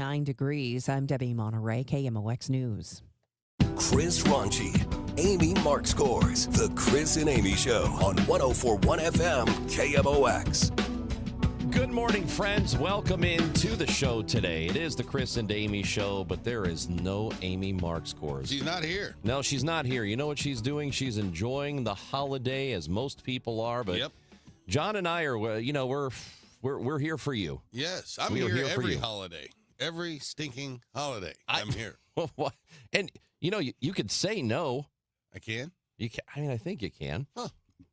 49 degrees. I'm Debbie Monterey, KMOX News. Chris Ronchi, Amy Mark Scores. The Chris and Amy Show on 104.1 FM KMOX. Good morning, friends. Welcome into the show today. It is the Chris and Amy Show, but there is no Amy Mark Scores. She's not here. No, she's not here. You know what she's doing? She's enjoying the holiday, as most people are. But Yep. John and I are, we're here for you. Yes, I'm We are here here for every you. holiday. Every stinking holiday. I'm here. And you could say no. I can? You can. I mean, I think you can. Huh.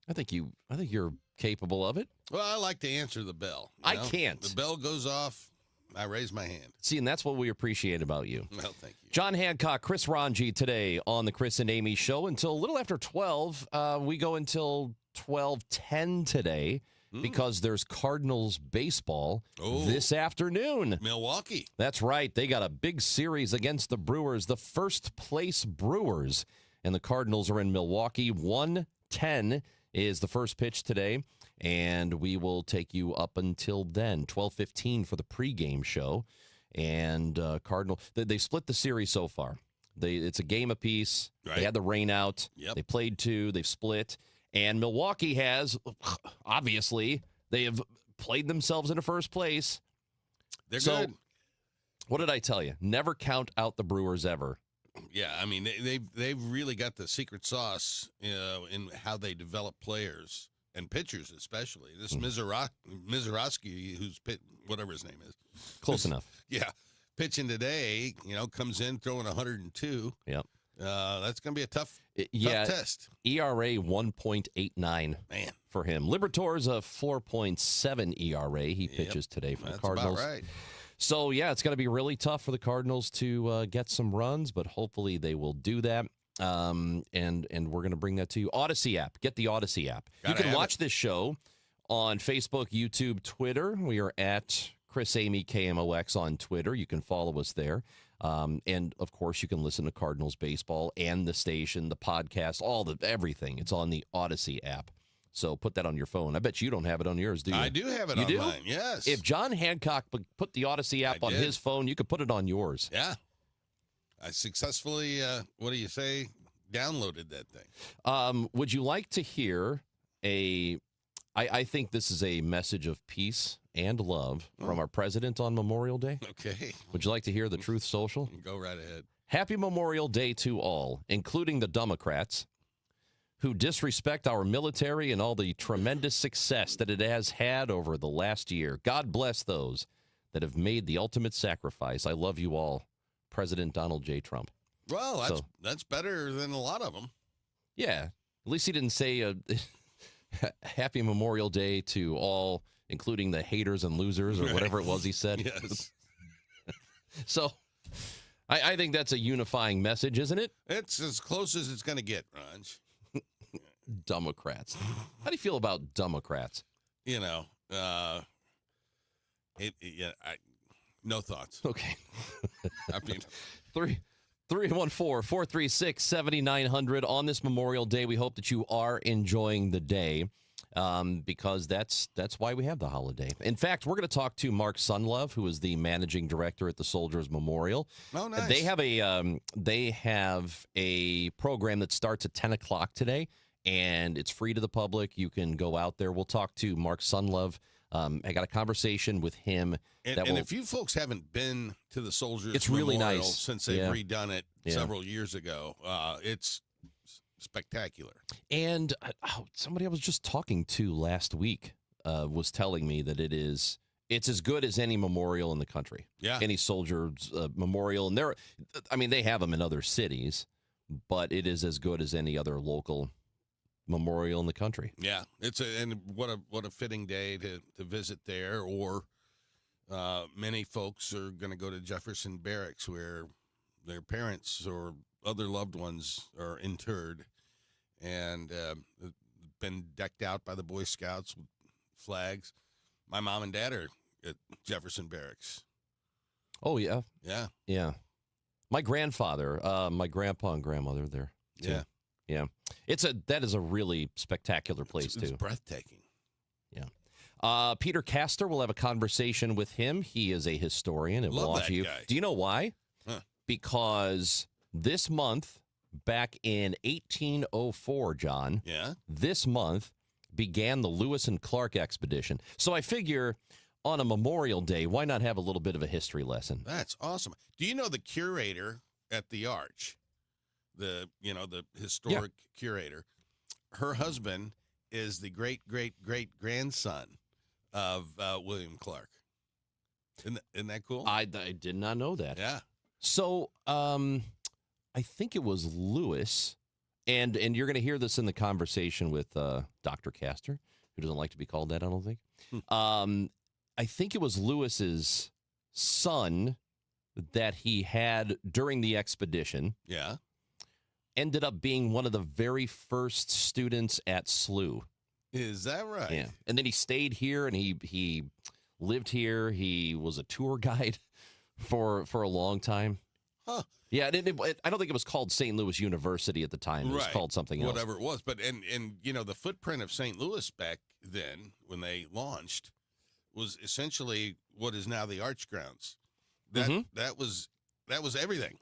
I think you're capable of it. Well, I like to answer the bell. I can't. The bell goes off, I raise my hand. See, and that's what we appreciate about you. Well, thank you. John Hancock, Chris Ronji today on the Chris and Amy Show until a little after 12. We go until 12:10 today because there's Cardinals baseball this afternoon. Milwaukee. That's right. They got a big series against the Brewers, the first place Brewers. And the Cardinals are in Milwaukee. 1:10 is the first pitch today. And we will take you up until then, 12:15 for the pregame show. And Cardinal, they split the series so far. It's a game apiece. Right. They had the rain out. Yep. They played two. They've split. And Milwaukee has, obviously, they have played themselves into first place. They're So, good. what did I tell you? Never count out the Brewers ever. Yeah, I mean, they've really got the secret sauce in how they develop players and pitchers, especially. This Mizorowski, who's whatever his name is. Close enough. Yeah. Pitching today, comes in throwing 102. Yep. That's going to be a tough test. ERA 1.89 Man. for him. Libertor's a 4.7 ERA. He pitches today for the Cardinals. That's about right. So, yeah, it's going to be really tough for the Cardinals to get some runs, but hopefully they will do that. And we're going to bring that to you. Odyssey app. Get the Odyssey app. You can watch this show on Facebook, YouTube, Twitter. We are at Chris Amy KMOX on Twitter. You can follow us there. And, of course, you can listen to Cardinals baseball and the station, the podcast, everything. It's on the Odyssey app. So put that on your phone. I bet you don't have it on yours, do you? I do have it you on do? mine, yes. If John Hancock put the Odyssey app on his phone, you could put it on yours. Yeah. I successfully, downloaded that thing. Would you like to hear I think this is a message of peace and love from our president on Memorial Day. Okay. Would you like to hear the Truth Social? Go right ahead. Happy Memorial Day to all, including the Democrats, who disrespect our military and all the tremendous success that it has had over the last year. God bless those that have made the ultimate sacrifice. I love you all, President Donald J. Trump. Well, that's better than a lot of them. Yeah. At least he didn't say Happy Memorial Day to all, including the haters and losers or whatever it was he said. Yes. So I think that's a unifying message, isn't it? It's as close as it's going to get, Ronj. Democrats. How do you feel about Democrats? No thoughts. Okay. I mean, 314-436-7900 on this Memorial Day. We hope that you are enjoying the day because that's why we have the holiday. In fact, we're going to talk to Mark Sunlove, who is the managing director at the Soldiers Memorial. Oh, nice. They have a program that starts at 10 o'clock today, and it's free to the public. You can go out there. We'll talk to Mark Sunlove. I got a conversation with him. And if you folks haven't been to the Soldiers it's Memorial really nice. since they've redone it several years ago, it's spectacular. And somebody I was just talking to last week was telling me that it's as good as any memorial in the country. Yeah. Any Soldiers memorial. And they have them in other cities, but it is as good as any other local memorial in the country. Yeah, and what a fitting day to visit there. Or many folks are going to go to Jefferson Barracks, where their parents or other loved ones are interred, and been decked out by the Boy Scouts with flags. My mom and dad are at Jefferson Barracks. Oh yeah, yeah. My grandfather, my grandpa and grandmother there too. Yeah. Yeah, that is a really spectacular place, It's too. breathtaking. Yeah. Peter Castor, we'll have a conversation with him. He is a historian and will Love offer that you. guy. Do you know why? Huh. Because this month, back in 1804, John, Yeah. this month began the Lewis and Clark expedition. So I figure on a Memorial Day, why not have a little bit of a history lesson? That's awesome. Do you know the curator at the Arch? The historic curator. Her husband is the great grandson of William Clark. Isn't that cool? I did not know that. Yeah. So I think it was Lewis, and you're going to hear this in the conversation with Dr. Castor, who doesn't like to be called that, I don't think. I think it was Lewis's son that he had during the expedition. Yeah. Ended up being one of the very first students at SLU. Is that right? Yeah. And then he stayed here and he lived here. He was a tour guide for a long time. Huh. Yeah, I don't think it was called St. Louis University at the time. It was called something else. Whatever it was. But and the footprint of St. Louis back then when they launched was essentially what is now the Arch grounds. That was everything.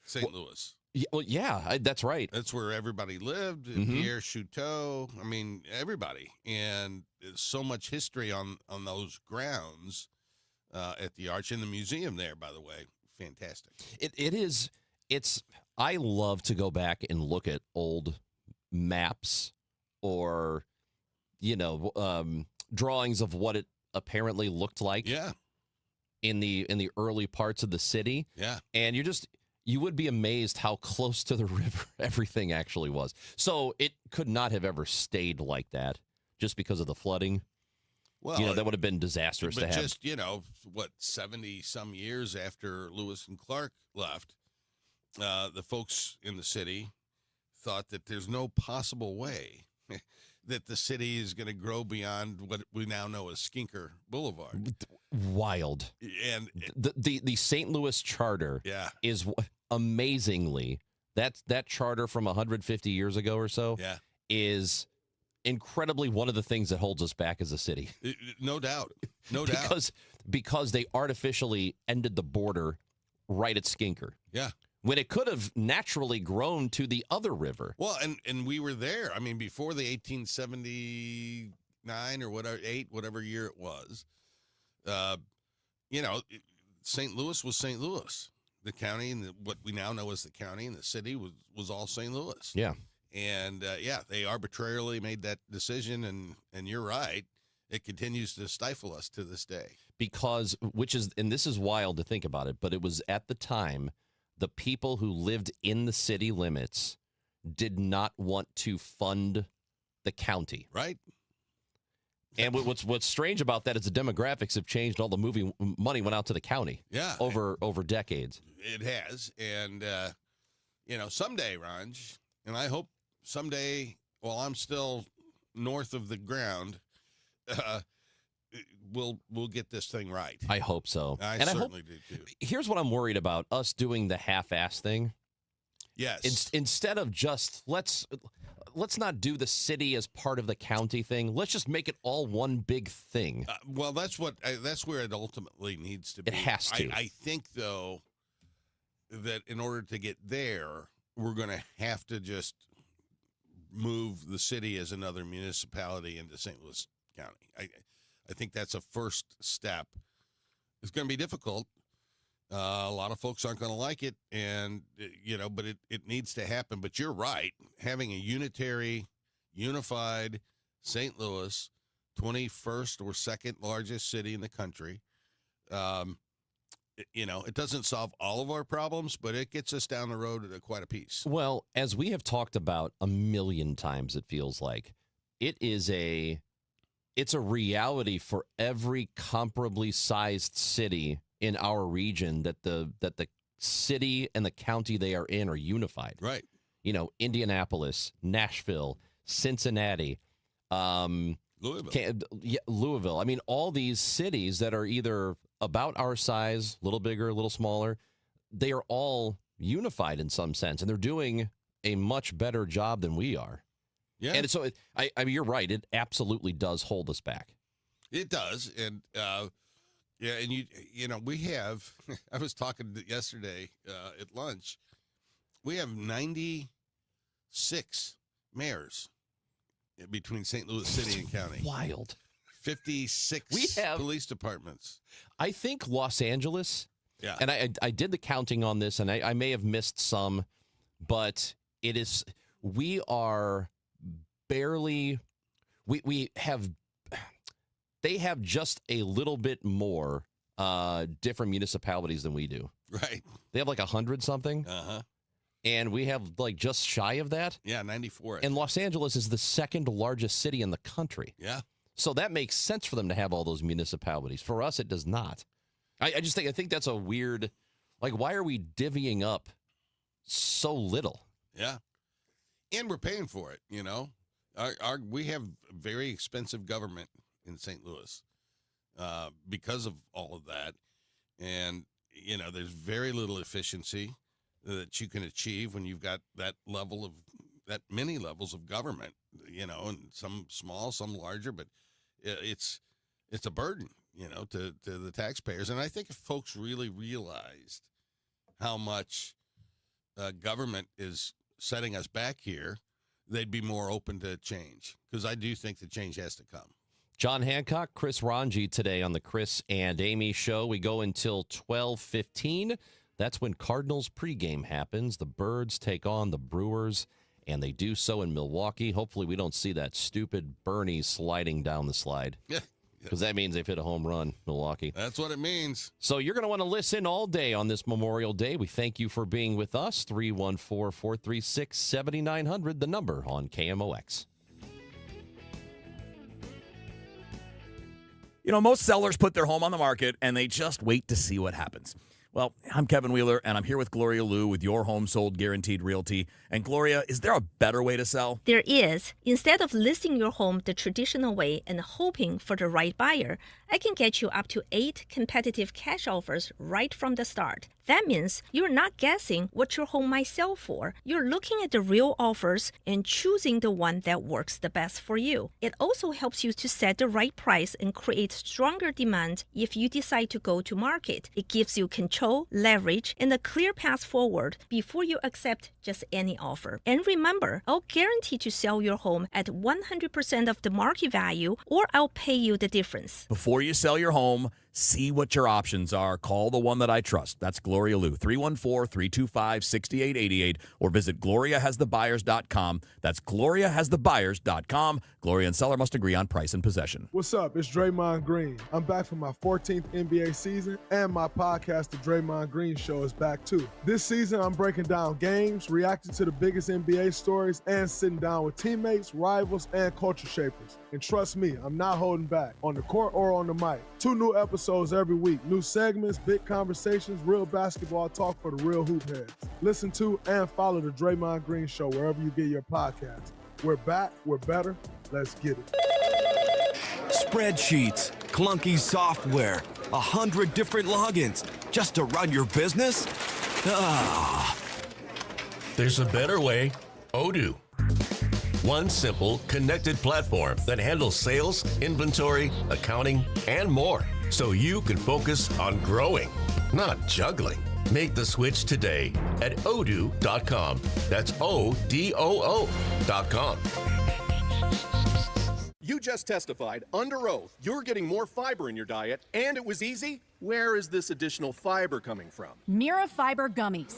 St. Louis. Yeah, that's right. That's where everybody lived. Pierre Chouteau. I mean, everybody. And there's so much history on those grounds at the Arch, in the museum there, by the way. Fantastic. It is. I love to go back and look at old maps or, drawings of what it apparently looked like. Yeah. In the early parts of the city. Yeah. And you would be amazed how close to the river everything actually was. So it could not have ever stayed like that just because of the flooding. Well, that would have been disastrous to but have. just, 70 some years after Lewis and Clark left, the folks in the city thought that there's no possible way that the city is going to grow beyond what we now know as Skinker Boulevard. Wild. And the St. Louis Charter is amazingly, that charter from 150 years ago or so is incredibly one of the things that holds us back as a city. No doubt. No doubt. Because they artificially ended the border right at Skinker. Yeah. When it could have naturally grown to the other river. Well, and we were there. I mean, before the 1879 or whatever year it was, St. Louis was St. Louis. The county and what we now know as the county and the city was all St. Louis. Yeah. And they arbitrarily made that decision, and you're right, it continues to stifle us to this day. Because, and this is wild to think about it, but it was at the time the people who lived in the city limits did not want to fund the county. Right. And what's strange about that is the demographics have changed. All the movie money went out to the county. Yeah. Over decades. It has. And, someday, Ranj, and I hope someday, while I'm still north of the ground, we'll get this thing right. I hope so. I certainly do, too. Here's what I'm worried about, us doing the half-ass thing. Yes. Instead of just, let's not do the city as part of the county thing. Let's just make it all one big thing. Well, that's where it ultimately needs to be. It has to. I think, though, that in order to get there, we're going to have to just move the city as another municipality into St. Louis County. I think that's a first step. It's going to be difficult. A lot of folks aren't going to like it, and but it needs to happen. But you're right. Having a unified St. Louis, 21st or second largest city in the country, it doesn't solve all of our problems, but it gets us down the road at quite a piece. Well, as we have talked about a million times, it feels like it's a reality for every comparably sized city in our region that the city and the county they are in are unified. Right. Indianapolis, Nashville, Cincinnati, Louisville. I mean, all these cities that are either about our size, a little bigger, a little smaller, they are all unified in some sense, and they're doing a much better job than we are. Yeah. And so, I mean, you're right. It absolutely does hold us back. It does, and yeah, and you know we have. I was talking yesterday at lunch. We have 96 mayors between St. Louis City and county. Wild. 56 We have police departments. I think Los Angeles. Yeah, And I did the counting on this, and I may have missed some, but it is we are barely we have they have just a little bit more different municipalities than we do. right. They have like 100 something, and we have like just shy of that. Yeah, 94. And Los Angeles is the second largest city in the country. Yeah. So that makes sense for them to have all those municipalities. For us, it does not. I think that's a weird, like, why are we divvying up so little? Yeah. And we're paying for it, you know. We have very expensive government in St. Louis because of all of that. And, you know, there's very little efficiency that you can achieve when you've got that many levels of government, you know, and some small, some larger, but it's a burden, you know, to the taxpayers. And I think if folks really realized how much government is setting us back here, they'd be more open to change, because I do think the change has to come. John Hancock, Chris Ranji today on the Chris and Amy Show. We go until 12:15. That's when Cardinals pregame happens. The Birds take on the Brewers, and they do so in Milwaukee. Hopefully we don't see that stupid Bernie sliding down the slide. Yeah. Because that means they've hit a home run, Milwaukee. That's what it means. So you're going to want to listen all day on this Memorial Day. We thank you for being with us. 314-436-7900, the number on KMOX. You know, most sellers put their home on the market and they just wait to see what happens. Well, I'm Kevin Wheeler, and I'm here with Gloria Liu with Your Home Sold Guaranteed Realty. And Gloria, is there a better way to sell? There is. Instead of listing your home the traditional way and hoping for the right buyer, I can get you up to 8 competitive cash offers right from the start. That means you're not guessing what your home might sell for. You're looking at the real offers and choosing the one that works the best for you. It also helps you to set the right price and create stronger demand if you decide to go to market. It gives you control, leverage, and a clear path forward before you accept just any offer. And remember, I'll guarantee to sell your home at 100% of the market value, or I'll pay you the difference. Before you sell your home, see what your options are. Call the one that I trust. That's Gloria Liu, 314-325-6888, or visit GloriaHasTheBuyers.com. That's GloriaHasTheBuyers.com. Gloria and seller must agree on price and possession. What's up? It's Draymond Green. I'm back for my 14th NBA season, and my podcast, The Draymond Green Show, is back too. This season, I'm breaking down games, reacting to the biggest NBA stories, and sitting down with teammates, rivals, and culture shapers. And trust me, I'm not holding back, on the court or on the mic. 2 new episodes every week. New segments, big conversations, real basketball talk for the real hoop heads. Listen to and follow The Draymond Green Show wherever you get your podcasts. We're back. We're better. Let's get it. Spreadsheets, clunky software, 100 different logins just to run your business? Ah. There's a better way. Odoo. One simple, connected platform that handles sales, inventory, accounting, and more, so you can focus on growing, not juggling. Make the switch today at odoo.com. That's ODOO.com. You just testified under oath you're getting more fiber in your diet, and it was easy. Where is this additional fiber coming from? Mira Fiber Gummies.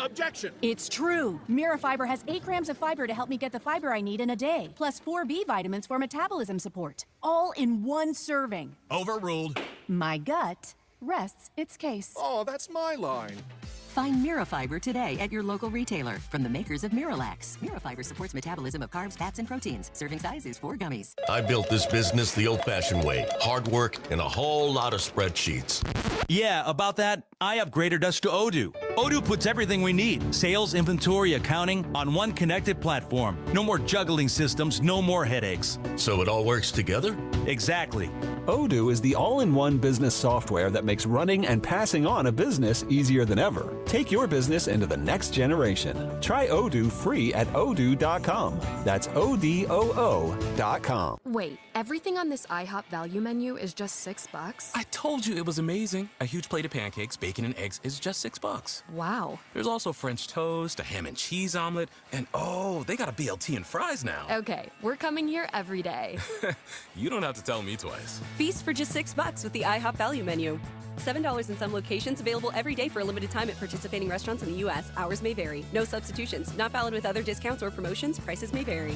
Objection! It's true. Mira Fiber has 8 grams of fiber to help me get the fiber I need in a day, plus 4 B vitamins for metabolism support, all in one serving. Overruled. My gut rests its case. Oh, that's my line. Find Mirafiber today at your local retailer from the makers of Miralax. Mirafiber supports metabolism of carbs, fats, and proteins. Serving size is 4 gummies. I built this business the old-fashioned way. Hard work and a whole lot of spreadsheets. Yeah, about that, I upgraded us to Odoo. Odoo puts everything we need, sales, inventory, accounting, on one connected platform. No more juggling systems, no more headaches. So it all works together? Exactly. Odoo is the all-in-one business software that makes running and passing on a business easier than ever. Take your business into the next generation. Try Odoo free at odoo.com. That's ODOO.com. Wait, everything on this IHOP value menu is just $6? I told you it was amazing. A huge plate of pancakes, bacon, and eggs is just $6. Wow. There's also French toast, a ham and cheese omelet, and oh, they got a BLT and fries now. Okay, we're coming here every day. You don't have to tell me twice. Feast for just $6 with the IHOP value menu. $7 in some locations, available every day for a limited time at participating restaurants in the U.S. Hours may vary. No substitutions. Not valid with other discounts or promotions. Prices may vary.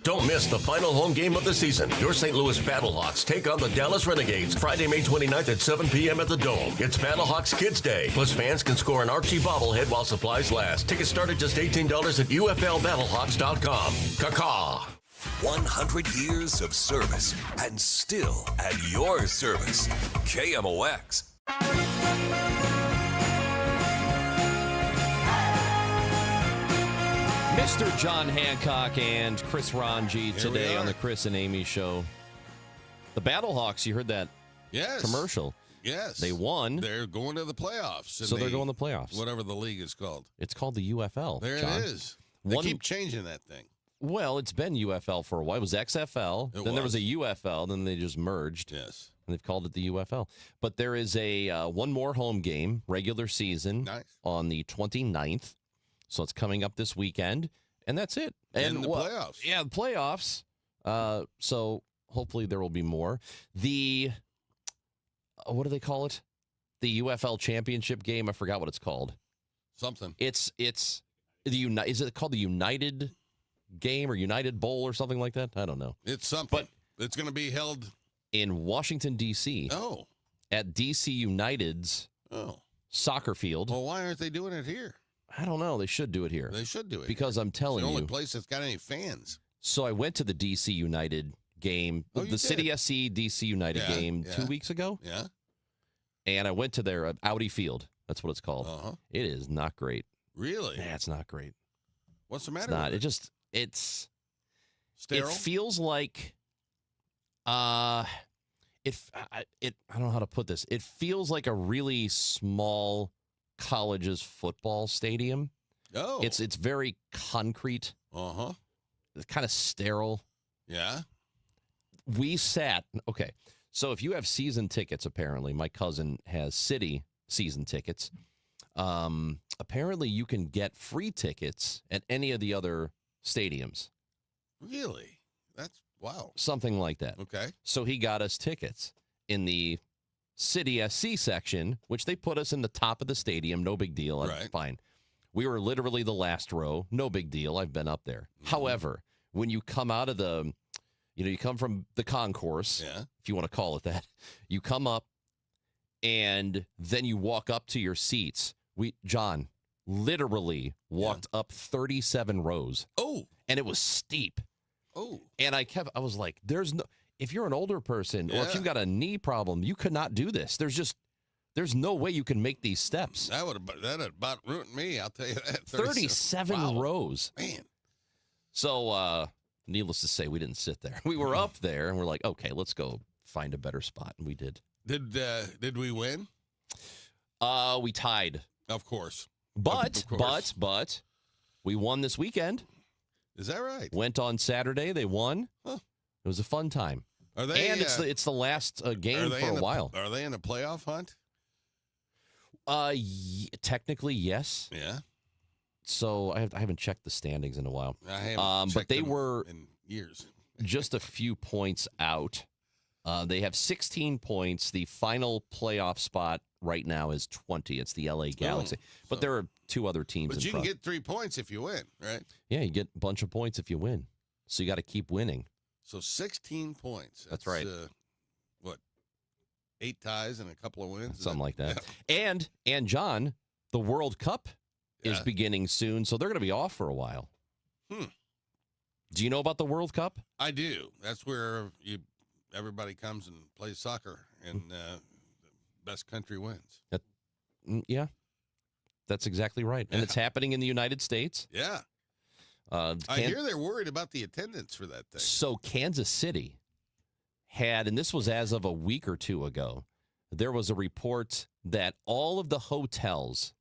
Don't miss the final home game of the season. Your St. Louis Battlehawks take on the Dallas Renegades Friday, May 29th at 7 p.m. at the Dome. It's Battlehawks Kids Day. Plus, fans can score an Archie bobblehead while supplies last. Tickets start at just $18 at UFLBattlehawks.com. Caw-caw. 100 years of service and still at your service. KMOX. Mr. John Hancock and Chris Ranji today on the Chris and Amy Show. The Battlehawks, you heard that commercial. Yes. They won. They're going to the playoffs. So they're going to the playoffs. Whatever the league is called. It's called the UFL. There John. it is. They keep changing that thing. Well, it's been UFL for a while. It was XFL. There was a UFL. Then they just merged. Yes. And they've called it the UFL. But there is a one more home game, regular season, on the 29th. So it's coming up this weekend. And that's it. And the playoffs. Yeah, the playoffs. So hopefully there will be more. The, what do they call it? The UFL championship game. I forgot what it's called. Something. It's the is it called the United game or United Bowl or something like that? I don't know. It's something. But it's going to be held in Washington, D.C. Oh. At D.C. United's soccer field. Well, why aren't they doing it here? I don't know. They should do it here. They should do it because I'm telling you, you, it's the only place that's got any fans. So I went to the D.C. United game, the City SC D.C. United game 2 weeks ago. Yeah. And I went to their Audi Field. That's what it's called. It is not great. Really? Yeah, it's not great. What's the matter? It's not. With it? It's sterile. It feels like I don't know how to put this. It feels like a really small college's football stadium. Oh. It's very concrete. It's kind of sterile. Yeah. We sat, okay. So if you have season tickets, apparently, my cousin has City season tickets. Apparently you can get free tickets at any of the other stadiums. Really? That's wow. Something like that. Okay. So he got us tickets in the City SC section, which they put us in the top of the stadium. No big deal. Right. Fine. We were literally the last row. No big deal. I've been up there. However, when you come out of the, you come from the concourse, if you want to call it that, you come up and then you walk up to your seats. John literally walked up 37 rows. Oh. And it was steep. Oh. And I was like, if you're an older person or if you've got a knee problem, you could not do this. There's no way you can make these steps. That about ruined me, I'll tell you that. 37 rows. Man. So, needless to say, we didn't sit there. We were up there, and we're like, okay, let's go find a better spot, and we did. Did we win? We tied. Of course. But we won this weekend. Is that right? Went on Saturday. They won. Huh. It was a fun time. Are they? And it's the last game for a while. Are they in a playoff hunt? Technically, yes. Yeah. So I haven't checked the standings in a while. I haven't checked but they them were in years. just a few points out. They have 16 points. The final playoff spot right now is 20. It's the LA Galaxy. But there are two other teams in But you front. can get 3 points if you win, right? Yeah, you get a bunch of points if you win. So you got to keep winning. So 16 points. That's right. What? 8 ties and a couple of wins? Something like that. Yeah. And John, the World Cup is beginning soon, so they're going to be off for a while. Do you know about the World Cup? I do. That's where everybody comes and plays soccer, and the best country wins. Yeah, that's exactly right. And it's happening in the United States. Yeah. I hear they're worried about the attendance for that thing. So Kansas City had, and this was as of a week or two ago, there was a report that all of the hotels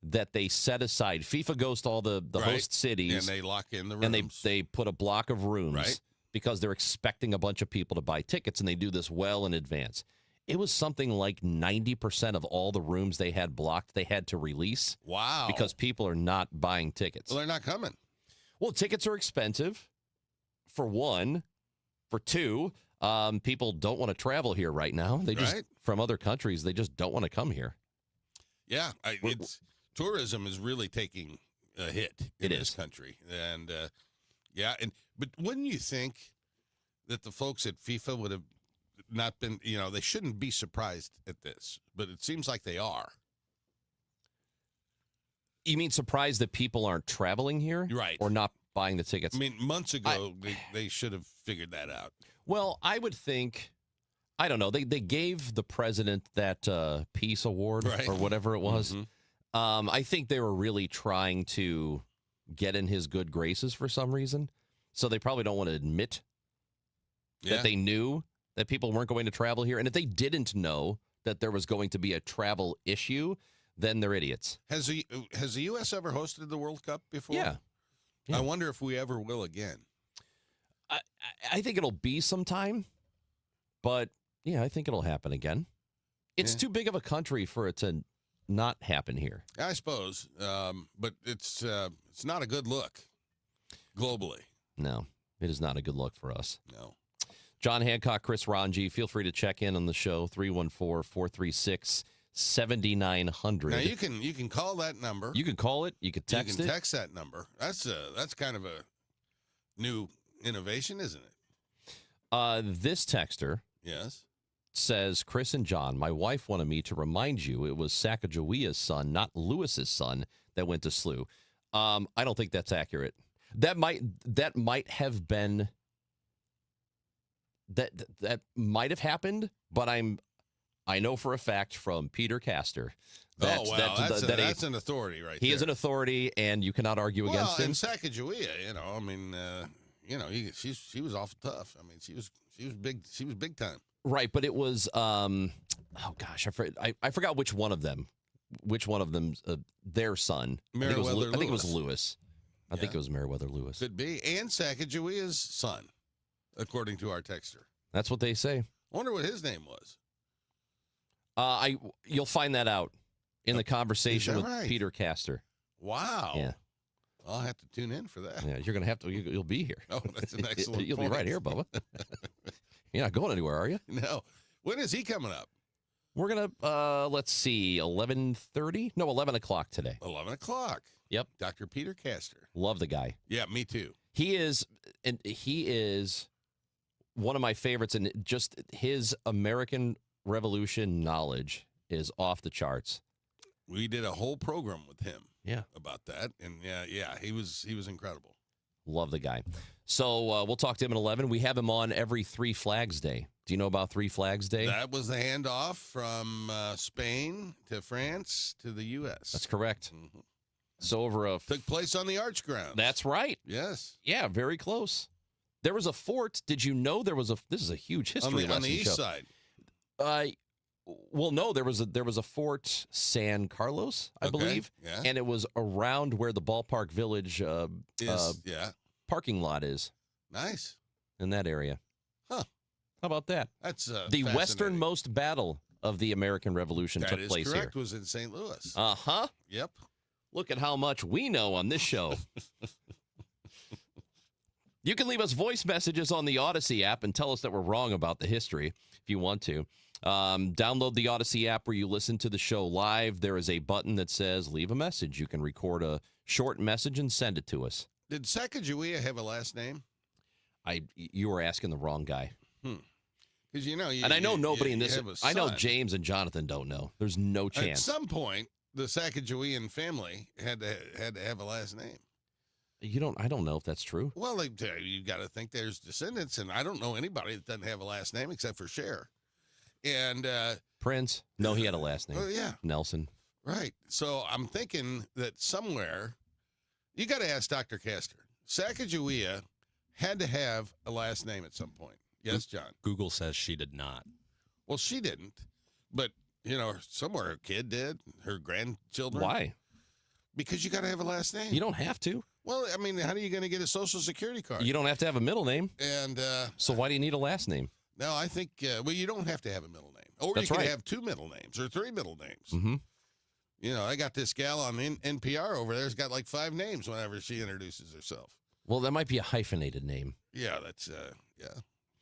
that they set aside, FIFA goes to all the host cities. And they lock in the rooms. And they put a block of rooms because they're expecting a bunch of people to buy tickets, and they do this well in advance. It was something like 90% of all the rooms they had blocked, they had to release. Wow. Because people are not buying tickets. Well, they're not coming. Well, tickets are expensive, for one. For two, people don't want to travel here right now. They just, from other countries, they just don't want to come here. Yeah, tourism is really taking a hit in this country. And, but wouldn't you think that the folks at FIFA would have not been, they shouldn't be surprised at this, but it seems like they are. You mean surprised that people aren't traveling here? Right. Or not buying the tickets? I mean, months ago, they should have figured that out. Well, I would think, I don't know, they gave the president that peace award or whatever it was. Mm-hmm. I think they were really trying to get in his good graces for some reason. So they probably don't want to admit that they knew that people weren't going to travel here. And if they didn't know that there was going to be a travel issue, then they're idiots. Has the U.S. ever hosted the World Cup before? Yeah. I wonder if we ever will again. I think it'll be sometime, but yeah, I think it'll happen again. It's too big of a country for it to not happen here. I suppose, but it's not a good look globally. No, it is not a good look for us. No. John Hancock, Chris Ranji, feel free to check in on the show, 314-436-7900. Now, you can call that number. You can call it. You can text it. You can text that number. That's kind of a new innovation, isn't it? This texter says, Chris and John, my wife wanted me to remind you it was Sacagawea's son, not Lewis's son, that went to SLU. I don't think that's accurate. That might have been that might have happened, but I know for a fact from Peter Castor. That's an authority right there. He is an authority, and you cannot argue against him. And Sacagawea, she was awful tough. I mean, she was big. She was big time. Right, but it was I forgot which one of them. Their son. I think it was Lewis. I think it was Meriwether Lewis. Could be, and Sacagawea's son, according to our texter. That's what they say. I wonder what his name was. You'll find that out in the conversation with Peter Castor. Wow. Yeah. I'll have to tune in for that. Yeah, you're going to have to. You'll be here. Oh, that's an excellent You'll point. be right here, Bubba. You're not going anywhere, are you? No. When is he coming up? We're going to, let's see, 11:30? No, 11 o'clock today. 11 o'clock. Yep. Dr. Peter Castor. Love the guy. Yeah, me too. He is one of my favorites, and just his American Revolution knowledge is off the charts. We did a whole program with him. Yeah. About that, and he was incredible. Love the guy. So we'll talk to him at 11. We have him on every Three Flags Day. Do you know about Three Flags Day? That was the handoff from Spain to France to the U.S. That's correct. Mm-hmm. So took place on the Arch Grounds. That's right. Yes. Yeah, very close. There was a fort. Did you know there was this is a huge history lesson on the east side? Well, no, there was a Fort San Carlos, I believe, and it was around where the Ballpark Village parking lot is. Nice. In that area. Huh. How about that? That's the westernmost battle of the American Revolution took place here. That is correct. Was in St. Louis. Uh-huh. Yep. Look at how much we know on this show. You can leave us voice messages on the Odyssey app and tell us that we're wrong about the history if you want to. Download the Odyssey app where you listen to the show live. There is a button that says leave a message. You can record a short message and send it to us. Did Sacagawea have a last name? You were asking the wrong guy. Because I know nobody in this. I know James and Jonathan don't know. There's no chance. At some point, the Sacagawean family had to have a last name. I don't know if that's true. Well, you got to think there's descendants, and I don't know anybody that doesn't have a last name except for Cher. And Prince? No, he had a last name. Oh, yeah. Nelson. Right. So I'm thinking that somewhere, you got to ask Dr. Castor. Sacagawea had to have a last name at some point. Yes, John. Google says she did not. Well, she didn't, but somewhere her kid did, her grandchildren. Why? Because you got to have a last name. You don't have to. Well, I mean, how are you going to get a Social Security card? You don't have to have a middle name. And so why do you need a last name? No, I think you don't have to have a middle name, or That's you can right. have 2 middle names or 3 middle names. Mm-hmm. I got this gal on NPR over there. Has got like 5 names whenever she introduces herself. Well, that might be a hyphenated name. Yeah, that's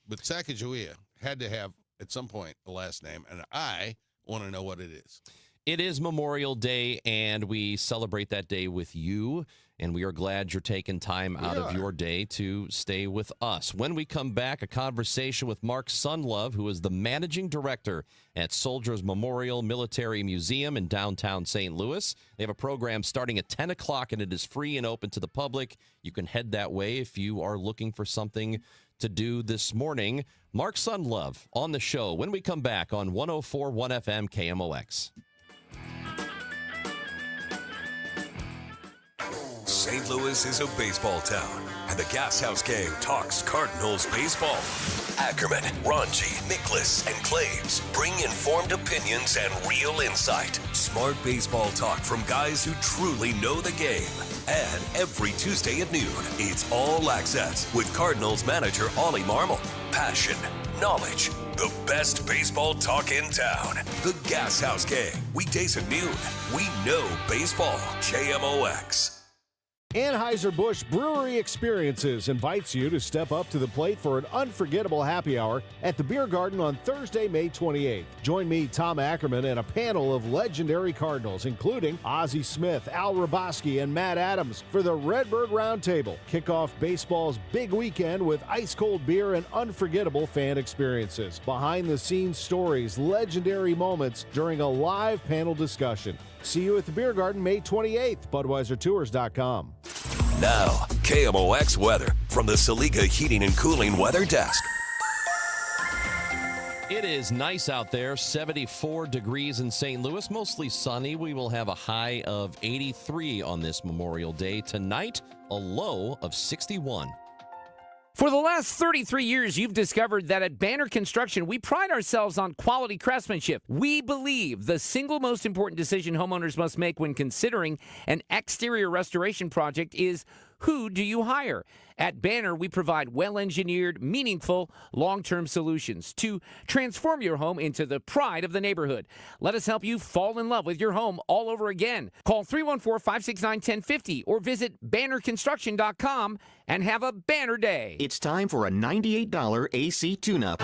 But Sacagawea had to have at some point a last name, and I want to know what it is. It is Memorial Day, and we celebrate that day with you, and we are glad you're taking time out of your day to stay with us. When we come back, a conversation with Mark Sunlove, who is the managing director at Soldiers Memorial Military Museum in downtown St. Louis. They have a program starting at 10 o'clock, and it is free and open to the public. You can head that way if you are looking for something to do this morning. Mark Sunlove on the show when we come back on 104.1 FM KMOX. St. Louis is a baseball town, and the Gas House Gang talks Cardinals baseball. Ackerman, Ranji, Nicholas, and Claves bring informed opinions and real insight. Smart baseball talk from guys who truly know the game. And every Tuesday at noon, it's All Access with Cardinals manager Ollie Marmol. Passion, knowledge, the best baseball talk in town. The Gas House Gang, weekdays at noon. We know baseball. KMOX. Anheuser-Busch Brewery Experiences invites you to step up to the plate for an unforgettable happy hour at the Beer Garden on Thursday, May 28th. Join me, Tom Ackerman, and a panel of legendary Cardinals, including Ozzie Smith, Al Raboski, and Matt Adams for the Redbird Roundtable. Kick off baseball's big weekend with ice-cold beer and unforgettable fan experiences. Behind-the-scenes stories, legendary moments during a live panel discussion. See you at the Beer Garden May 28th, BudweiserTours.com. Now, KMOX weather from the Saliga Heating and Cooling Weather Desk. It is nice out there, 74 degrees in St. Louis, mostly sunny. We will have a high of 83 on this Memorial Day. Tonight, a low of 61. For the last 33 years, you've discovered that at Banner Construction, we pride ourselves on quality craftsmanship. We believe the single most important decision homeowners must make when considering an exterior restoration project is, who do you hire? At Banner, we provide well-engineered, meaningful, long-term solutions to transform your home into the pride of the neighborhood. Let us help you fall in love with your home all over again. Call 314-569-1050 or visit bannerconstruction.com and have a banner day. It's time for a $98 AC tune-up.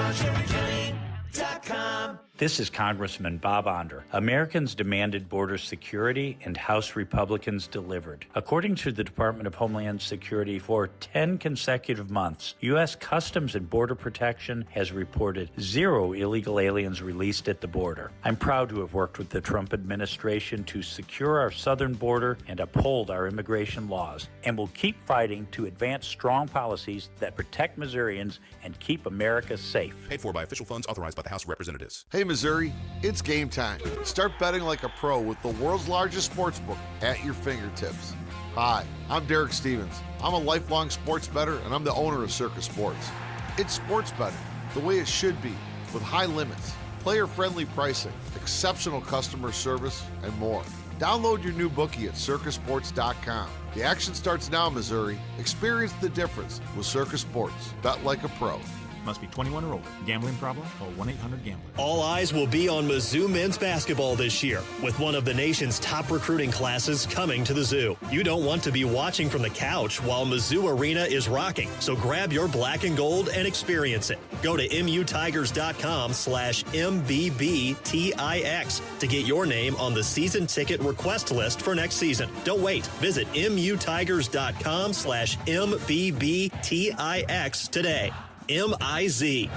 This is Congressman Bob Onder. Americans demanded border security, and House Republicans delivered. According to the Department of Homeland Security, for 10 consecutive months, U.S. Customs and Border Protection has reported 0 illegal aliens released at the border. I'm proud to have worked with the Trump administration to secure our southern border and uphold our immigration laws, and will keep fighting to advance strong policies that protect Missourians and keep America safe. Paid for by official funds authorized by the House of Representatives. Hey Missouri, it's game time. Start betting like a pro with the world's largest sportsbook at your fingertips. Hi, I'm Derek Stevens. I'm a lifelong sports bettor and I'm the owner of Circus Sports. It's sports betting the way it should be, with high limits, player-friendly pricing, exceptional customer service, and more. Download your new bookie at circusports.com. The action starts now, Missouri. Experience the difference with Circus Sports. Bet like a pro. Must be 21 or older. Gambling problem? Call 1-800-GAMBLER. All eyes will be on Mizzou men's basketball this year, with one of the nation's top recruiting classes coming to the Zoo. You don't want to be watching from the couch while Mizzou Arena is rocking, so grab your black and gold and experience it. Go to MUTigers.com/MVBTIX to get your name on the season ticket request list for next season. Don't wait. Visit MUTigers.com/MVBTIX today. MIZ.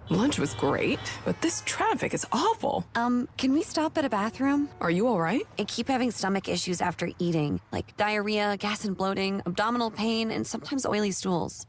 Lunch was great, but this traffic is awful. Can we stop at a bathroom? Are you all right? I keep having stomach issues after eating, like diarrhea, gas and bloating, abdominal pain, and sometimes oily stools.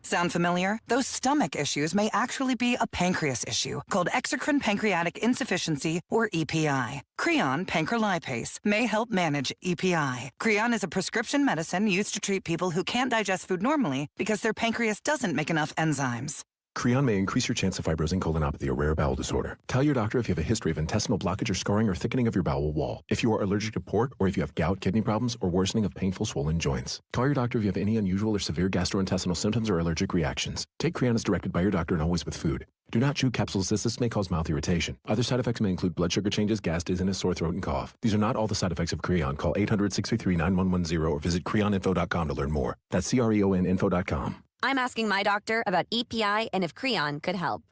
Sound familiar? Those stomach issues may actually be a pancreas issue called exocrine pancreatic insufficiency, or EPI. Creon pancrelipase may help manage EPI. Creon is a prescription medicine used to treat people who can't digest food normally because their pancreas doesn't make enough enzymes. Creon may increase your chance of fibrosing colonopathy, a rare bowel disorder. Tell your doctor if you have a history of intestinal blockage or scarring or thickening of your bowel wall, if you are allergic to pork, or if you have gout, kidney problems, or worsening of painful swollen joints. Call your doctor if you have any unusual or severe gastrointestinal symptoms or allergic reactions. Take Creon as directed by your doctor and always with food. Do not chew capsules as this may cause mouth irritation. Other side effects may include blood sugar changes, gas, dizziness, sore throat, and cough. These are not all the side effects of Creon. Call 800-633-9110 or visit creoninfo.com to learn more. That's CREONinfo.com. I'm asking my doctor about EPI and if Creon could help.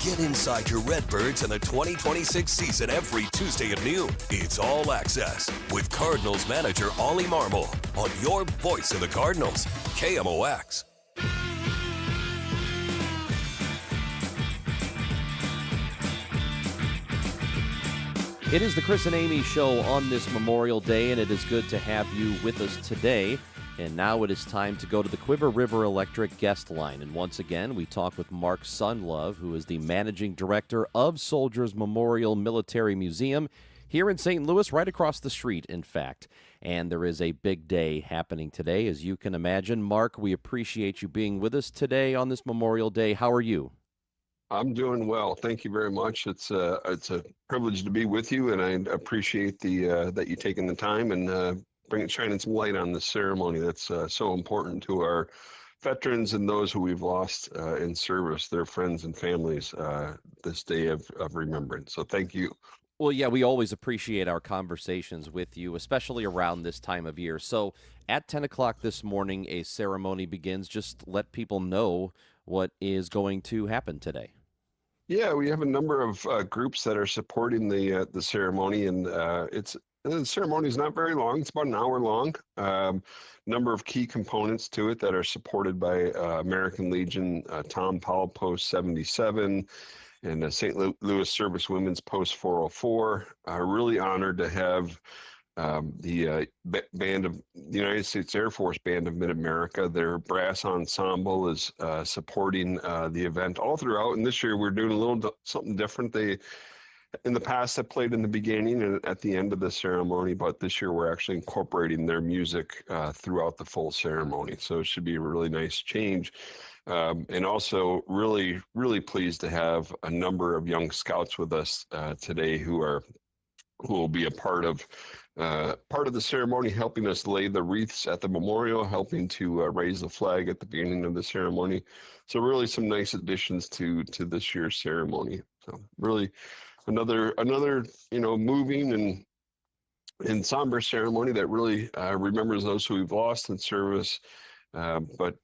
Get inside your Redbirds in the 2026 season every Tuesday at noon. It's All Access with Cardinals manager Ollie Marmol on your voice of the Cardinals, KMOX. It is the Chris and Amy Show on this Memorial Day, and it is good to have you with us today. And now it is time to go to the Quiver River Electric guest line. And once again, we talk with Mark Sunlove, who is the managing director of Soldiers Memorial Military Museum here in St. Louis, right across the street, in fact. And there is a big day happening today, as you can imagine. Mark, we appreciate you being with us today on this Memorial Day. How are you? I'm doing well. Thank you very much. It's a privilege to be with you, and I appreciate that you taking the time and shining some light on this ceremony that's so important to our veterans and those who we've lost in service, their friends and families, this day of remembrance. So thank you. Well, yeah, we always appreciate our conversations with you, especially around this time of year. So at 10 o'clock this morning, a ceremony begins. Just let people know what is going to happen today. Yeah, we have a number of groups that are supporting the ceremony, and the ceremony is not very long. It's about an hour long. Number of key components to it that are supported by American Legion, Tom Powell Post 77, and St. Louis Service Women's Post 404. Really honored to have the band of the United States Air Force Band of Mid-America. Their brass ensemble is supporting the event all throughout. And this year we're doing a little something different. They in the past, I played in the beginning and at the end of the ceremony, but this year we're actually incorporating their music throughout the full ceremony. So it should be a really nice change. And also really, really pleased to have a number of young scouts with us today who will be a part of the ceremony, helping us lay the wreaths at the memorial, helping to raise the flag at the beginning of the ceremony. So really some nice additions to this year's ceremony. So really another moving and somber ceremony that really remembers those who we've lost in service, but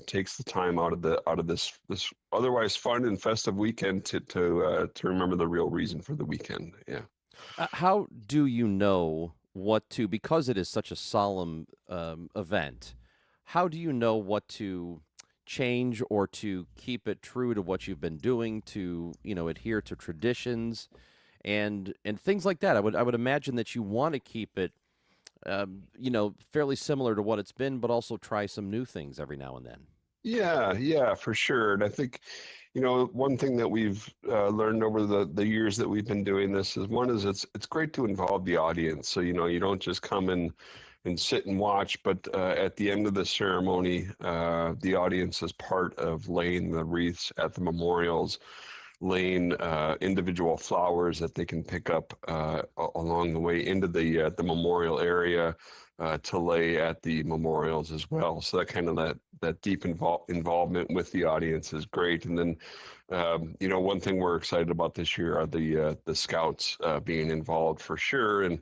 takes the time out of this otherwise fun and festive weekend to remember the real reason for the weekend. Yeah. How do you know what to, because it is such a solemn event, how do you know what to change or to keep it true to what you've been doing, to adhere to traditions and things like that? I would imagine that you want to keep it fairly similar to what it's been, but also try some new things every now and then. Yeah, for sure. And I think one thing that we've learned over the years that we've been doing this is it's great to involve the audience. So you don't just come and sit and watch, but at the end of the ceremony, the audience is part of laying the wreaths at the memorials, laying individual flowers that they can pick up along the way into the memorial area to lay at the memorials as well. So that kind of that deep involvement with the audience is great. And then one thing we're excited about this year are the scouts being involved for sure. And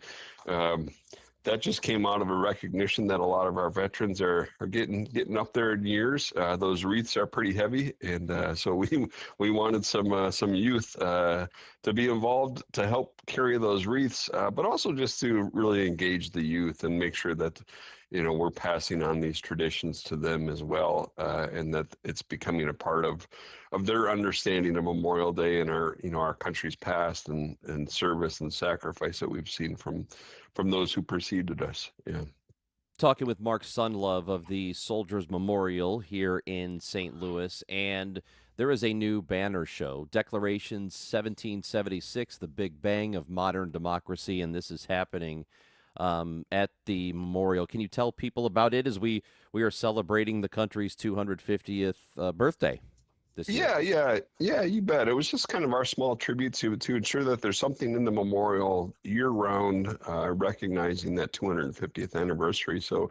that just came out of a recognition that a lot of our veterans are getting up there in years. Those wreaths are pretty heavy, and so we wanted some youth to be involved to help carry those wreaths, but also just to really engage the youth and make sure that we're passing on these traditions to them as well, and that it's becoming a part of their understanding of Memorial Day and our country's past and service and sacrifice that we've seen from those who preceded us. Yeah. talking with Mark Sunlove of the Soldiers Memorial here in St. Louis, and there is a new banner show, Declaration 1776, the Big Bang of Modern Democracy, and this is happening at the memorial. Can you tell people about it as we are celebrating the country's 250th birthday this year? Yeah, you bet. It was just kind of our small tribute to ensure that there's something in the memorial year-round, recognizing that 250th anniversary. So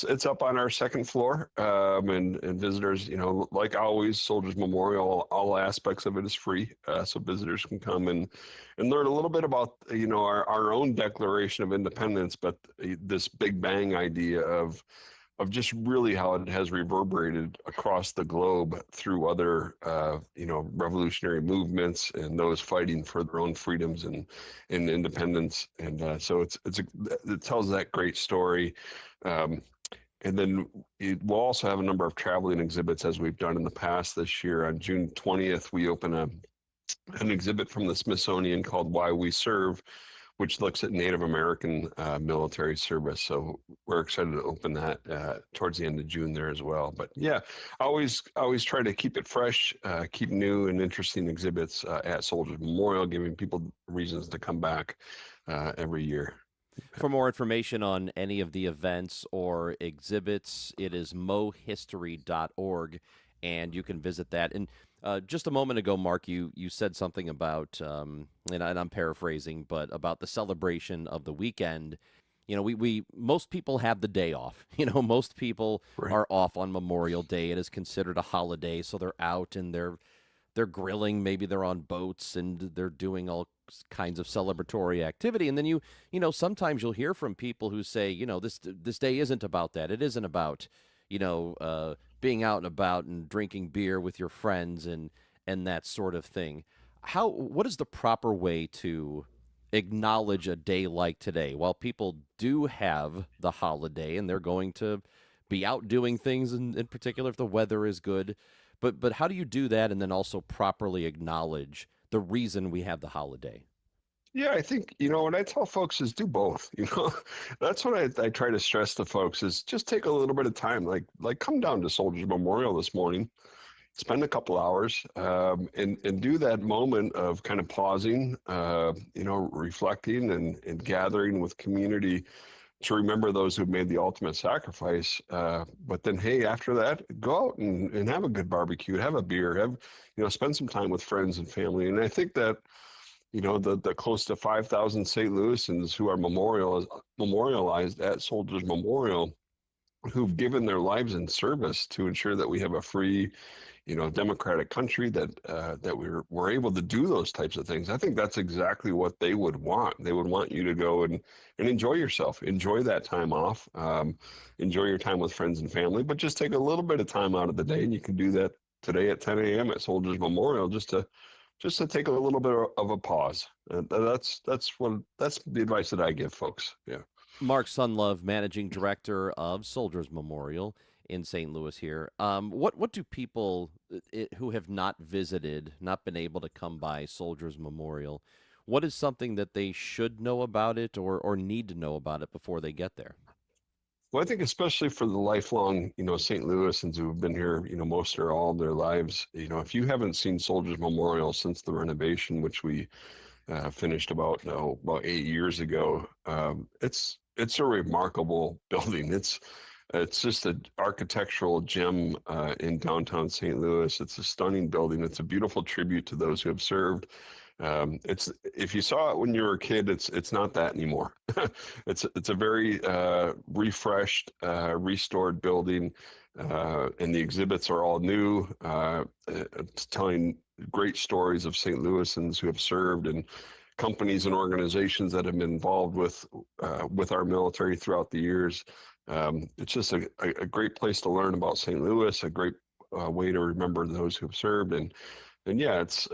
it's up on our second floor, and visitors, like always, Soldiers Memorial, all aspects of it is free, so visitors can come and learn a little bit about, our own Declaration of Independence, but this Big Bang idea of just really how it has reverberated across the globe through other, revolutionary movements and those fighting for their own freedoms and independence. And so it tells that great story. And then we'll also have a number of traveling exhibits as we've done in the past this year. On June 20th, we open an exhibit from the Smithsonian called Why We Serve, which looks at Native American military service. So we're excited to open that towards the end of June there as well. But yeah, always try to keep it fresh, keep new and interesting exhibits at Soldiers Memorial, giving people reasons to come back every year. For more information on any of the events or exhibits, it is mohistory.org, and you can visit that. And just a moment ago, Mark, you said something about, and I'm paraphrasing, but about the celebration of the weekend. We most people have the day off. Most people are off on Memorial Day. It is considered a holiday, so they're out and they're grilling. Maybe they're on boats and they're doing all kinds of celebratory activity. And then sometimes you'll hear from people who say, this day isn't about that. It isn't about, being out and about and drinking beer with your friends and that sort of thing. What is the proper way to acknowledge a day like today? While people do have the holiday and they're going to be out doing things, in particular if the weather is good, but how do you do that and then also properly acknowledge the reason we have the holiday? Yeah, I think, what I tell folks is do both. That's what I try to stress to folks is just take a little bit of time, like come down to Soldiers Memorial this morning, spend a couple hours, and do that moment of kind of pausing, reflecting and gathering with community to remember those who've made the ultimate sacrifice. But then, hey, after that, go out and have a good barbecue, have a beer, spend some time with friends and family. And I think that, the close to 5,000 St. Louisans who are memorialized at Soldiers Memorial, who've given their lives in service to ensure that we have a free, democratic country, that we're able to do those types of things. I think that's exactly what they would want. They would want you to go and enjoy yourself, enjoy that time off, enjoy your time with friends and family, but just take a little bit of time out of the day. And you can do that today at 10 a.m. at Soldiers Memorial, just to take a little bit of a pause. That's the advice that I give folks. Yeah. Mark Sunlove, Managing Director of Soldiers Memorial in St. Louis here. What do people who have not visited, not been able to come by Soldiers Memorial, what is something that they should know about it or need to know about it before they get there? Well, I think especially for the lifelong, St. Louisans who have been here, most or all of their lives, if you haven't seen Soldiers Memorial since the renovation, which we finished about 8 years ago, it's a remarkable building. It's just an architectural gem in downtown St. Louis. It's a stunning building. It's a beautiful tribute to those who have served. If you saw it when you were a kid, it's not that anymore. It's a very refreshed, restored building, and the exhibits are all new, telling great stories of St. Louisans who have served and companies and organizations that have been involved with our military throughout the years. It's just a great place to learn about St. Louis, a great way to remember those who have served, and yeah, it's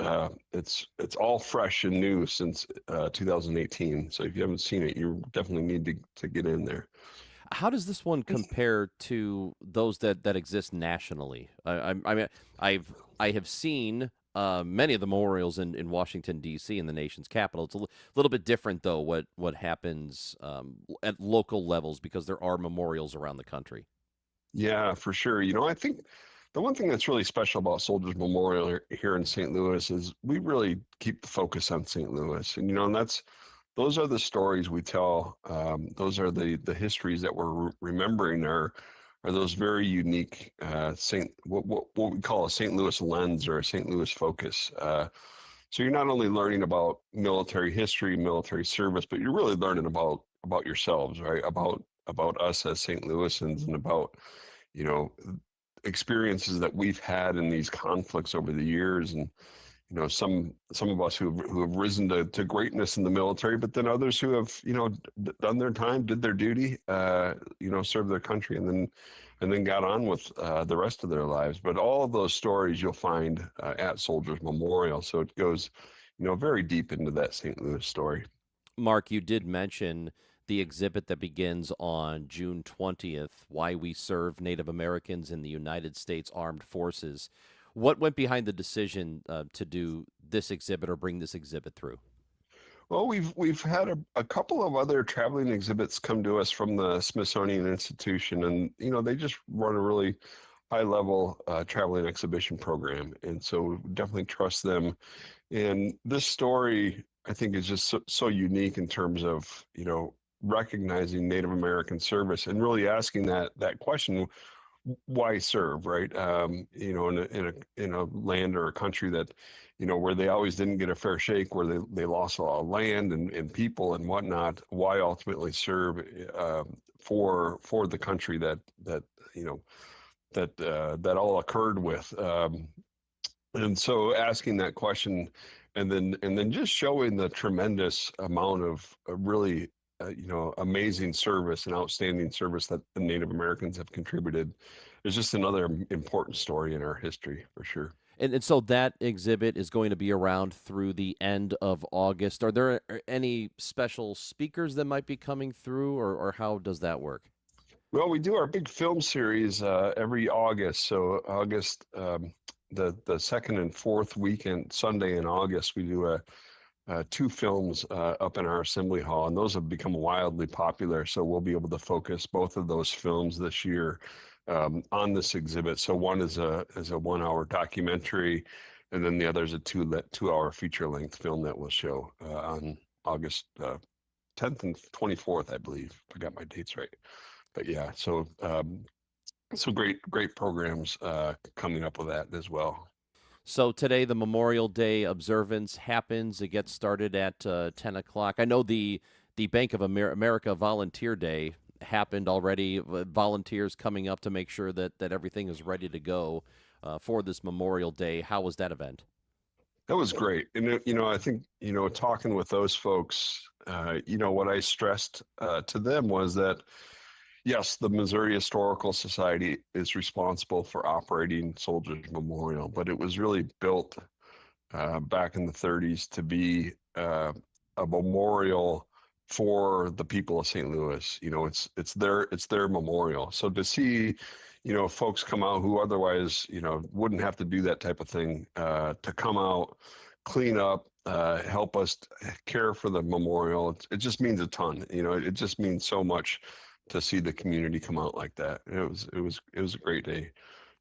all fresh and new since 2018. So if you haven't seen it, you definitely need to get in there. How does this one compare to those that exist nationally? I mean, I have seen many of the memorials in Washington, D.C., in the nation's capital. It's a little bit different, though, what happens at local levels, because there are memorials around the country. Yeah, for sure. I think the one thing that's really special about Soldiers Memorial here in St. Louis is we really keep the focus on St. Louis. And, and those are the stories we tell. Those are the histories that we're remembering are those very unique what we call a St. Louis lens or a St. Louis focus. So you're not only learning about military history, military service, but you're really learning about yourselves, right? About us as St. Louisans, and about, experiences that we've had in these conflicts over the years. And, some of us who have risen to greatness in the military, but then others who have, done their time, did their duty, served their country, and then got on with the rest of their lives. But all of those stories you'll find at Soldiers Memorial. So it goes, very deep into that St. Louis story. Mark, you did mention the exhibit that begins on June 20th, Why We Serve Native Americans in the United States Armed Forces. What went behind the decision to do this exhibit or bring this exhibit through? Well, we've had a couple of other traveling exhibits come to us from the Smithsonian Institution, and they just run a really high-level traveling exhibition program, and so we definitely trust them. And this story, I think, is just so unique in terms of recognizing Native American service and really asking that question. Why serve, right? In a land or a country that, where they always didn't get a fair shake, where they lost a lot of land and people and whatnot. Why ultimately serve for the country that all occurred with, and so asking that question, and then just showing the tremendous amount of really amazing service and outstanding service that the Native Americans have contributed is just another important story in our history, for sure. And so that exhibit is going to be around through the end of August. Are there any special speakers that might be coming through, or how does that work? Well, we do our big film series every August. So August, the second and fourth weekend, Sunday in August, we do two films up in our assembly hall, and those have become wildly popular. So we'll be able to focus both of those films this year on this exhibit. So one is a 1 hour documentary, and then the other is a 2 hour feature length film that will show on August 10th and 24th, I believe. If I got my dates right. But yeah, so great programs coming up with that as well. So today, the Memorial Day observance happens. It gets started at 10 o'clock. I know the Bank of America Volunteer Day happened already. Volunteers coming up to make sure that everything is ready to go for this Memorial Day. How was that event? That was great. And, I think, talking with those folks, what I stressed to them was that, yes, the Missouri Historical Society is responsible for operating Soldiers Memorial, but it was really built back in the 30s to be a memorial for the people of St. Louis. It's their memorial. So to see, folks come out who otherwise, wouldn't have to do that type of thing, to come out, clean up, help us care for the memorial. It just means a ton. It just means so much to see the community come out like that. It was a great day.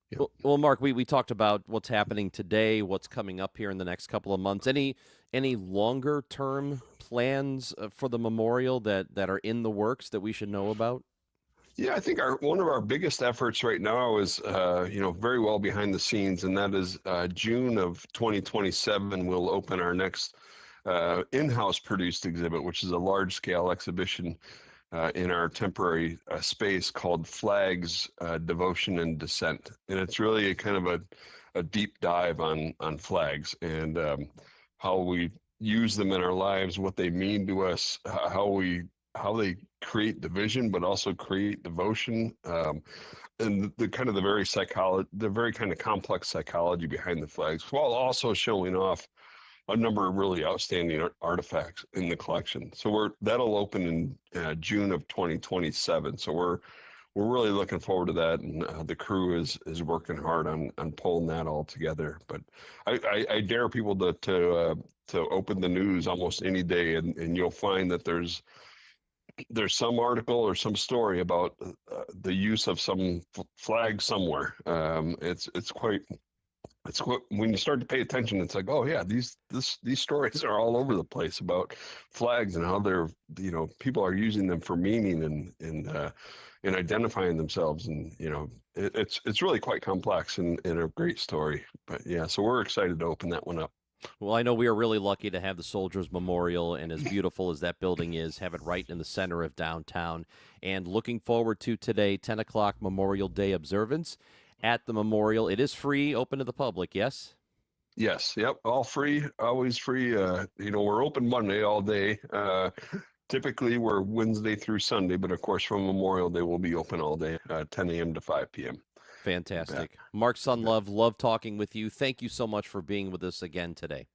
Yeah. Well, Mark, we talked about what's happening today, what's coming up here in the next couple of months. Any longer term plans for the memorial that are in the works that we should know about? Yeah, I think one of our biggest efforts right now is very well behind the scenes, and that is June of 2027 we'll open our next in-house produced exhibit, which is a large scale exhibition in our temporary space called Flags, Devotion and Dissent. And it's really a kind of a deep dive on flags and how we use them in our lives, what they mean to us, how they create division, but also create devotion, and the very kind of complex psychology behind the flags, while also showing off a number of really outstanding artifacts in the collection. So that'll open in June of 2027. So we're really looking forward to that, and the crew is working hard on pulling that all together. But I dare people to open the news almost any day, and you'll find that there's some article or some story about the use of some flag somewhere. It's quite when you start to pay attention, it's like, oh yeah, these stories are all over the place about flags and how they're, people are using them for meaning and identifying themselves, and it's really quite complex and a great story. But yeah, so we're excited to open that one up. Well, I know we are really lucky to have the Soldiers Memorial, and as beautiful as that building is, have it right in the center of downtown. And looking forward to today, 10 o'clock Memorial Day observance at the memorial. It is free, open to the public, yes? Yes, yep, all free, always free. We're open Monday all day. Typically, we're Wednesday through Sunday, but of course, from Memorial Day, we'll be open all day, 10 a.m. to 5 p.m. Fantastic. Mark Sunlove, love talking with you. Thank you so much for being with us again today.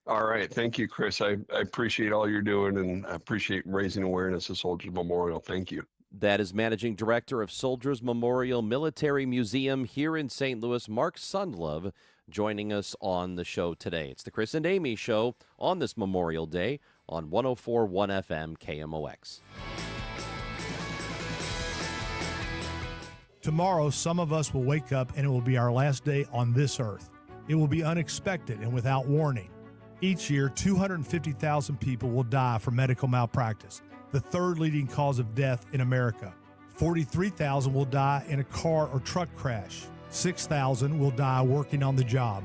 All right. Thank you, Chris. I appreciate all you're doing, and I appreciate raising awareness of Soldiers Memorial. Thank you. That is Managing Director of Soldiers Memorial Military Museum here in St. Louis, Mark Sunlove, joining us on the show today. It's the Chris and Amy Show on this Memorial Day on 104.1 FM KMOX. Tomorrow, some of us will wake up and it will be our last day on this earth. It will be unexpected and without warning. Each year, 250,000 people will die from medical malpractice, the third leading cause of death in America. 43,000 will die in a car or truck crash. 6,000 will die working on the job.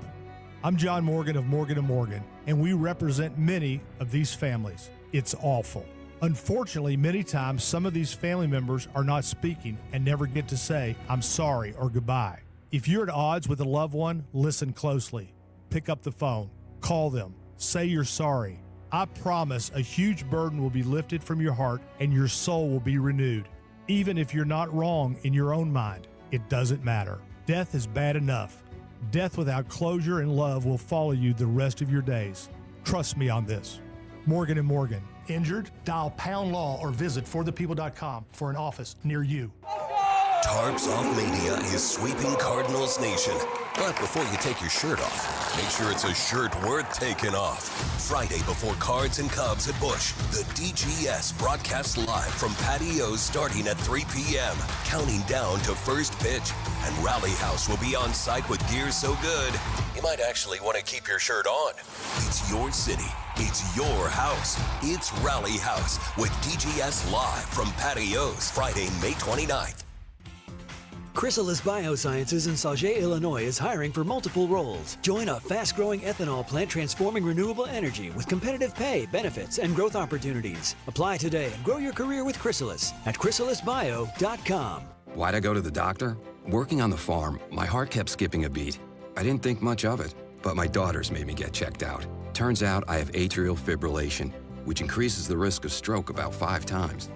I'm John Morgan of Morgan & Morgan, and we represent many of these families. It's awful. Unfortunately, many times some of these family members are not speaking and never get to say, I'm sorry or goodbye. If you're at odds with a loved one, listen closely. Pick up the phone, call them, say you're sorry. I promise a huge burden will be lifted from your heart and your soul will be renewed. Even if you're not wrong in your own mind, it doesn't matter. Death is bad enough. Death without closure and love will follow you the rest of your days. Trust me on this. Morgan & Morgan. Injured? Dial Pound Law or visit forthepeople.com for an office near you. Tarps Off Mania is sweeping Cardinals Nation. But before you take your shirt off, make sure it's a shirt worth taking off. Friday before Cards and Cubs at Busch, the DGS broadcasts live from patios starting at 3 p.m., counting down to first pitch. And Rally House will be on site with gear so good, you might actually want to keep your shirt on. It's your city. It's your house. It's Rally House with DGS live from patios Friday, May 29th. Chrysalis Biosciences in Sauget, Illinois is hiring for multiple roles. Join a fast-growing ethanol plant transforming renewable energy with competitive pay, benefits, and growth opportunities. Apply today and grow your career with Chrysalis at chrysalisbio.com. Why'd I go to the doctor? Working on the farm, my heart kept skipping a beat. I didn't think much of it, but my daughters made me get checked out. Turns out I have atrial fibrillation, which increases the risk of stroke about 5 times.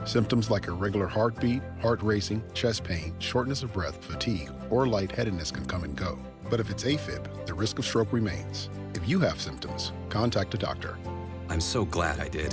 Symptoms like irregular heartbeat, heart racing, chest pain, shortness of breath, fatigue, or lightheadedness can come and go. But if it's AFib, the risk of stroke remains. If you have symptoms, contact a doctor. I'm so glad I did.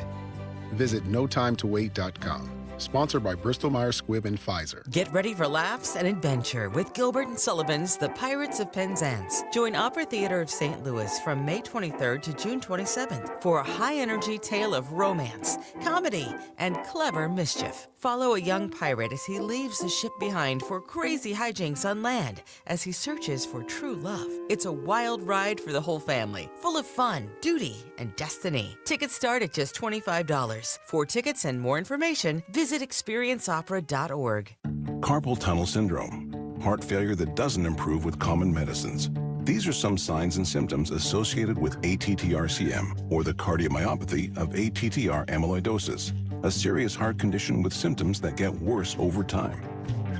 Visit notimetowait.com. Sponsored by Bristol-Myers Squibb and Pfizer. Get ready for laughs and adventure with Gilbert and Sullivan's The Pirates of Penzance. Join Opera Theater of St. Louis from May 23rd to June 27th for a high-energy tale of romance, comedy, and clever mischief. Follow a young pirate as he leaves the ship behind for crazy hijinks on land as he searches for true love. It's a wild ride for the whole family, full of fun, duty, and destiny. Tickets start at just $25. For tickets and more information, visit experienceopera.org. Carpal tunnel syndrome, heart failure that doesn't improve with common medicines. These are some signs and symptoms associated with ATTR-CM, or the cardiomyopathy of ATTR amyloidosis, a serious heart condition with symptoms that get worse over time.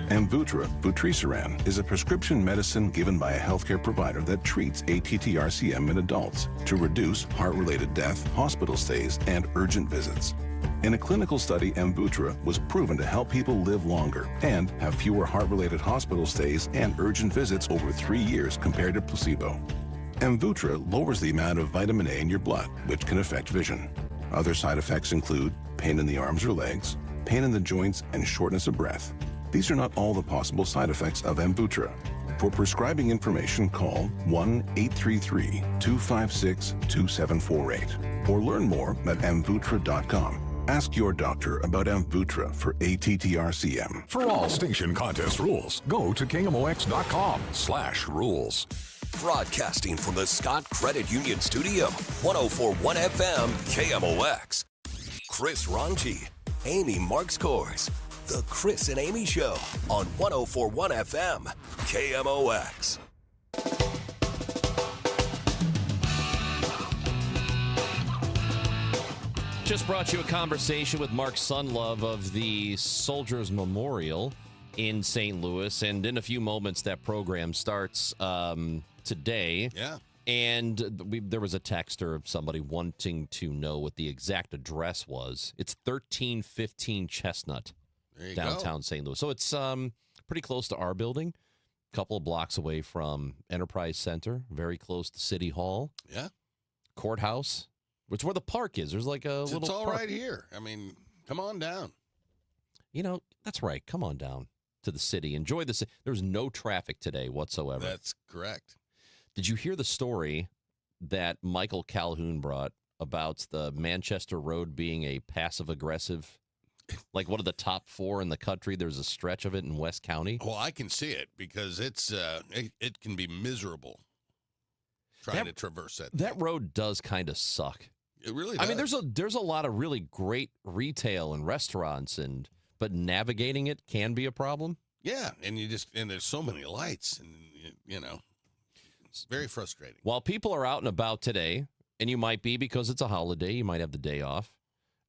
Amvuttra, vutrisiran, is a prescription medicine given by a healthcare provider that treats ATTR-CM in adults to reduce heart-related death, hospital stays, and urgent visits. In a clinical study, Amvuttra was proven to help people live longer and have fewer heart-related hospital stays and urgent visits over 3 years compared to placebo. Amvuttra lowers the amount of vitamin A in your blood, which can affect vision. Other side effects include pain in the arms or legs, pain in the joints, and shortness of breath. These are not all the possible side effects of Amvuttra. For prescribing information, call 1-833-256-2748 or learn more at Amvuttra.com. Ask your doctor about Amvuttra for ATTRCM. For all station contest rules, go to KMOX.com/rules. Broadcasting from the Scott Credit Union Studio, 104.1 FM KMOX. Chris Ranji, Amy Marks Kors. The Chris and Amy Show on 104.1 FM KMOX. Just brought you a conversation with Mark Sunlove of the Soldiers Memorial in St. Louis. And in a few moments, that program starts today. Yeah. And there was a texter of somebody wanting to know what the exact address was. It's 1315 Chestnut, downtown St. Louis. So it's pretty close to our building, a couple of blocks away from Enterprise Center, very close to City Hall. Yeah. Courthouse. Which where the park is. There's like a little It's all park. right here. I mean, come on down. You know, that's right. Come on down to the city. Enjoy the city. There's no traffic today whatsoever. That's correct. Did you hear the story that Michael Calhoun brought about the Manchester Road being a passive-aggressive, like one of the top 4 in the country? There's a stretch of it in West County. Well, I can see it because it's it can be miserable trying to traverse that. That road does kind of suck. It really does. I mean, there's a lot of really great retail and restaurants, but navigating it can be a problem. Yeah, and there's so many lights, and you know, it's very frustrating. While people are out and about today, and you might be because it's a holiday, you might have the day off,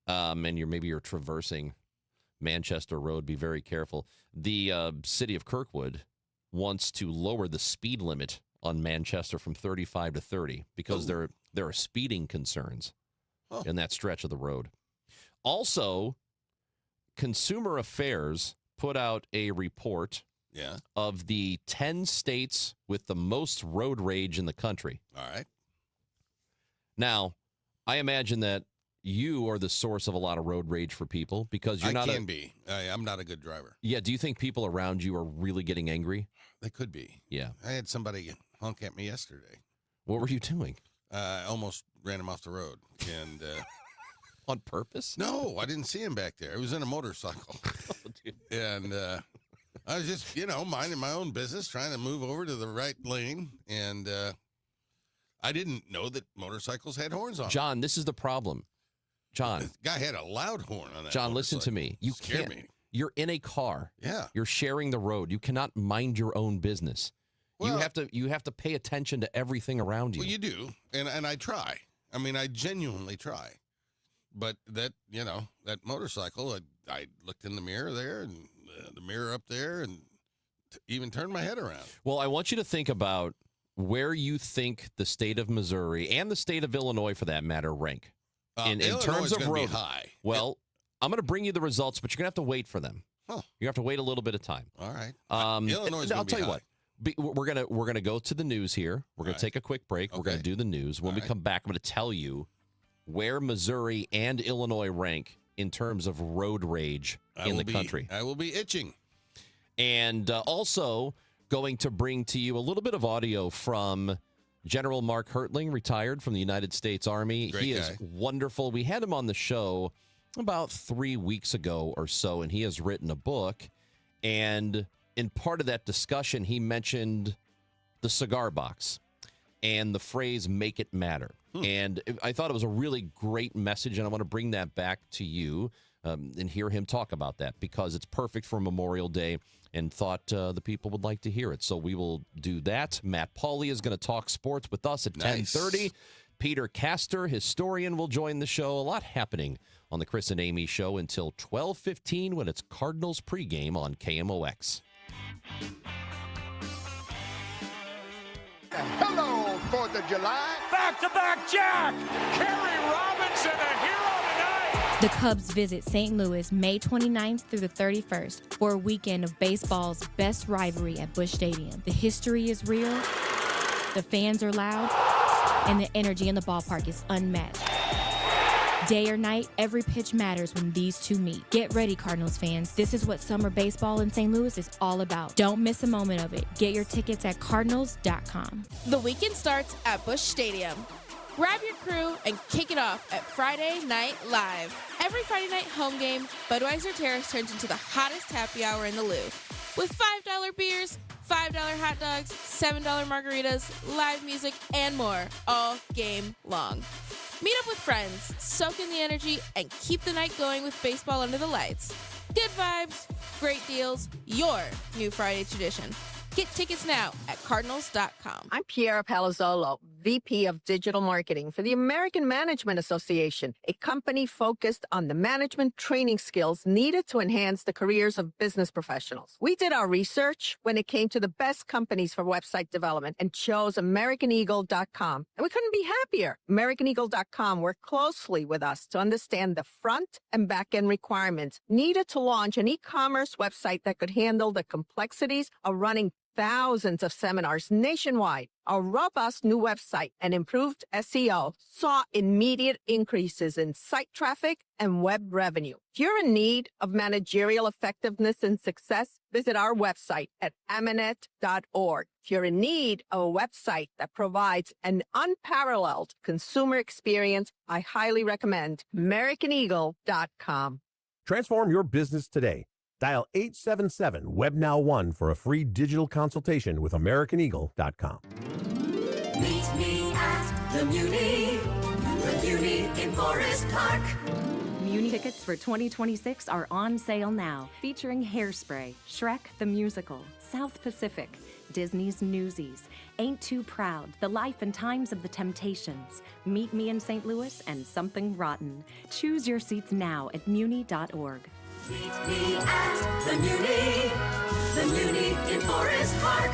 and maybe you're traversing Manchester Road. Be very careful. The city of Kirkwood wants to lower the speed limit on Manchester from 35 to 30 because there are speeding concerns in that stretch of the road. Also, Consumer Affairs put out a report of the 10 states with the most road rage in the country. All right. Now, I imagine that you are the source of a lot of road rage for people because you're not. I can be. I'm not a good driver. Yeah. Do you think people around you are really getting angry? They could be. Yeah. I had somebody honk at me yesterday. What were you doing? I almost ran him off the road. And on purpose? No, I didn't see him back there. He was in a motorcycle. And I was just, minding my own business, trying to move over to the right lane. And I didn't know that motorcycles had horns on them. John, this is the problem. John. The guy had a loud horn on that. John, listen to me. You Scared can't. me. You're in a car. Yeah. You're sharing the road. You cannot mind your own business. Well, you have to pay attention to everything around you. Well, you do, and I try. I mean, I genuinely try. But that motorcycle, I looked in the mirror there, and the mirror up there, and even turned my head around. Well, I want you to think about where you think the state of Missouri and the state of Illinois, for that matter, rank in terms of road. Be high. Well, I'm going to bring you the results, but you're going to have to wait for them. Huh. You have to wait a little bit of time. All right. Illinois. I'll tell you what. We're gonna go to the news here. We're gonna take a quick break. We're gonna do the news. When we come back, I'm gonna tell you where Missouri and Illinois rank in terms of road rage in the country. I will be itching. And also going to bring to you a little bit of audio from General Mark Hertling, retired from the United States Army. Great he guy. is wonderful. We had him on the show about 3 weeks ago or so, and he has written a book. And in part of that discussion, he mentioned the cigar box and the phrase "make it matter." And I thought it was a really great message, and I want to bring that back to you and hear him talk about that because it's perfect for Memorial Day and thought the people would like to hear it. So we will do that. Matt Pauley is going to talk sports with us at 10:30. Peter Castor, historian, will join the show. A lot happening on the Chris and Amy Show until 12:15 when it's Cardinals pregame on KMOX. Hello, 4th of July. Back-to-back Jack. Kerry Robinson, a hero tonight. The Cubs visit St. Louis May 29th through the 31st for a weekend of baseball's best rivalry at Busch Stadium. The history is real, the fans are loud, and the energy in the ballpark is unmatched. Day or night, every pitch matters when these two meet. Get ready, Cardinals fans. This is what summer baseball in St. Louis is all about. Don't miss a moment of it. Get your tickets at cardinals.com. The weekend starts at Busch Stadium. Grab your crew and kick it off at Friday Night Live. Every Friday night home game, Budweiser Terrace turns into the hottest happy hour in the Louvre. With $5 beers, $5 hot dogs, $7 margaritas, live music, and more all game long. Meet up with friends, soak in the energy, and keep the night going with baseball under the lights. Good vibes, great deals, your new Friday tradition. Get tickets now at cardinals.com. I'm Piera Palazzolo, VP of Digital Marketing for the American Management Association, a company focused on the management training skills needed to enhance the careers of business professionals. We did our research when it came to the best companies for website development and chose AmericanEagle.com. And we couldn't be happier. AmericanEagle.com worked closely with us to understand the front and back end requirements needed to launch an e-commerce website that could handle the complexities of running thousands of seminars nationwide. Our robust new website and improved SEO saw immediate increases in site traffic and web revenue. If you're in need of managerial effectiveness and success, visit our website at amanet.org. If you're in need of a website that provides an unparalleled consumer experience, I highly recommend AmericanEagle.com. Transform your business today. Dial 877-WebNow1 for a free digital consultation with AmericanEagle.com. Meet me at the Muni in Forest Park. Muni tickets for 2026 are on sale now, featuring Hairspray, Shrek the Musical, South Pacific, Disney's Newsies, Ain't Too Proud, The Life and Times of the Temptations, Meet Me in St. Louis, and Something Rotten. Choose your seats now at muni.org. Meet me at the Muni in Forest Park.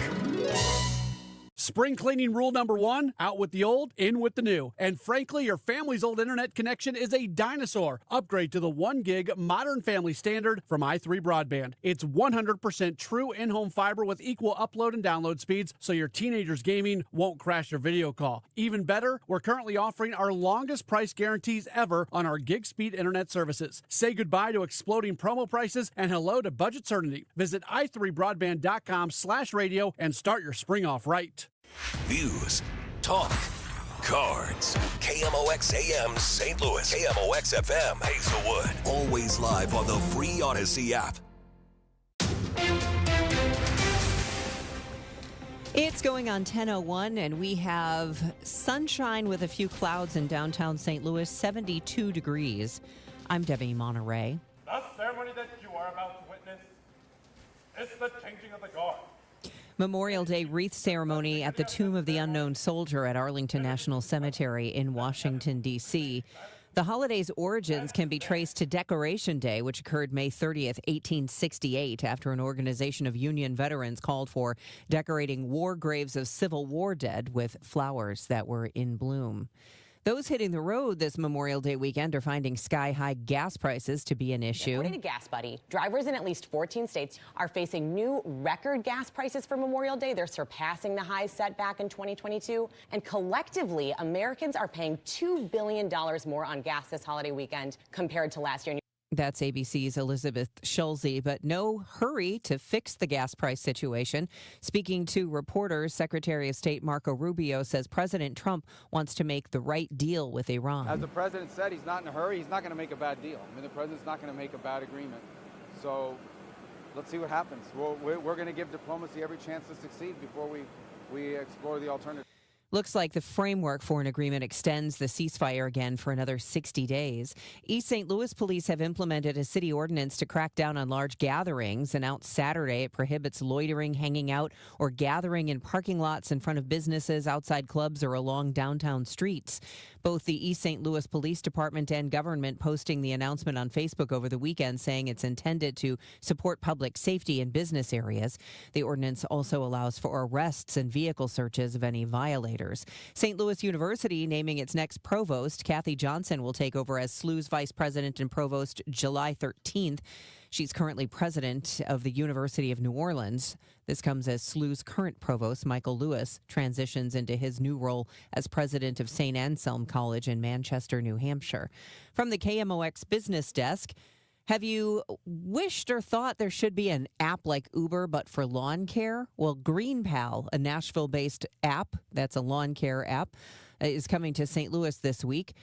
Spring cleaning rule number 1, out with the old, in with the new. And frankly, your family's old internet connection is a dinosaur. Upgrade to the 1 gig modern family standard from i3 Broadband. It's 100% true in-home fiber with equal upload and download speeds, so your teenager's gaming won't crash your video call. Even better, we're currently offering our longest price guarantees ever on our gig speed internet services. Say goodbye to exploding promo prices and hello to budget certainty. Visit i3broadband.com/radio and start your spring off right. News, talk, cards. KMOX AM St. Louis. KMOX FM Hazelwood. Always live on the free Odyssey app. It's going on 10:01, and we have sunshine with a few clouds in downtown St. Louis, 72 degrees. I'm Debbie Monterey. The ceremony that you are about to witness is the changing of the guard. Memorial Day wreath ceremony at the Tomb of the Unknown Soldier at Arlington National Cemetery in Washington, D.C. The holiday's origins can be traced to Decoration Day, which occurred May 30th, 1868, after an organization of Union veterans called for decorating war graves of Civil War dead with flowers that were in bloom. Those hitting the road this Memorial Day weekend are finding sky-high gas prices to be an issue. According to Gas Buddy, drivers in at least 14 states are facing new record gas prices for Memorial Day. They're surpassing the highs set back in 2022. And collectively, Americans are paying $2 billion more on gas this holiday weekend compared to last year. That's ABC's Elizabeth Schulze, but no hurry to fix the gas price situation. Speaking to reporters, Secretary of State Marco Rubio says President Trump wants to make the right deal with Iran. As the president said, he's not in a hurry. He's not going to make a bad deal. I mean, the president's not going to make a bad agreement. So let's see what happens. We're going to give diplomacy every chance to succeed before we explore the alternative. Looks like the framework for an agreement extends the ceasefire again for another 60 days. East St. Louis police have implemented a city ordinance to crack down on large gatherings. Announced Saturday, it prohibits loitering, hanging out, or gathering in parking lots in front of businesses, outside clubs, or along downtown streets. Both the East St. Louis Police Department and government posting the announcement on Facebook over the weekend, saying it's intended to support public safety in business areas. The ordinance also allows for arrests and vehicle searches of any violators. coordinators. St. Louis University naming its next provost. Kathy Johnson will take over as SLU's vice president and provost July 13th. She's currently president of the University of New Orleans. This comes as SLU's current provost, Michael Lewis, transitions into his new role as president of St. Anselm College in Manchester, New Hampshire. From the KMOX business desk, have you wished or thought there should be an app like Uber but for lawn care? Well, GreenPal, a Nashville-based app, that's a lawn care app, is coming to St. Louis this week.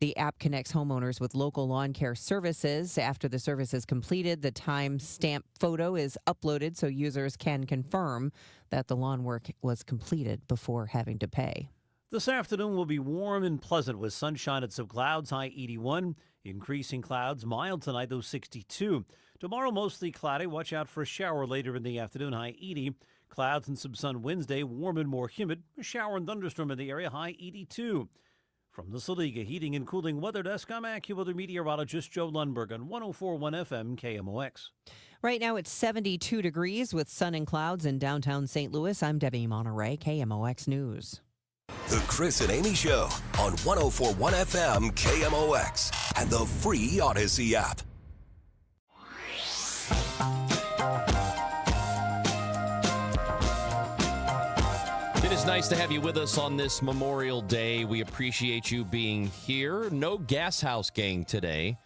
The app connects homeowners with local lawn care services. After the service is completed, the time-stamped photo is uploaded so users can confirm that the lawn work was completed before having to pay. This afternoon will be warm and pleasant with sunshine and some clouds, high 81. Increasing clouds, mild tonight, though 62. Tomorrow, mostly cloudy. Watch out for a shower later in the afternoon, high 80. Clouds and some sun Wednesday, warm and more humid. A shower and thunderstorm in the area, high 82. From the Saliga Heating and Cooling Weather Desk, I'm AccuWeather meteorologist Joe Lundberg on 104.1 FM KMOX. Right now it's 72 degrees with sun and clouds in downtown St. Louis. I'm Debbie Monterey, KMOX News. The Chris and Amy Show on 104.1 FM KMOX and the free Odyssey app. It is nice to have you with us on this Memorial Day. We appreciate you being here. No Gas House Gang today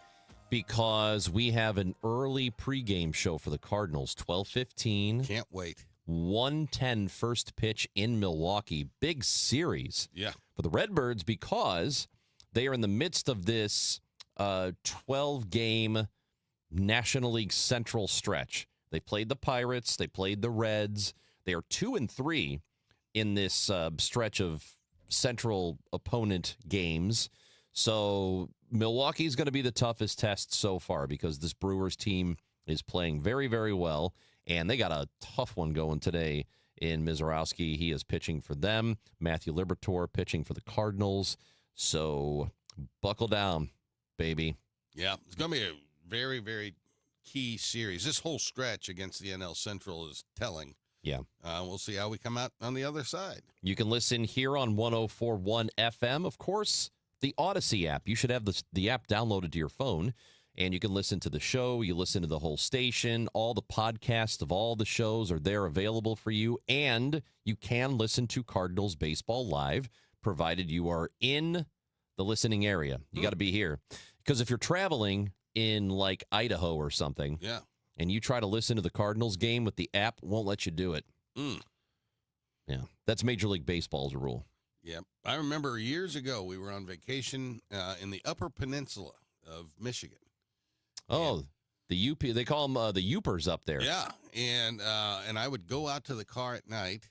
because we have an early pregame show for the Cardinals, 12:15. Can't wait. 1:10 first pitch in Milwaukee. Big series for the Redbirds because they are in the midst of this 12-game National League Central stretch. They played the Pirates. They played the Reds. They are 2-3 in this stretch of Central opponent games. So Milwaukee's going to be the toughest test so far because this Brewers team is playing very, very well. And they got a tough one going today in Mizorowski. He is pitching for them. Matthew Liberatore pitching for the Cardinals. So buckle down, baby. Yeah, it's going to be a very, very key series. This whole stretch against the NL Central is telling. Yeah. We'll see how we come out on the other side. You can listen here on 104.1 FM. Of course, the Odyssey app. You should have the app downloaded to your phone. And you can listen to the show. You listen to the whole station. All the podcasts of all the shows are there available for you. And you can listen to Cardinals baseball live, provided you are in the listening area. You got to be here. Because if you're traveling in like Idaho or something, and you try to listen to the Cardinals game with the app, won't let you do it. Yeah, that's Major League Baseball's rule. Yeah, I remember years ago we were on vacation in the Upper Peninsula of Michigan. Oh, the UP, they call them the Yoopers up there. Yeah, and I would go out to the car at night,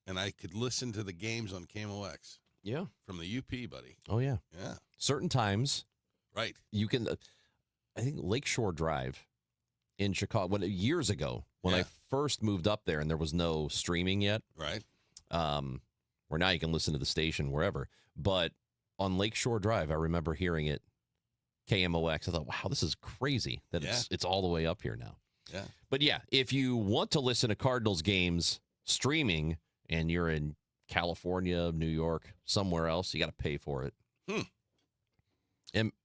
and I could listen to the games on KMOX. Yeah. From the UP, buddy. Oh, yeah. Yeah. Certain times. Right. You can, I think Lakeshore Drive in Chicago, years ago, when I first moved up there and there was no streaming yet. Right. Where now you can listen to the station wherever. But on Lakeshore Drive, I remember hearing it. KMOX. I thought, wow, this is crazy that it's all the way up here now. Yeah. But yeah, if you want to listen to Cardinals games streaming and you're in California, New York, somewhere else, you got to pay for it.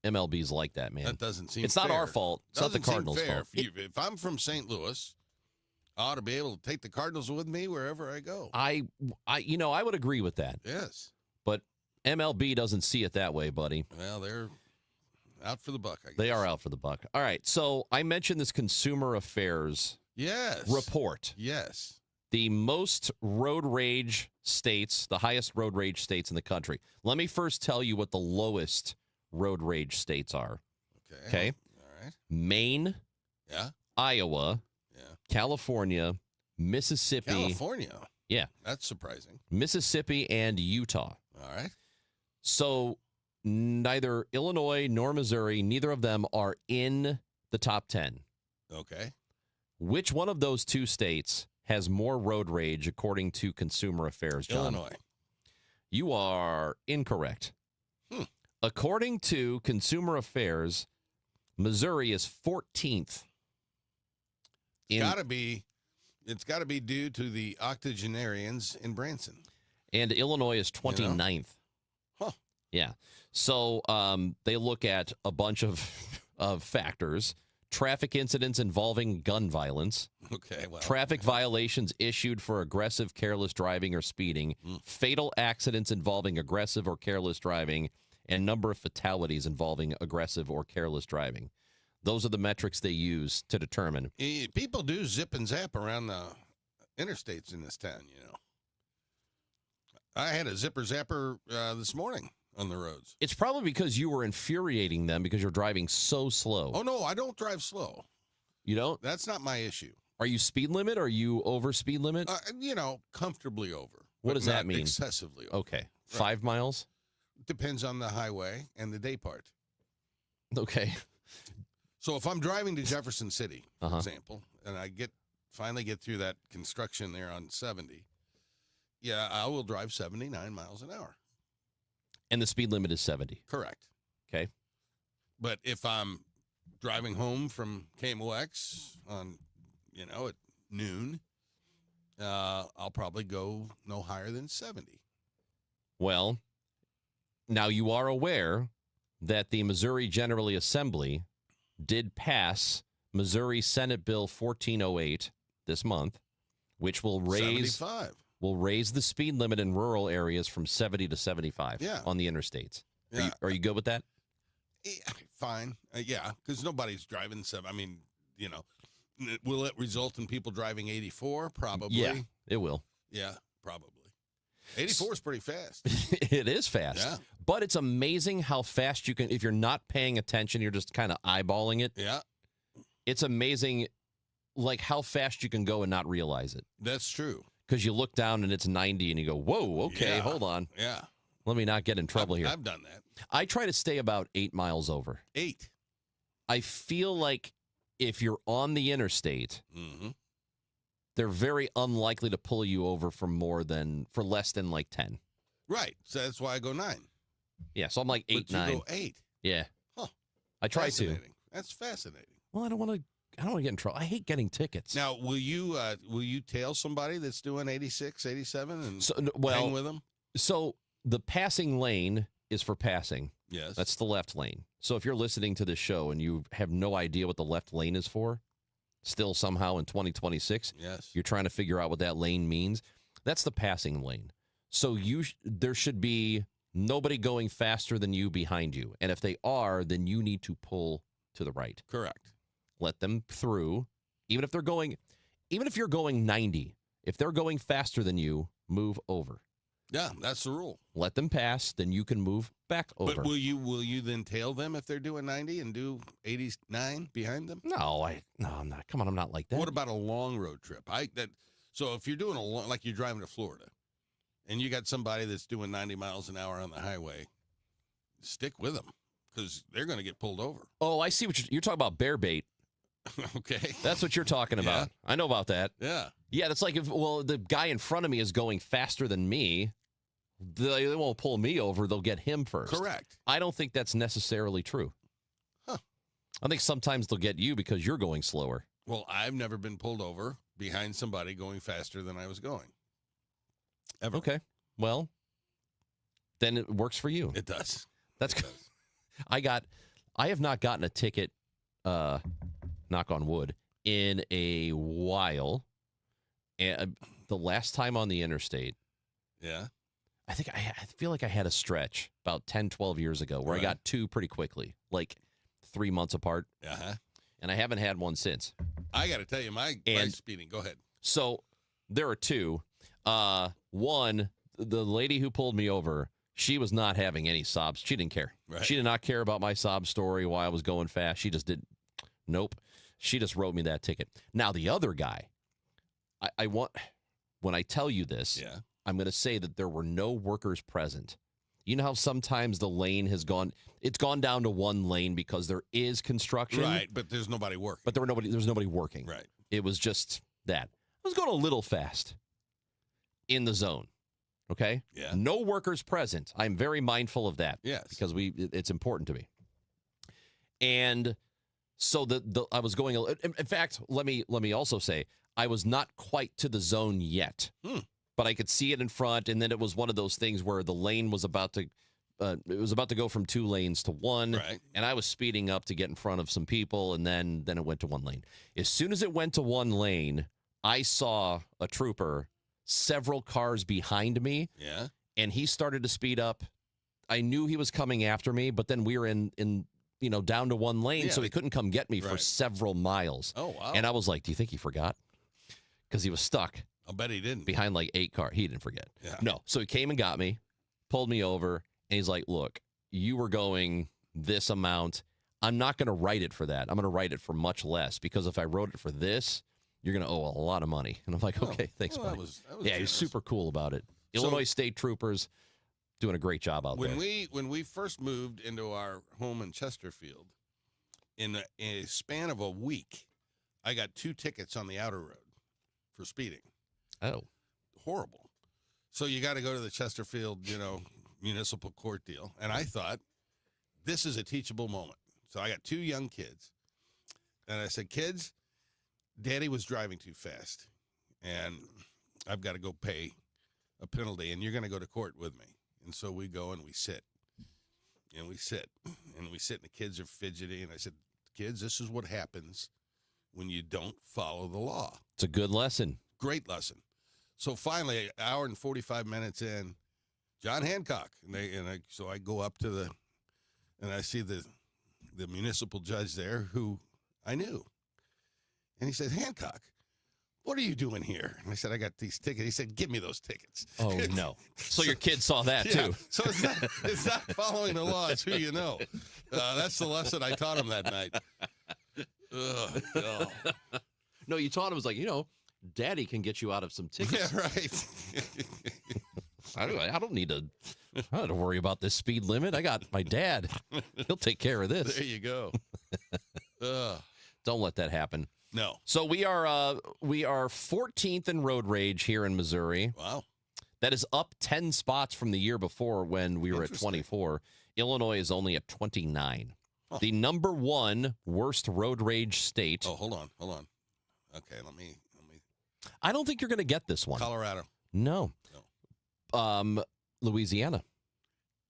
MLB's like that, man. That doesn't seem It's fair. not our fault. It's not the Cardinals' fault. If I'm from St. Louis, I ought to be able to take the Cardinals with me wherever I go. I would agree with that. Yes. But MLB doesn't see it that way, buddy. Well, they're out for the buck, I guess. They are out for the buck. All right, so I mentioned this Consumer Affairs report. Yes. The most road rage states, the highest road rage states in the country. Let me first tell you what the lowest road rage states are. Okay? All right. Maine. Yeah. Iowa. Yeah. California. Mississippi. California. Yeah. That's surprising. Mississippi and Utah. All right. So neither Illinois nor Missouri, neither of them are in the top 10. Okay. Which one of those two states has more road rage according to Consumer Affairs, John? Illinois. You are incorrect. According to Consumer Affairs, Missouri is 14th. It's got to be due to the octogenarians in Branson. And Illinois is 29th. Huh. Yeah. So they look at a bunch of factors. Traffic incidents involving gun violence. Okay, well. Traffic violations issued for aggressive, careless driving or speeding. Fatal accidents involving aggressive or careless driving. And number of fatalities involving aggressive or careless driving. Those are the metrics they use to determine. People do zip and zap around the interstates in this town, you know. I had a zipper zapper this morning on the roads. It's probably because you were infuriating them because you're driving so slow. Oh, no, I don't drive slow. You don't? That's not my issue. Are you speed limit or are you over speed limit? You know, comfortably over. What does that mean? Excessively over. Okay. Right. 5 miles? Depends on the highway and the day part. Okay. So if I'm driving to Jefferson City, for Uh-huh. example, and I finally get through that construction there on 70, yeah, I will drive 79 miles an hour. And the speed limit is 70. Correct. Okay. But if I'm driving home from KMOX on, at noon, I'll probably go no higher than 70. Well, now you are aware that the Missouri General Assembly did pass Missouri Senate Bill 1408 this month, which will raise 75. Will raise the speed limit in rural areas from 70 to 75 Yeah. on the interstates. Yeah. Are you good with that? Fine. Yeah, because nobody's driving 7. I mean, will it result in people driving 84? Probably. Yeah, it will. Yeah, probably. 84 is pretty fast. It is fast. Yeah. But it's amazing how fast you can, if you're not paying attention, you're just kind of eyeballing it. Yeah. It's amazing, like, how fast you can go and not realize it. That's true. Because you look down and it's 90 and you go, whoa, okay, Yeah. hold on. Yeah. Let me not get in trouble here. I've done that. I try to stay about 8 miles over. 8. I feel like if you're on the interstate, they're very unlikely to pull you over for less than like 10. Right. So that's why I go 9. Yeah, so I'm like 8, But you 9. go 8. Yeah. Huh. I try to. Fascinating. That's fascinating. Well, I don't want to get in trouble. I hate getting tickets. Now, will you tail somebody that's doing 86, 87 and well, hang with them? So the passing lane is for passing. Yes. That's the left lane. So if you're listening to this show and you have no idea what the left lane is for, still somehow in 2026, yes, you're trying to figure out what that lane means. That's the passing lane. So there should be nobody going faster than you behind you. And if they are, then you need to pull to the right. Correct. Let them through. Even if you're going 90, if they're going faster than you, move over. Yeah, that's the rule. Let them pass, then you can move back over. But will you then tail them if they're doing 90 and do 89 behind them? No, I'm not. Come on, I'm not like that. What about a long road trip? So if you're doing like you're driving to Florida, and you got somebody that's doing 90 miles an hour on the highway, stick with them because they're going to get pulled over. Oh, I see what you're talking about. Bear bait. Okay, that's what you're talking about. I know about that. Yeah, yeah. That's like the guy in front of me is going faster than me. They won't pull me over. They'll get him first. Correct. I don't think that's necessarily true. Huh. I think sometimes they'll get you because you're going slower. Well, I've never been pulled over behind somebody going faster than I was going. Ever. Okay. Well, then it works for you. It does. That's good. I have not gotten a ticket, knock on wood, in a while. And the last time on the interstate. Yeah. I feel like I had a stretch about 10, 12 years ago where I got 2 pretty quickly, like 3 months apart. Uh-huh. And I haven't had one since. I got to tell you, my speeding. Go ahead. So there are 2. One, the lady who pulled me over, she was not having any sobs. She didn't care. Right. She did not care about my sob story, why I was going fast. She just didn't. Nope. She just wrote me that ticket. Now, the other guy, when I tell you this, I'm going to say that there were no workers present. You know how sometimes the lane has gone down to one lane because there is construction? Right, but there's nobody working. But there's nobody working. Right. It was just that. I was going a little fast in the zone. Okay? Yeah. No workers present. I'm very mindful of that. Yes. Because it's important to me. And so I was going, in fact, let me also say, I was not quite to the zone yet. but I could see it in front, and then it was one of those things where the lane was about to go from 2 lanes to 1, and I was speeding up to get in front of some people, and then it went to 1 lane. As soon as it went to 1 lane, I saw a trooper several cars behind me, and he started to speed up. I knew he was coming after me, but then we were in down to 1 lane, so he couldn't come get me for several miles. Oh, wow. And I was like, do you think he forgot? Because he was stuck. I'll bet he didn't. Behind like 8 cars. He didn't forget. Yeah. No. So he came and got me, pulled me over, and he's like, look, you were going this amount. I'm not going to write it for that. I'm going to write it for much less, because if I wrote it for this, you're going to owe a lot of money. And I'm like, okay, thanks, buddy. That was yeah, he's super cool about it. Illinois State Troopers doing a great job out there. When we first moved into our home in Chesterfield, in a span of a week, I got 2 tickets on the outer road for speeding. Oh. Horrible. So you got to go to the Chesterfield, municipal court deal. And I thought, this is a teachable moment. So I got 2 young kids. And I said, kids, Daddy was driving too fast. And I've got to go pay a penalty. And you're going to go to court with me. And so we go and we sit. And we sit. And we sit, and the kids are fidgety. And I said, kids, this is what happens when you don't follow the law. It's a good lesson. Great lesson. So finally, an hour and 45 minutes in, John Hancock. So I go up to and I see the municipal judge there, who I knew. And he said, Hancock, what are you doing here? And I said, I got these tickets. He said, give me those tickets. Oh, no. So your kid saw that, too. So it's not following the law. It's who you know. That's the lesson I taught him that night. Ugh, no. No, you taught him, was like, Daddy can get you out of some tickets. Yeah, right. I don't need to worry about this speed limit. I got my dad. He'll take care of this. There you go. Don't let that happen. No. So we are 14th in road rage here in Missouri. Wow. That is up 10 spots from the year before, when we were at 24. Illinois is only at 29. Oh. The number 1 worst road rage state. Oh, hold on. Okay, let me. I don't think you're going to get this one. Colorado. No. Louisiana.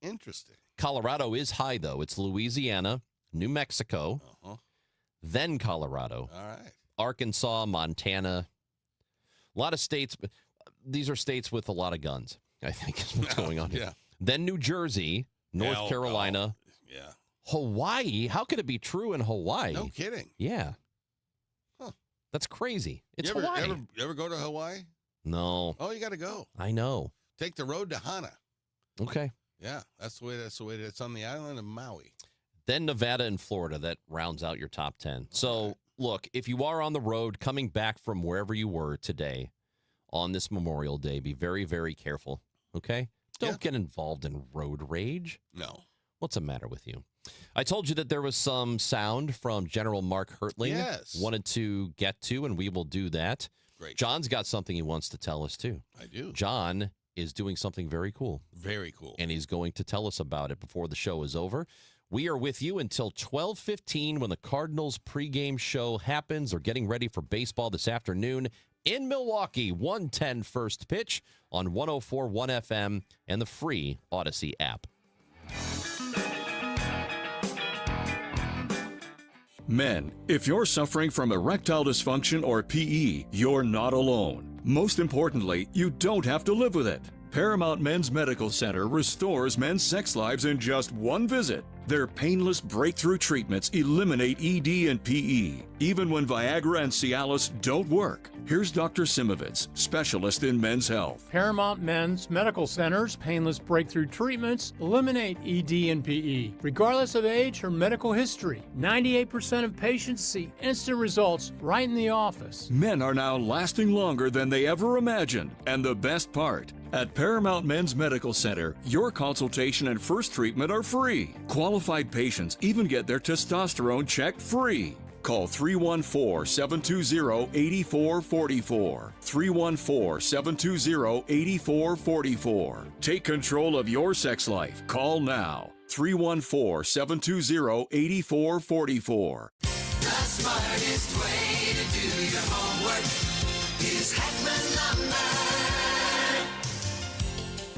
Interesting. Colorado is high, though. It's Louisiana, New Mexico, then Colorado. All right. Arkansas, Montana. A lot of states. These are states with a lot of guns, I think, is what's going on here. Yeah. Then New Jersey, North Carolina. Yeah. Hawaii. How could it be true in Hawaii? No kidding. Yeah. Huh. That's crazy. It's you Hawaii. You ever go to Hawaii? No. Oh, you got to go. I know. Take the road to Hana. Okay. Yeah, that's the way it's on the island of Maui. Then Nevada and Florida, that rounds out your top 10. So, look, if you are on the road coming back from wherever you were today on this Memorial Day, be very, very careful, okay? Don't get involved in road rage. No. What's the matter with you? I told you that there was some sound from General Mark Hertling. Yes. Wanted to get to, and we will do that. Great. John's got something he wants to tell us, too. I do. John is doing something very cool. Very cool. And he's going to tell us about it before the show is over. We are with you until 12:15 when the Cardinals pregame show happens. They're getting ready for baseball this afternoon in Milwaukee. 1:10 first pitch on 104.1 FM and the free Odyssey app. Men, if you're suffering from erectile dysfunction or PE, you're not alone. Most importantly, you don't have to live with it. Paramount Men's Medical Center restores men's sex lives in just one visit. Their painless breakthrough treatments eliminate ED and PE, even when Viagra and Cialis don't work. Here's Dr. Simovitz, specialist in men's health. Paramount Men's Medical Center's painless breakthrough treatments eliminate ED and PE, regardless of age or medical history. 98% of patients see instant results right in the office. Men are now lasting longer than they ever imagined. And the best part, at Paramount Men's Medical Center, your consultation and first treatment are free. Qualified patients even get their testosterone checked free. Call 314-720-8444. 314-720-8444. Take control of your sex life. Call now. 314-720-8444. The smartest way to do your homework is Heckman Lumber.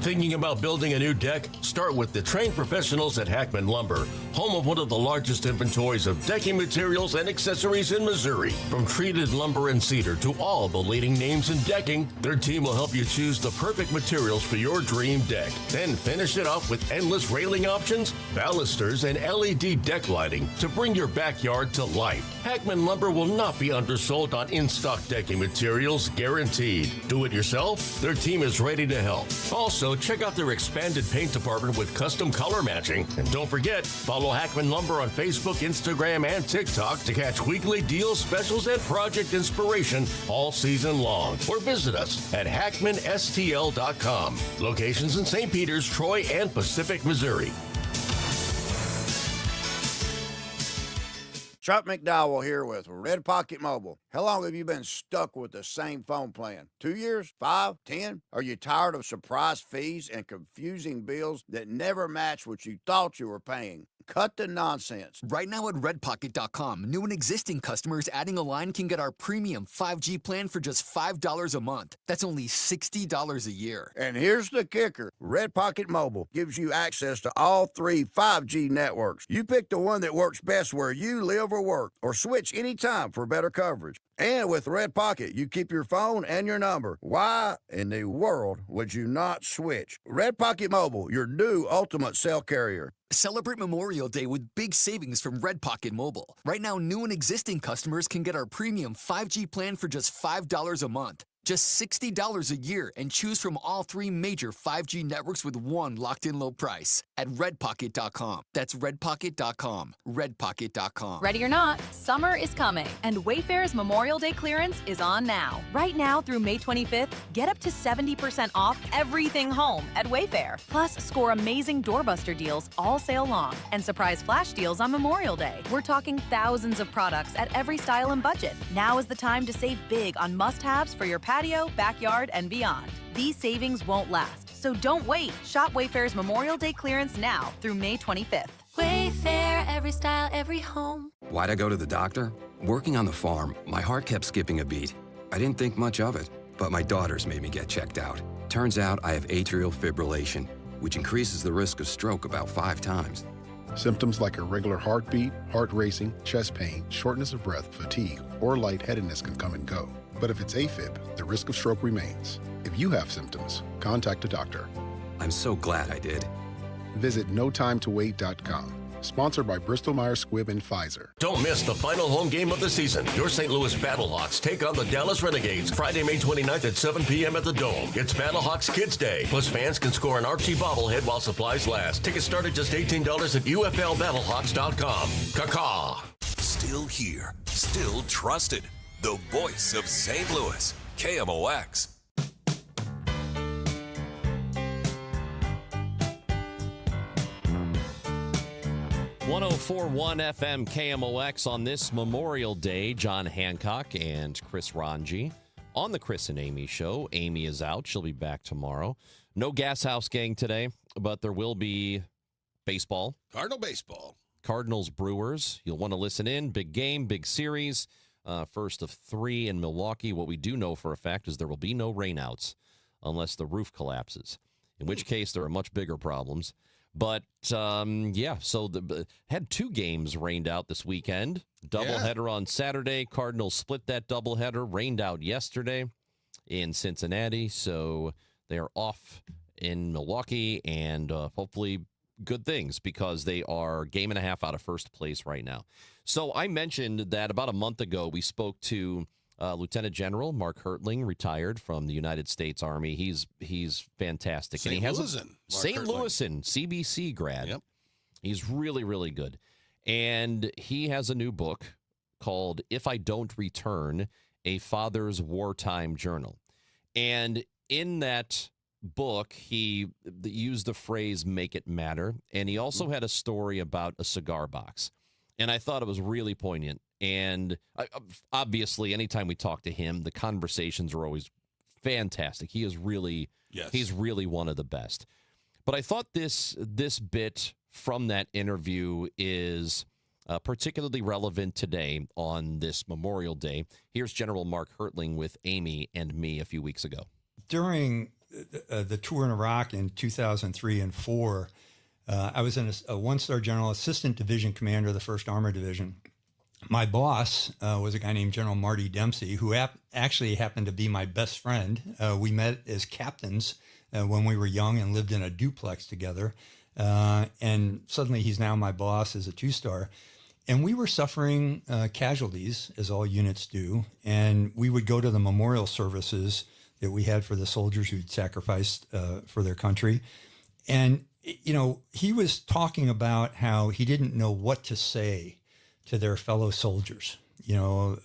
Thinking about building a new deck? Start with the trained professionals at Hackman Lumber, home of one of the largest inventories of decking materials and accessories in Missouri. From treated lumber and cedar to all the leading names in decking, their team will help you choose the perfect materials for your dream deck. Then finish it off with endless railing options, balusters, and LED deck lighting to bring your backyard to life. Hackman Lumber will not be undersold on in-stock decking materials, guaranteed. Do it yourself? Their team is ready to help. Also, check out their expanded paint department with custom color matching. And don't forget, follow Hackman Lumber on Facebook, Instagram, and TikTok to catch weekly deals, specials, and project inspiration all season long. Or visit us at hackmanstl.com. Locations in St. Peters, Troy, and Pacific, Missouri. Chuck McDowell here with Red Pocket Mobile. How long have you been stuck with the same phone plan? 2 years? 5? 10? Are you tired of surprise fees and confusing bills that never match what you thought you were paying? Cut the nonsense. Right now at redpocket.com, new and existing customers adding a line can get our premium 5G plan for just $5 a month. That's only $60 a year. And here's the kicker. Red Pocket Mobile gives you access to all 3 5G networks. You pick the one that works best where you live or work, or switch anytime for better coverage. And with Red Pocket, you keep your phone and your number. Why in the world would you not switch? Red Pocket Mobile, your new ultimate cell carrier. Celebrate Memorial Day with big savings from Red Pocket Mobile. Right now, new and existing customers can get our premium 5G plan for just $5 a month. Just $60 a year and choose from all 3 major 5G networks with one locked-in low price at redpocket.com. That's redpocket.com. Redpocket.com. Ready or not, summer is coming, and Wayfair's Memorial Day clearance is on now. Right now through May 25th, get up to 70% off everything home at Wayfair. Plus, score amazing doorbuster deals all sale long and surprise flash deals on Memorial Day. We're talking thousands of products at every style and budget. Now is the time to save big on must-haves for your patio, backyard, and beyond. These savings won't last, so don't wait. Shop Wayfair's Memorial Day clearance now through May 25th. Wayfair, every style, every home. Why'd I go to the doctor? Working on the farm, my heart kept skipping a beat. I didn't think much of it, but my daughters made me get checked out. Turns out I have atrial fibrillation, which increases the risk of stroke about 5 times. Symptoms like irregular heartbeat, heart racing, chest pain, shortness of breath, fatigue, or lightheadedness can come and go. But if it's AFib, the risk of stroke remains. If you have symptoms, contact a doctor. I'm so glad I did. Visit notimetowait.com. Sponsored by Bristol-Myers Squibb and Pfizer. Don't miss the final home game of the season. Your St. Louis Battlehawks take on the Dallas Renegades Friday, May 29th at 7 p.m. at the Dome. It's Battlehawks Kids Day. Plus, fans can score an Archie bobblehead while supplies last. Tickets start at just $18 at UFLBattlehawks.com. Caw-caw. Still here, still trusted. The voice of St. Louis, KMOX. .104.1 FM KMOX on this Memorial Day. John Hancock and Chris Ranji on the Chris and Amy Show. Amy is out. She'll be back tomorrow. No Gas House Gang today, but there will be baseball. Cardinal baseball. Cardinals Brewers. You'll want to listen in. Big game, big series. First of 3 in Milwaukee. What we do know for a fact is there will be no rainouts unless the roof collapses, in which case there are much bigger problems. But, yeah, so had 2 games rained out this weekend. Doubleheader on Saturday. Cardinals split that doubleheader. Rained out yesterday in Cincinnati. So they are off in Milwaukee, and hopefully good things because they are a game and a half out of first place right now. So I mentioned that about a month ago we spoke to Lieutenant General Mark Hertling, retired from the United States Army. He's fantastic. St. And he has Louisan. St. Louisan, CBC grad. Yep. He's really, really good. And he has a new book called If I Don't Return, A Father's Wartime Journal. And in that book, he used the phrase "make it matter," and he also had a story about a cigar box, and I thought it was really poignant. And obviously, anytime we talk to him, the conversations are always fantastic. He is really, he's really one of the best. But I thought this bit from that interview is particularly relevant today on this Memorial Day. Here's General Mark Hertling with Amy and me a few weeks ago. During the tour in Iraq in 2003 and 4. I was in a one-star general assistant division commander of the 1st Armored Division. My boss was a guy named General Marty Dempsey, who actually happened to be my best friend. We met as captains when we were young and lived in a duplex together. And suddenly he's now my boss as a 2-star. And we were suffering casualties, as all units do. And we would go to the memorial services that we had for the soldiers who'd sacrificed for their country. And, you know, he was talking about how he didn't know what to say to their fellow soldiers, you know,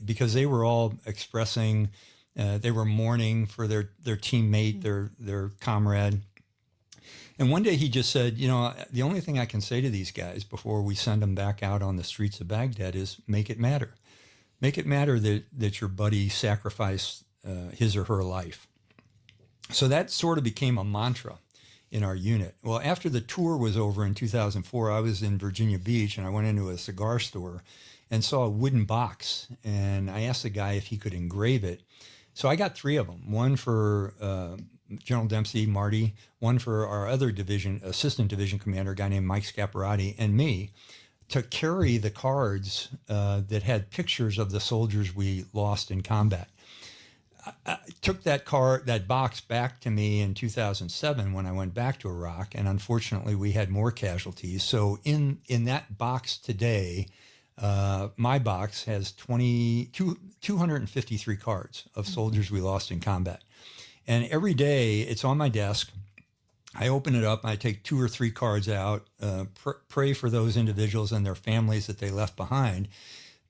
because they were all expressing, they were mourning for their teammate, their comrade. And one day he just said, you know, the only thing I can say to these guys before we send them back out on the streets of Baghdad is make it matter. Make it matter that your buddy sacrificed his or her life. So that sort of became a mantra in our unit. Well, after the tour was over in 2004, I was in Virginia Beach and I went into a cigar store and saw a wooden box. And I asked the guy if he could engrave it. So I got 3 of them, one for General Dempsey, Marty, one for our other division, assistant division commander, a guy named Mike Scaparrotti, and me, to carry the cards that had pictures of the soldiers we lost in combat. I took that box back to me in 2007 when I went back to Iraq, and unfortunately we had more casualties. So in that box today, my box has 253 cards of soldiers we lost in combat. And every day it's on my desk. I open it up, I take 2 or 3 cards out, pray for those individuals and their families that they left behind.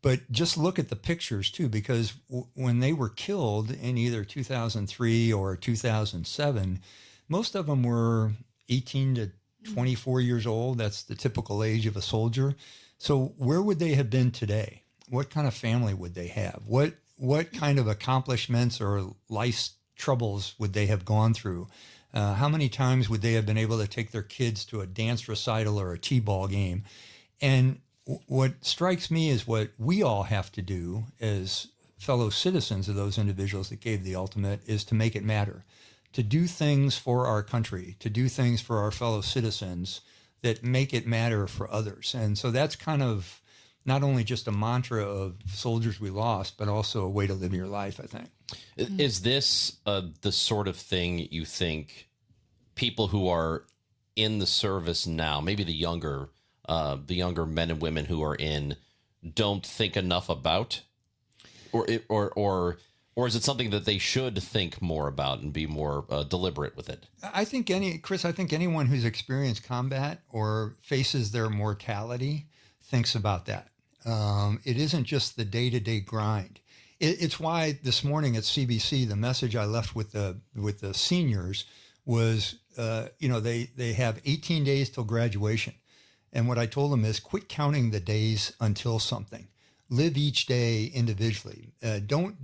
But just look at the pictures too, because when they were killed in either 2003 or 2007, most of them were 18 to 24 years old. That's the typical age of a soldier. So where would they have been today? What kind of family would they have? What kind of accomplishments or life's troubles would they have gone through? How many times would they have been able to take their kids to a dance recital or a t-ball game? And what strikes me is what we all have to do as fellow citizens of those individuals that gave the ultimate is to make it matter, to do things for our country, to do things for our fellow citizens that make it matter for others. And so that's kind of not only just a mantra of soldiers we lost, but also a way to live your life, I think. Is this the sort of thing you think people who are in the service now, maybe the younger men and women who are in, don't think enough about, or is it something that they should think more about and be more deliberate with it? I think anyone who's experienced combat or faces their mortality thinks about that. It isn't just the day-to-day grind. It's why this morning at CBC, the message I left with the seniors was, they have 18 days till graduation. And what I told them is quit counting the days until something. Live each day individually. Don't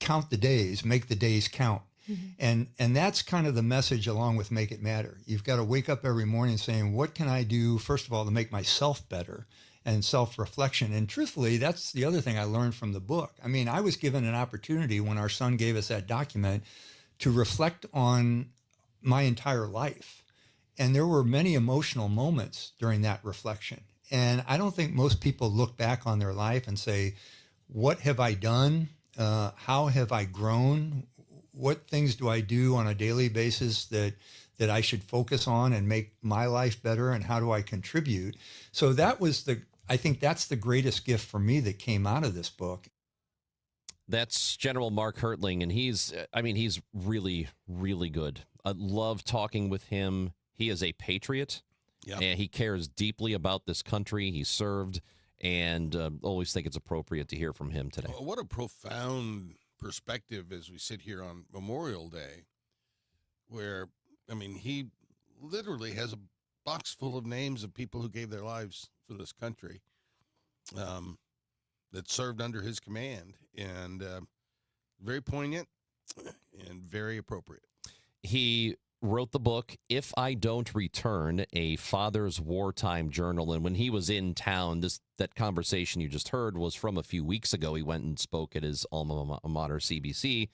count the days, make the days count. Mm-hmm. And that's kind of the message along with Make It Matter. You've got to wake up every morning saying, what can I do, first of all, to make myself better, and self-reflection. And truthfully, that's the other thing I learned from the book. I mean, I was given an opportunity when our son gave us that document to reflect on my entire life. And there were many emotional moments during that reflection. And I don't think most people look back on their life and say, what have I done? How have I grown? What things do I do on a daily basis that I should focus on and make my life better? And how do I contribute? So I think that's the greatest gift for me that came out of this book. That's General Mark Hertling, and he's really, really good. I love talking with him. He is a patriot, and he cares deeply about this country. He served, and always think it's appropriate to hear from him today. What a profound perspective as we sit here on Memorial Day, where, I mean, he literally has a box full of names of people who gave their lives for this country, that served under his command, and very poignant and very appropriate. He wrote the book, If I Don't Return, A Father's Wartime Journal. And when he was in town, that conversation you just heard was from a few weeks ago. He went and spoke at his alma mater, CBC,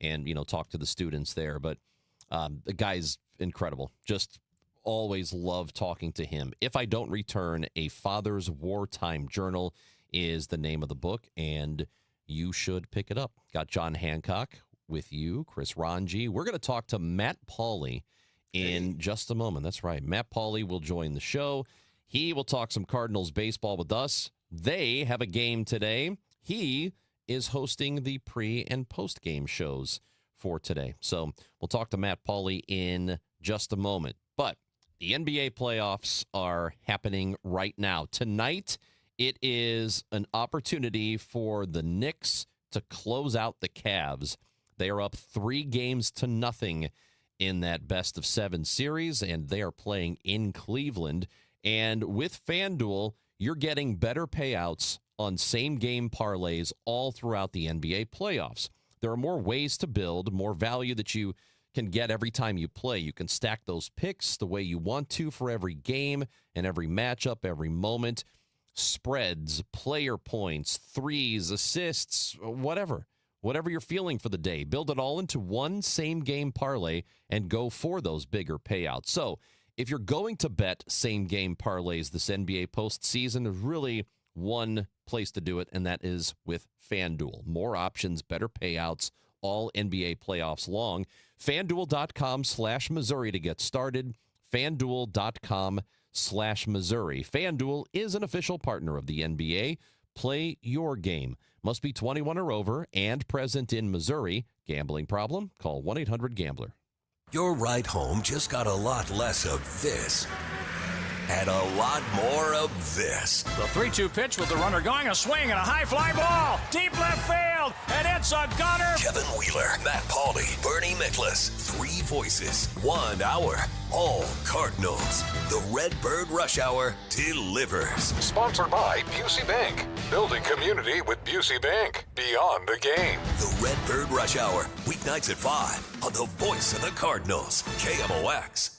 and talk to the students there. But the guy's incredible. Just always love talking to him. If I Don't Return, A Father's Wartime Journal is the name of the book, and you should pick it up. Got John Hancock with you, Chris Ranji. We're going to talk to Matt Pauley in just a moment. That's right. Matt Pauley will join the show. He will talk some Cardinals baseball with us. They have a game today. He is hosting the pre- and post-game shows for today. So we'll talk to Matt Pauley in just a moment. But the NBA playoffs are happening right now. Tonight, it is an opportunity for the Knicks to close out the Cavs. They are up 3-0 in that best-of-7 series, and they are playing in Cleveland. And with FanDuel, you're getting better payouts on same-game parlays all throughout the NBA playoffs. There are more ways to build, more value that you can get every time you play. You can stack those picks the way you want to for every game and every matchup, every moment. Spreads, player points, threes, assists, whatever you're feeling for the day. Build it all into one same-game parlay and go for those bigger payouts. So if you're going to bet same-game parlays this NBA postseason, there's really one place to do it, and that is with FanDuel. More options, better payouts, all NBA playoffs long. FanDuel.com/Missouri to get started. FanDuel.com/Missouri. FanDuel is an official partner of the NBA. Play your game. Must be 21 or over and present in Missouri. Gambling problem? Call 1-800-GAMBLER. Your ride home just got a lot less of this and a lot more of this. The 3-2 pitch with the runner going, a swing and a high fly ball. Deep left field, and it's a gunner. Kevin Wheeler, Matt Pauley, Bernie Miklasz. 3 voices, 1 hour. All Cardinals. The Redbird Rush Hour delivers. Sponsored by Busey Bank. Building community with Busey Bank. Beyond the game. The Redbird Rush Hour. Weeknights at 5 on the voice of the Cardinals. KMOX.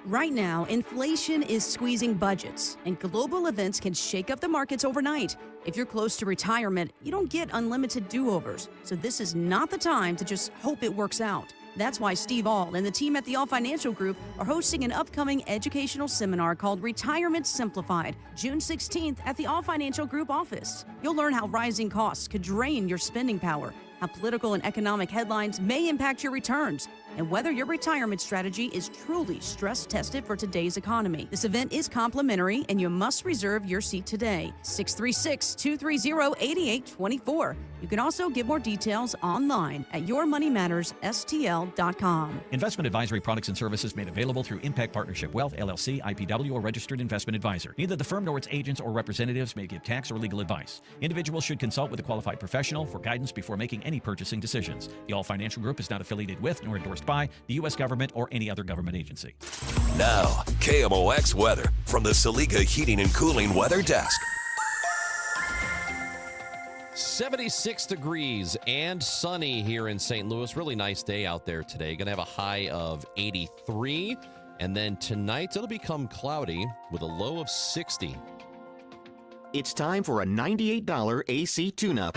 Right now, inflation is squeezing budgets, and global events can shake up the markets overnight. If you're close to retirement, you don't get unlimited do-overs, so this is not the time to just hope it works out. That's why Steve Ahl and the team at the Ahl Financial Group are hosting an upcoming educational seminar called Retirement Simplified, June 16th at the Ahl Financial Group office. You'll learn how rising costs could drain your spending power, how political and economic headlines may impact your returns, and whether your retirement strategy is truly stress-tested for today's economy. This event is complimentary, and you must reserve your seat today. 636-230-8824. You can also get more details online at yourmoneymattersstl.com. Investment advisory products and services made available through Impact Partnership Wealth, LLC, IPW, or registered investment advisor. Neither the firm nor its agents or representatives may give tax or legal advice. Individuals should consult with a qualified professional for guidance before making any purchasing decisions. The Ahl Financial Group is not affiliated with nor endorsed by the U.S. government or any other government agency. Now, KMOX weather from the Saliga Heating and Cooling Weather Desk. 76 degrees and sunny here in St. Louis. Really nice day out there today. Going to have a high of 83. And then tonight it'll become cloudy with a low of 60. It's time for a $98 AC tune-up.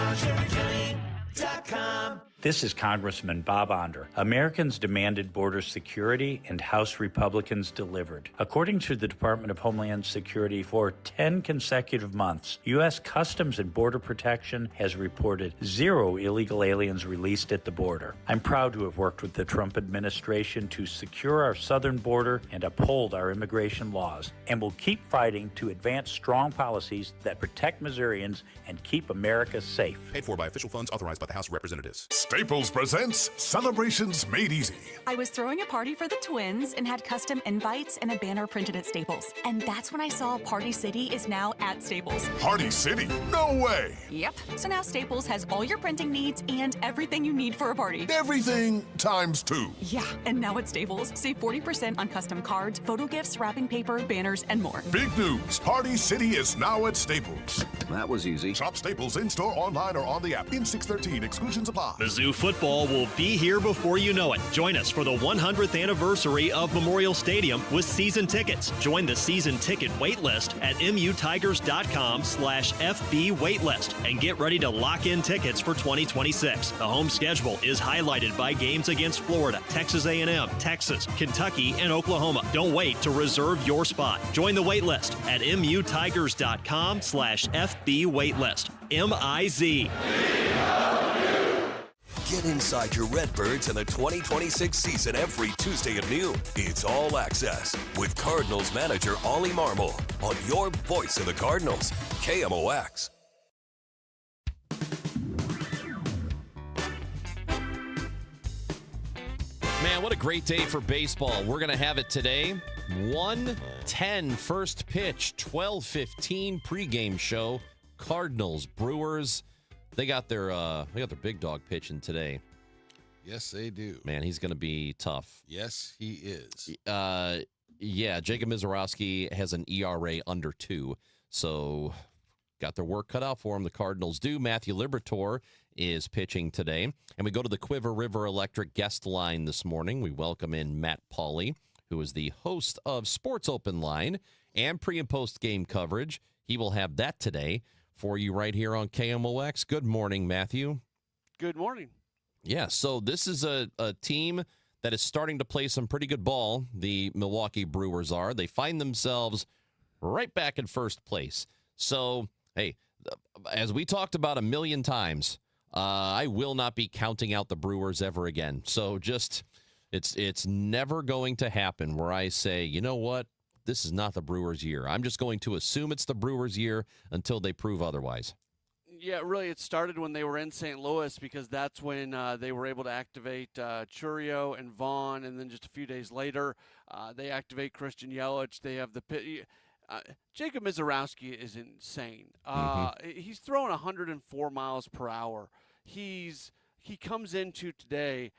This is Congressman Bob Onder. Americans demanded border security, and House Republicans delivered. According to the Department of Homeland Security, for 10 consecutive months, U.S. Customs and Border Protection has reported 0 illegal aliens released at the border. I'm proud to have worked with the Trump administration to secure our southern border and uphold our immigration laws, and will keep fighting to advance strong policies that protect Missourians and keep America safe. Paid for by official funds authorized by the House of Representatives. Staples presents Celebrations Made Easy. I was throwing a party for the twins and had custom invites and a banner printed at Staples. And that's when I saw Party City is now at Staples. Party City? No way! Yep. So now Staples has all your printing needs and everything you need for a party. Everything times 2. Yeah, and now at Staples, save 40% on custom cards, photo gifts, wrapping paper, banners, and more. Big news! Party City is now at Staples. That was easy. Shop Staples in-store, online, or on the app. In 613, exclusions apply. The Mizzou football will be here before you know it. Join us for the 100th anniversary of Memorial Stadium with season tickets. Join the season ticket waitlist at mutigers.com/FB waitlist and get ready to lock in tickets for 2026. The home schedule is highlighted by games against Florida, Texas A&M, Texas, Kentucky, and Oklahoma. Don't wait to reserve your spot. Join the waitlist at mutigers.com/FB waitlist. MIZ. Get inside your Redbirds in the 2026 season every Tuesday at noon. It's All Access with Cardinals manager Ollie Marmol on your voice of the Cardinals, KMOX. Man, what a great day for baseball. We're going to have it today. 1:10 first pitch, 12:15 pregame show. Cardinals, Brewers. They got their big dog pitching today. Yes, they do. Man, he's going to be tough. Yes, he is. Yeah, Jacob Mizorowski has an ERA under 2, so got their work cut out for him. The Cardinals do. Matthew Liberatore is pitching today. And we go to the Quiver River Electric guest line this morning. We welcome in Matt Pauley, who is the host of Sports Open Line and pre- and post-game coverage. He will have that today for you right here on KMOX. Good morning, Matthew. Good morning. Yeah, so this is a team that is starting to play some pretty good ball. The Milwaukee Brewers are. They find themselves right back in first place. So, hey, as we talked about a million times, I will not be counting out the Brewers ever again. So just, it's never going to happen where I say, you know what? This is not the Brewers' year. I'm just going to assume it's the Brewers' year until they prove otherwise. Yeah, really, it started when they were in St. Louis because that's when they were able to activate Churio and Vaughn, and then just a few days later, they activate Christian Yelich. They have the Jacob Mizorowski is insane. He's throwing 104 miles per hour. He comes into today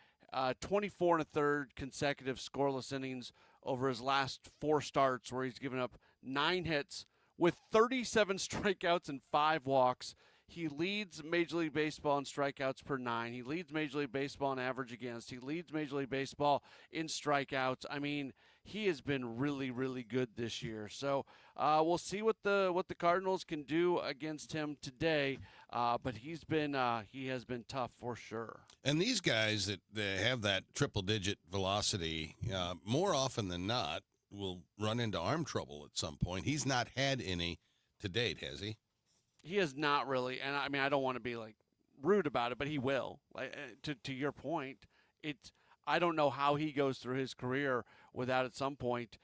24 and a third consecutive scoreless innings over his last 4 starts, where he's given up 9 hits with 37 strikeouts and 5 walks. He leads Major League Baseball in strikeouts per 9. He leads Major League Baseball in average against. He leads Major League Baseball in strikeouts. I mean, he has been really, really good this year. So we'll see what the Cardinals can do against him today. But he has been tough for sure. And these guys that have that triple-digit velocity, more often than not, will run into arm trouble at some point. He's not had any to date, has he? He has not really, and I mean, I don't want to be like rude about it, but he will. Like, to your point, I don't know how he goes through his career without at some point,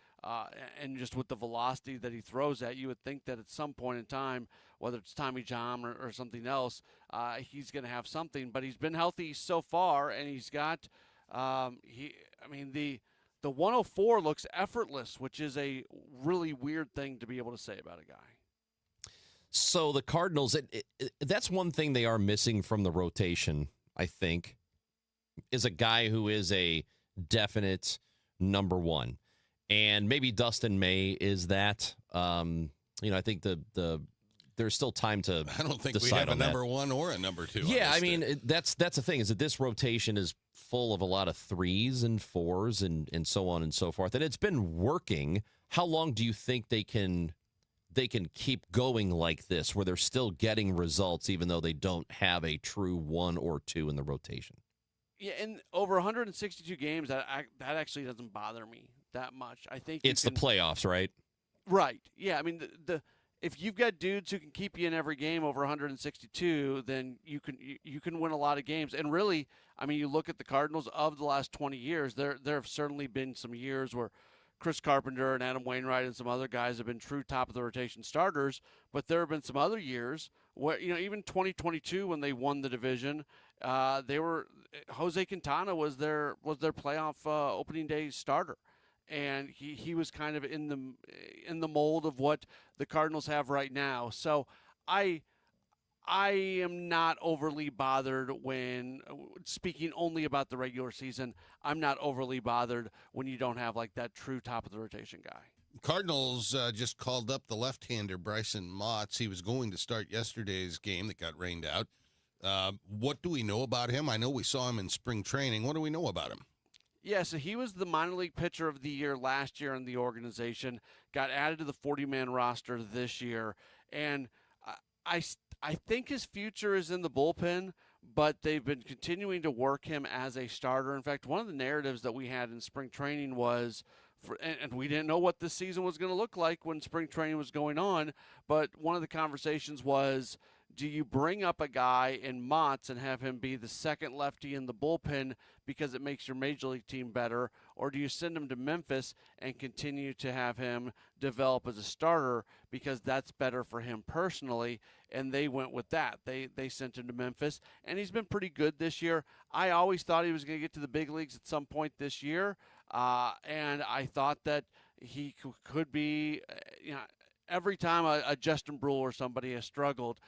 and just with the velocity that he throws at, you would think that at some point in time, whether it's Tommy John or something else, he's going to have something. But he's been healthy so far, and he's got the 104 looks effortless, which is a really weird thing to be able to say about a guy. So the Cardinals, that's one thing they are missing from the rotation, I think, is a guy who is a definite number one. And maybe Dustin May is that. I think there's still time to I don't think decide we have a on that. number 1 or a number 2. Yeah, I mean, that's the thing, is that this rotation is full of a lot of 3s and 4s and so on and so forth. And it's been working. How long do you think they can keep going like this, where they're still getting results even though they don't have a true 1 or 2 in the rotation? Yeah, and over 162 games, that actually doesn't bother me that much. I think it's the playoffs, right? Right. Yeah, I mean, if you've got dudes who can keep you in every game over 162, then you can win a lot of games. And really, I mean, you look at the Cardinals of the last 20 years, there have certainly been some years where Chris Carpenter and Adam Wainwright and some other guys have been true top of the rotation starters, but there have been some other years where, even 2022 when they won the division, Jose Quintana was their playoff opening day starter, and he was kind of in the mold of what the Cardinals have right now. So I am not overly bothered when, speaking only about the regular season, I'm not overly bothered when you don't have like that true top of the rotation guy. Cardinals just called up the left-hander Bryson Motts. He was going to start yesterday's game that got rained out. What do we know about him? I know we saw him in spring training. What do we know about him? Yeah, so he was the minor league pitcher of the year last year in the organization, got added to the 40-man roster this year, and I think his future is in the bullpen, but they've been continuing to work him as a starter. In fact, one of the narratives that we had in spring training was, and we didn't know what this season was going to look like when spring training was going on, but one of the conversations was, do you bring up a guy in Motts and have him be the second lefty in the bullpen because it makes your major league team better, or do you send him to Memphis and continue to have him develop as a starter because that's better for him personally? And they went with that. They sent him to Memphis, and he's been pretty good this year. I always thought he was going to get to the big leagues at some point this year, and I thought that he could be, every time a Justin Brule or somebody has struggled,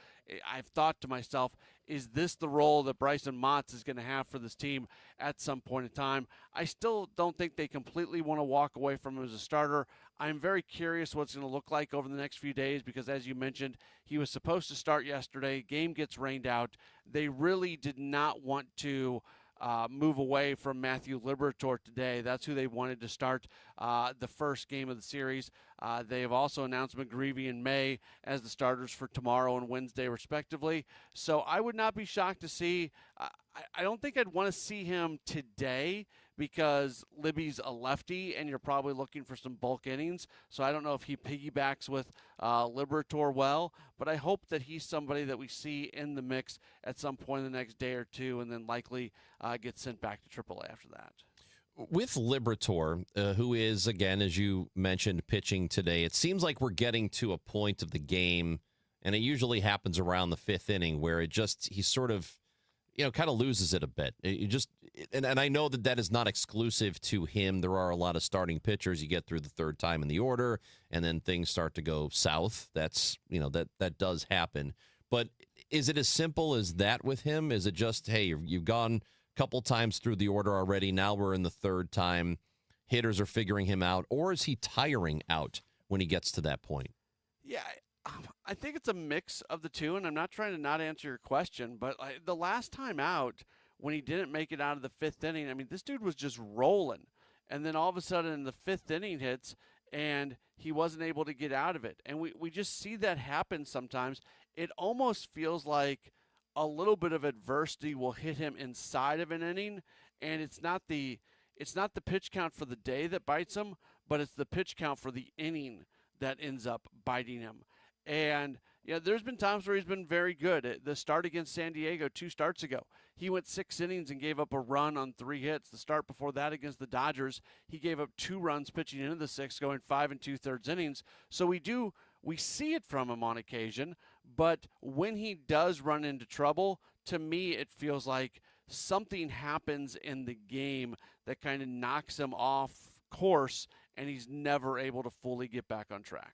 I've thought to myself, is this the role that Bryson Motts is going to have for this team at some point in time? I still don't think they completely want to walk away from him as a starter. I'm very curious what it's going to look like over the next few days because, as you mentioned, he was supposed to start yesterday. Game gets rained out. They really did not want to move away from Matthew Liberatore today. That's who they wanted to start the first game of the series. They have also announced McGreevy and May as the starters for tomorrow and Wednesday, respectively. So I would not be shocked to see. I don't think I'd want to see him today because Libby's a lefty and you're probably looking for some bulk innings. So I don't know if he piggybacks with Liberatore well, but I hope that he's somebody that we see in the mix at some point in the next day or two and then likely gets sent back to AAA after that. With Liberatore, who is, again, as you mentioned, pitching today, it seems like we're getting to a point of the game, and it usually happens around the fifth inning, where he sort of, kind of loses it a bit. And I know that is not exclusive to him. There are a lot of starting pitchers. You get through the third time in the order, and then things start to go south. That's, that does happen. But is it as simple as that with him? Is it just, hey, you've gone couple times through the order already. Now we're in the third time. Hitters are figuring him out, or is he tiring out when he gets to that point? Yeah, I think it's a mix of the two, and I'm not trying to not answer your question, but the last time out when he didn't make it out of the fifth inning, I mean, this dude was just rolling, and then all of a sudden the fifth inning hits, and he wasn't able to get out of it. And we just see that happen sometimes. It almost feels like a little bit of adversity will hit him inside of an inning, and it's not the pitch count for the day that bites him, but it's the pitch count for the inning that ends up biting him. And there's been times where he's been very good. The start against San Diego 2 starts ago, he went 6 innings and gave up a run on 3 hits. The start before that against the Dodgers, he gave up 2 runs pitching into the 6th, going 5 2/3 innings. So we see it from him on occasion, but when he does run into trouble, to me it feels like something happens in the game that kind of knocks him off course, and he's never able to fully get back on track.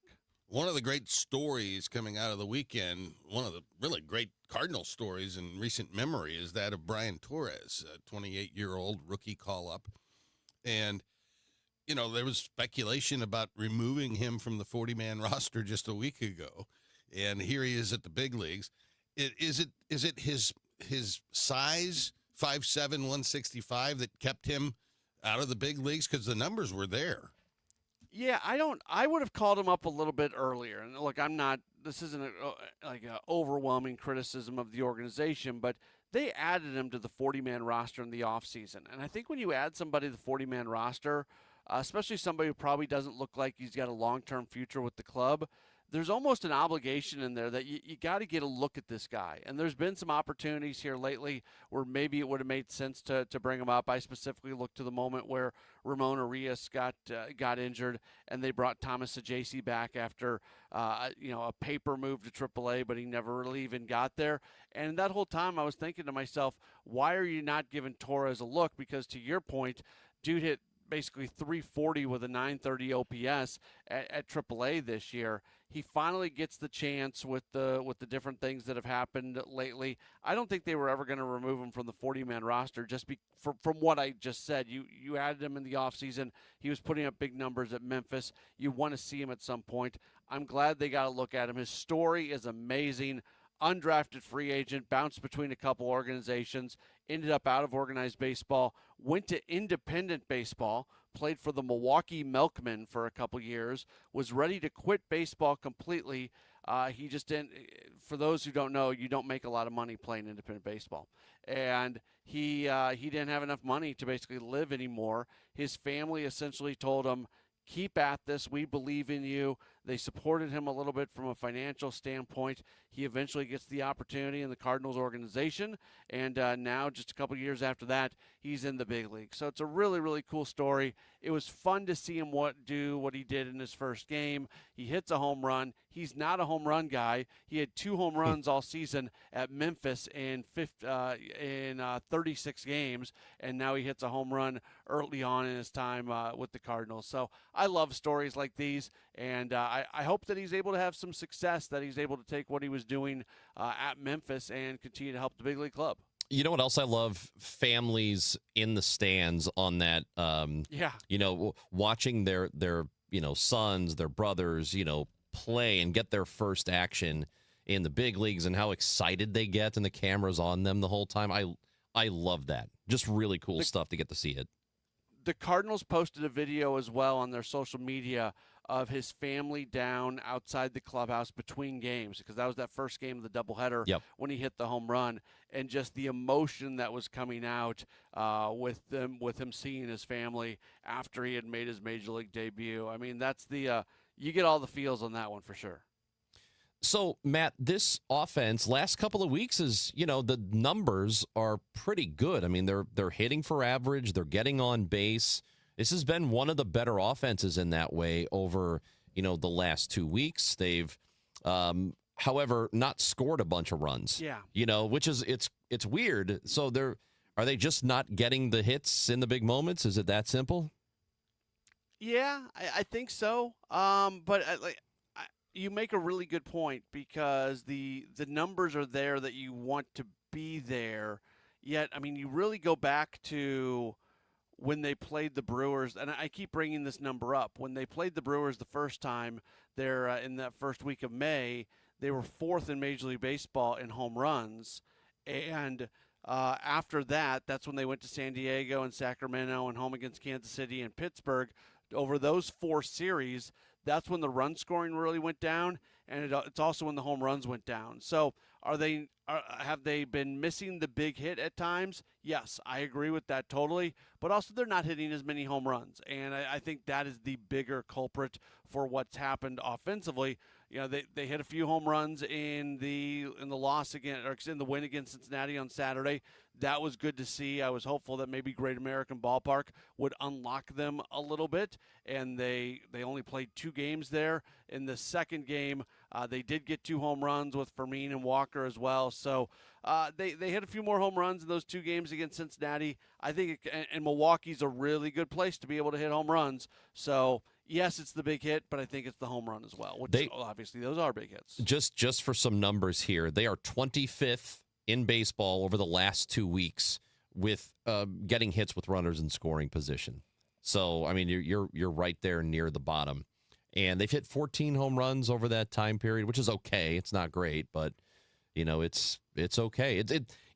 One of the great stories coming out of the weekend, one of the really great Cardinal stories in recent memory, is that of Brian Torres, a 28-year-old rookie call-up. And there was speculation about removing him from the 40-man roster just a week ago, and here he is at the big leagues. Is it his size, 5'7", 165, that kept him out of the big leagues? Because the numbers were there. Yeah, I would have called him up a little bit earlier. And look, this isn't an overwhelming criticism of the organization, but they added him to the 40-man roster in the offseason. And I think when you add somebody to the 40-man roster, especially somebody who probably doesn't look like he's got a long-term future with the club, there's almost an obligation in there that you got to get a look at this guy. And there's been some opportunities here lately where maybe it would have made sense to bring him up. I specifically looked to the moment where Ramon Arias got injured, and they brought Thomas Saggese back after a paper move to AAA, but he never really even got there. And that whole time I was thinking to myself, why are you not giving Torres a look? Because to your point, dude hit basically 340 with a 930 OPS at AAA this year. He finally gets the chance with the different things that have happened lately. I don't think they were ever going to remove him from the 40-man roster from what I just said. You added him in the offseason. He was putting up big numbers at Memphis. You want to see him at some point. I'm glad they got a look at him. His story is amazing. undrafted free agent, bounced between a couple organizations, ended up out of organized baseball, went to independent baseball, played for the Milwaukee Milkmen for a couple years, was ready to quit baseball completely. He just didn't. For those who don't know, you don't make a lot of money playing independent baseball, and he didn't have enough money to basically live anymore. His family essentially told him, keep at this. We believe in you. They supported him a little bit from a financial standpoint. He eventually gets the opportunity in the Cardinals organization, and now just a couple years after that, he's in the big league. So it's a really, really cool story. It was fun to see him do what he did in his first game. He hits a home run. He's not a home run guy. He had 2 home runs all season at Memphis in 36 games, and now he hits a home run early on in his time with the Cardinals. So I love stories like these, and I hope that he's able to have some success, that he's able to take what he was doing at Memphis and continue to help the big league club. You know what else I love? Families in the stands on that, watching their sons, their brothers, play and get their first action in the big leagues and how excited they get and the camera's on them the whole time. I love that. Just really cool stuff to get to see it. The Cardinals posted a video as well on their social media of his family down outside the clubhouse between games, because that was that first game of the doubleheader when he hit the home run, and just the emotion that was coming out with him seeing his family after he had made his major league debut. I mean, that's you get all the feels on that one for sure. So, Matt, this offense last couple of weeks is, the numbers are pretty good. I mean, they're hitting for average, they're getting on base. This has been one of the better offenses in that way over, the last 2 weeks. They've, however, not scored a bunch of runs. Yeah. Which is it's weird. So are they just not getting the hits in the big moments? Is it that simple? Yeah, I think so. But you make a really good point, because the numbers are there that you want to be there. Yet, I mean, you really go back to when they played the Brewers, and I keep bringing this number up. When they played the Brewers the first time, there in that first week of May, they were 4th in Major League Baseball in home runs, and after that, that's when they went to San Diego and Sacramento and home against Kansas City and Pittsburgh. Over those 4 series, that's when the run scoring really went down, and it's also when the home runs went down. So have they been missing the big hit at times? Yes, I agree with that totally. But also they're not hitting as many home runs, and I think that is the bigger culprit for what's happened offensively. They hit a few home runs in the loss again, or in the win against Cincinnati on Saturday. That was good to see. I was hopeful that maybe Great American Ballpark would unlock them a little bit, and they only played 2 games there. In the second game, they did get 2 home runs with Fermin and Walker as well. So they hit a few more home runs in those 2 games against Cincinnati. I think, and Milwaukee's a really good place to be able to hit home runs. So yes, it's the big hit, but I think it's the home run as well, which obviously those are big hits. Just for some numbers here, they are 25th in baseball over the last 2 weeks with getting hits with runners in scoring position. So, I mean, you're right there near the bottom. And they've hit 14 home runs over that time period, which is okay. It's not great, but it's okay.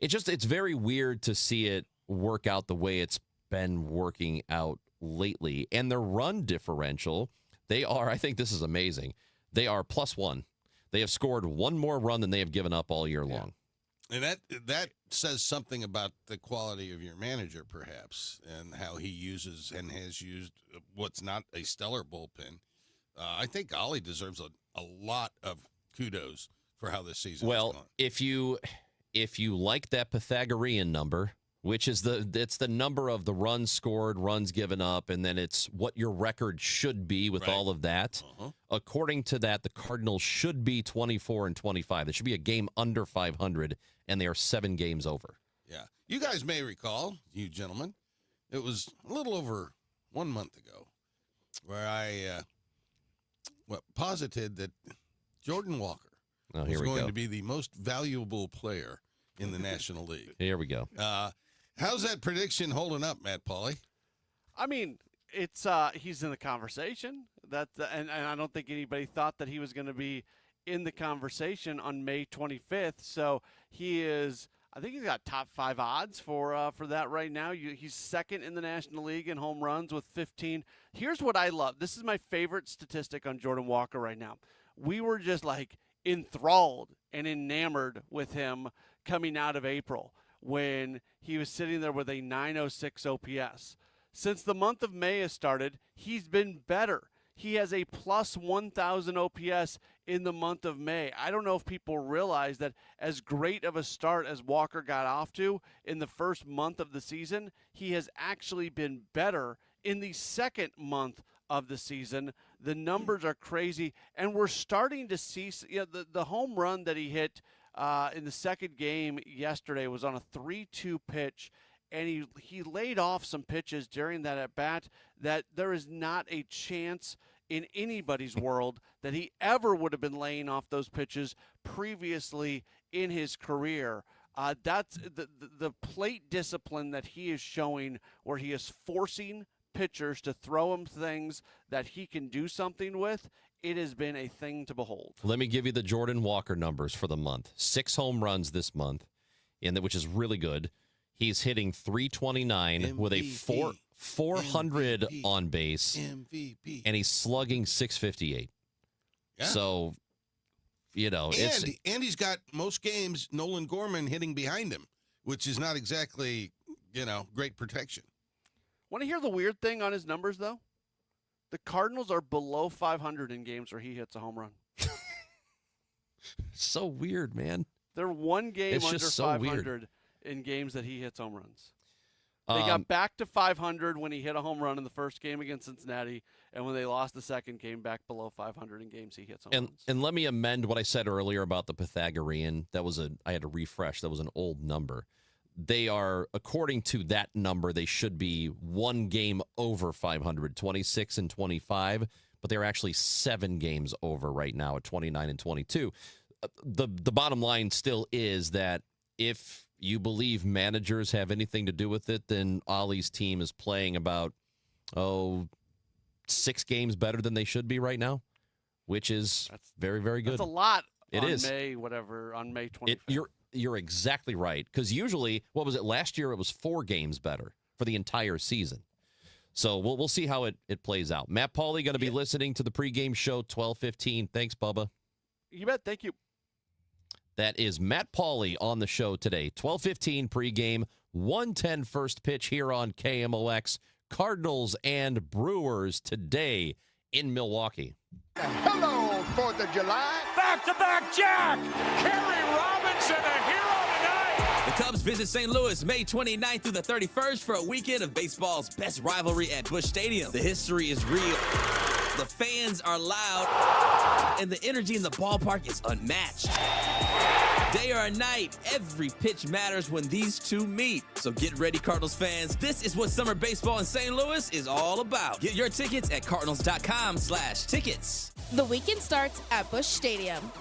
It's very weird to see it work out the way it's been working out lately. And their run differential, I think this is amazing. They are +1. They have scored 1 more run than they have given up all year long. And that says something about the quality of your manager, perhaps, and how he uses and has used what's not a stellar bullpen. I think Ollie deserves a lot of kudos for how this season has gone. if you like that Pythagorean number, which is it's the number of the runs scored, runs given up, and then it's what your record should be with all of that. According to that, the Cardinals should be 24-25. There should be a game under 500, and they are 7 games over. Yeah. You guys may recall, you gentlemen, it was a little over 1 month ago where I posited that Jordan Walker was going to be the most valuable player in the National League. Here we go. How's that prediction holding up, Matt Pauley? I mean, it's he's in the conversation. And I don't think anybody thought that he was going to be in the conversation on May 25th. So he is, I think he's got top 5 odds for that right now. He's second in the National League in home runs with 15. Here's what I love. This is my favorite statistic on Jordan Walker right now. We were just like enthralled and enamored with him coming out of April when he was sitting there with a 906 OPS. Since the month of May has started, he's been better. He has a plus 1,000 OPS in the month of May. I don't know if people realize that as great of a start as Walker got off to in the first month of the season, he has actually been better in the second month of the season. The numbers are crazy, and we're starting to see the home run that he hit in the second game yesterday was on a 3-2 pitch, and he laid off some pitches during that at-bat that there is not a chance in anybody's world that he ever would have been laying off those pitches previously in his career. That's the plate discipline that he is showing, where he is forcing pitchers to throw him things that he can do something with. It has been a thing to behold. Let me give you the Jordan Walker numbers for the month. 6 home runs this month, which is really good. He's hitting 329 MVP, with a 400 MVP, on base, MVP. And he's slugging 658. Yeah. So, and he's got most games Nolan Gorman hitting behind him, which is not exactly, great protection. Want to hear the weird thing on his numbers, though? The Cardinals are below 500 in games where he hits a home run. So weird, man. They're one game under 500 in games that he hits home runs. They got back to 500 when he hit a home run in the first game against Cincinnati, and when they lost the second game, back below 500 in games he hits home runs. And let me amend what I said earlier about the Pythagorean. I had to refresh. That was an old number. They are, according to that number, they should be one game over 500, 26 and 25, but they're actually 7 games over right now at 29 and 22. The bottom line still is that if you believe managers have anything to do with it, then Ollie's team is playing about, 6 games better than they should be right now, which is very, very good. That's a lot. It is. On May 25th. You're exactly right, because usually, what was it, last year it was 4 games better for the entire season. So we'll see how it plays out. Matt Pauley going to be listening to the pregame show 12:15. Thanks, Bubba. You bet. Thank you. That is Matt Pauley on the show today. 12:15 pregame, 1:10 first pitch here on KMOX. Cardinals and Brewers today in Milwaukee. Hello, 4th of July. Back-to-back Jack! Kerry Robinson, a hero tonight! The Cubs visit St. Louis May 29th through the 31st for a weekend of baseball's best rivalry at Busch Stadium. The history is real. The fans are loud, and the energy in the ballpark is unmatched. Day or night, every pitch matters when these two meet. So get ready, Cardinals fans. This is what summer baseball in St. Louis is all about. Get your tickets at cardinals.com/tickets. The weekend starts at Busch Stadium.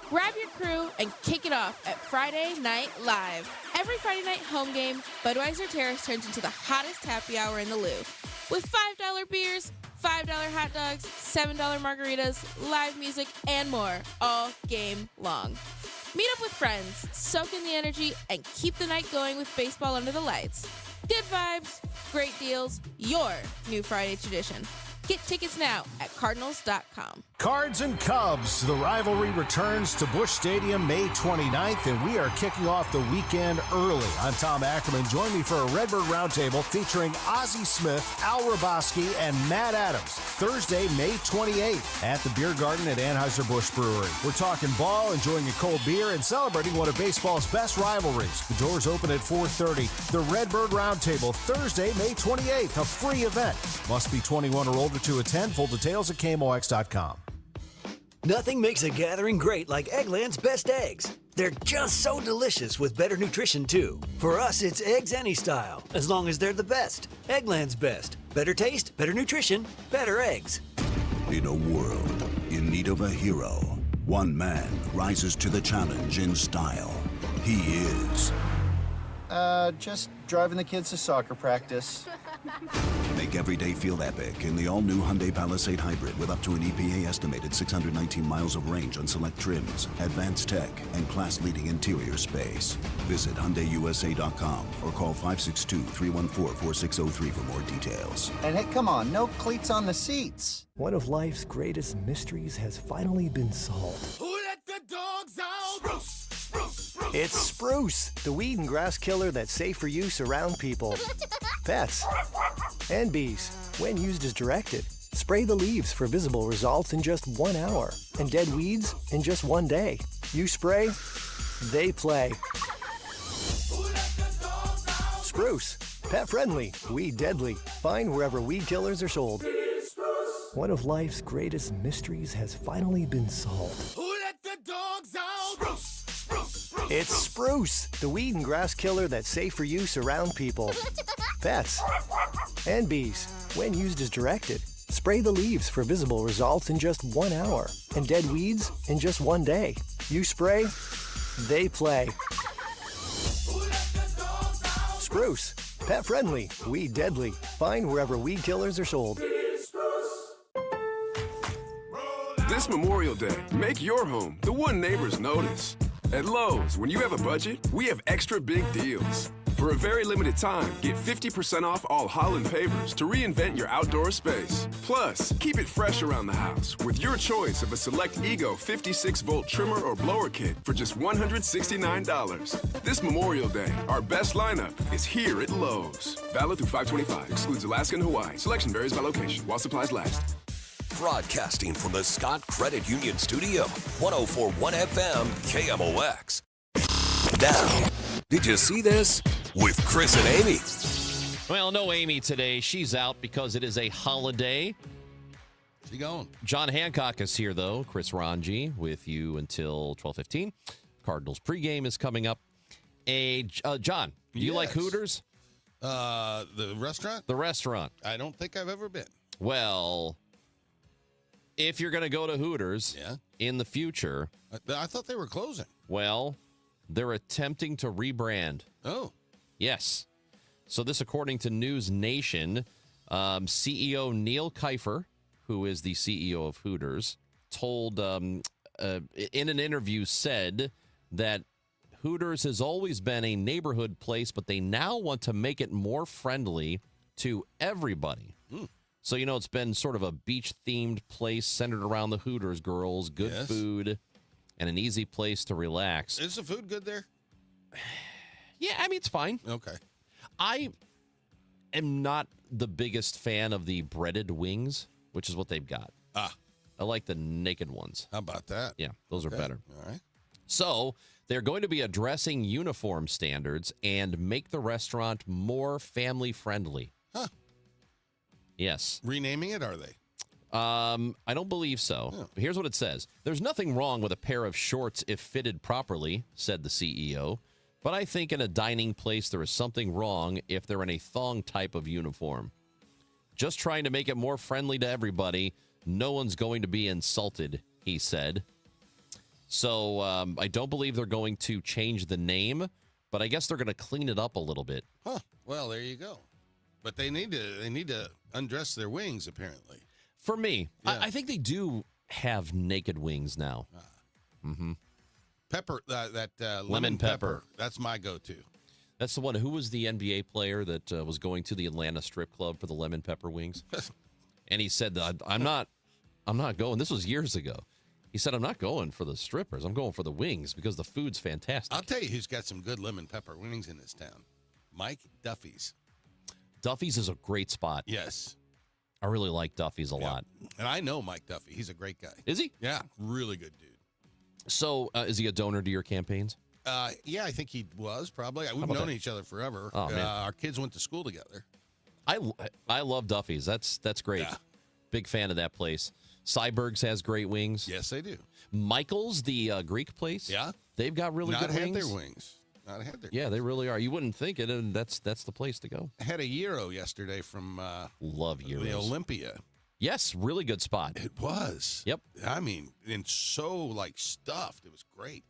Grab your crew and kick it off at Friday Night Live. Every Friday night home game, Budweiser Terrace turns into the hottest happy hour in the Lou. With $5 beers, $5 hot dogs, $7 margaritas, live music, and more all game long. Meet up with friends, soak in the energy, and keep the night going with baseball under the lights. Good vibes, great deals, your new Friday tradition. Get tickets now at cardinals.com. Cards and Cubs. The rivalry returns to Busch Stadium May 29th, and we are kicking off the weekend early. I'm Tom Ackerman. Join me for a Redbird Roundtable featuring Ozzie Smith, Al Raboski, and Matt Adams. Thursday, May 28th at the Beer Garden at Anheuser-Busch Brewery. We're talking ball, enjoying a cold beer, and celebrating one of baseball's best rivalries. The doors open at 4:30. The Redbird Roundtable, Thursday, May 28th, a free event. Must be 21 or older to attend. Full details at KMOX.com. Nothing makes a gathering great like Eggland's Best Eggs. They're just so delicious with better nutrition, too. For us, it's eggs any style, as long as they're the best. Eggland's Best. Better taste, better nutrition, better eggs. In a world in need of a hero, one man rises to the challenge in style. He is... Just driving the kids to soccer practice. Make every day feel epic in the all-new Hyundai Palisade Hybrid with up to an EPA-estimated 619 miles of range on select trims, advanced tech, and class-leading interior space. Visit HyundaiUSA.com or call 562-314-4603 for more details. And hey, come on, no cleats on the seats. One of life's greatest mysteries has finally been solved. Who let the dogs out? Spruce, spruce, spruce. It's Spruce, the weed and grass killer that's safe for use around people, pets, and bees. When used as directed, spray the leaves for visible results in just 1 hour, and dead weeds in just 1 day. You spray, they play. Spruce, pet friendly, weed deadly. Find wherever weed killers are sold. One of life's greatest mysteries has finally been solved. Who let the dogs out? Spruce, spruce, spruce. It's Spruce, the weed and grass killer that's safe for use around people, pets, and bees. When used as directed, spray the leaves for visible results in just 1 hour, and dead weeds in just 1 day. You spray, they play. Spruce, pet friendly, weed deadly. Find wherever weed killers are sold. This Memorial Day, make your home the one neighbors notice. At Lowe's, when you have a budget, we have extra big deals. For a very limited time, get 50% off all Holland pavers to reinvent your outdoor space. Plus, keep it fresh around the house with your choice of a select Ego 56-volt trimmer or blower kit for just $169. This Memorial Day, our best lineup is here at Lowe's. Valid through 5/25. Excludes Alaska and Hawaii. Selection varies by location while supplies last. Broadcasting from the Scott Credit Union Studio, 104.1 FM KMOX. Now, did you see this? With Chris and Amy. Well, no Amy today. She's out because it is a holiday. She gone. John Hancock is here, though. Chris Ranji with you until 12:15. Cardinals pregame is coming up. John, do you like Hooters? The restaurant? The restaurant. I don't think I've ever been. Well, if you're going to go to Hooters in the future. I thought they were closing. Well, they're attempting to rebrand. Oh. Yes. So this, according to News Nation, CEO Neil Kiefer, who is the CEO of Hooters, told in an interview, said that Hooters has always been a neighborhood place, but they now want to make it more friendly to everybody. So, you know, it's been sort of a beach-themed place centered around the Hooters girls, good food, and an easy place to relax. Is the food good there? Yeah, I mean, it's fine. Okay. I am not the biggest fan of the breaded wings, which is what they've got. I like the naked ones. How about that? Yeah, those are better. All right. So they're going to be addressing uniform standards and make the restaurant more family-friendly. Huh. Yes. Renaming it, are they? I don't believe so. Oh. But here's what it says. There's nothing wrong with a pair of shorts if fitted properly, said the CEO. But I think in a dining place, there is something wrong if they're in a thong type of uniform. Just trying to make it more friendly to everybody. No one's going to be insulted, he said. So I don't believe they're going to change the name, but I guess they're going to clean it up a little bit. Huh. Well, there you go. But they need to undress their wings, apparently. For me, I think they do have naked wings now. Mm-hmm. Pepper, that lemon pepper. That's my go-to. That's the one. Who was the NBA player that was going to the Atlanta strip club for the lemon pepper wings? And he said, I'm not going. This was years ago. He said, I'm not going for the strippers. I'm going for the wings because the food's fantastic. I'll tell you who's got some good lemon pepper wings in this town. Mike Duffy's. Duffy's is a great spot. Yes. I really like Duffy's a lot. And I know Mike Duffy. He's a great guy. Is he? Yeah. Really good dude. So is he a donor to your campaigns? Yeah, I think he was probably. We've known each other forever. Oh, man. Our kids went to school together. I love Duffy's. That's great. Yeah. Big fan of that place. Cyberg's has great wings. Yes, they do. Michael's, the Greek place. Yeah. They've got really good wings. Their wings. Not had their Yeah, they really are. You wouldn't think it, and that's the place to go. I had a gyro yesterday from love gyros. The Olympia. Yes, really good spot. It was. Yep. I mean, and so stuffed. It was great.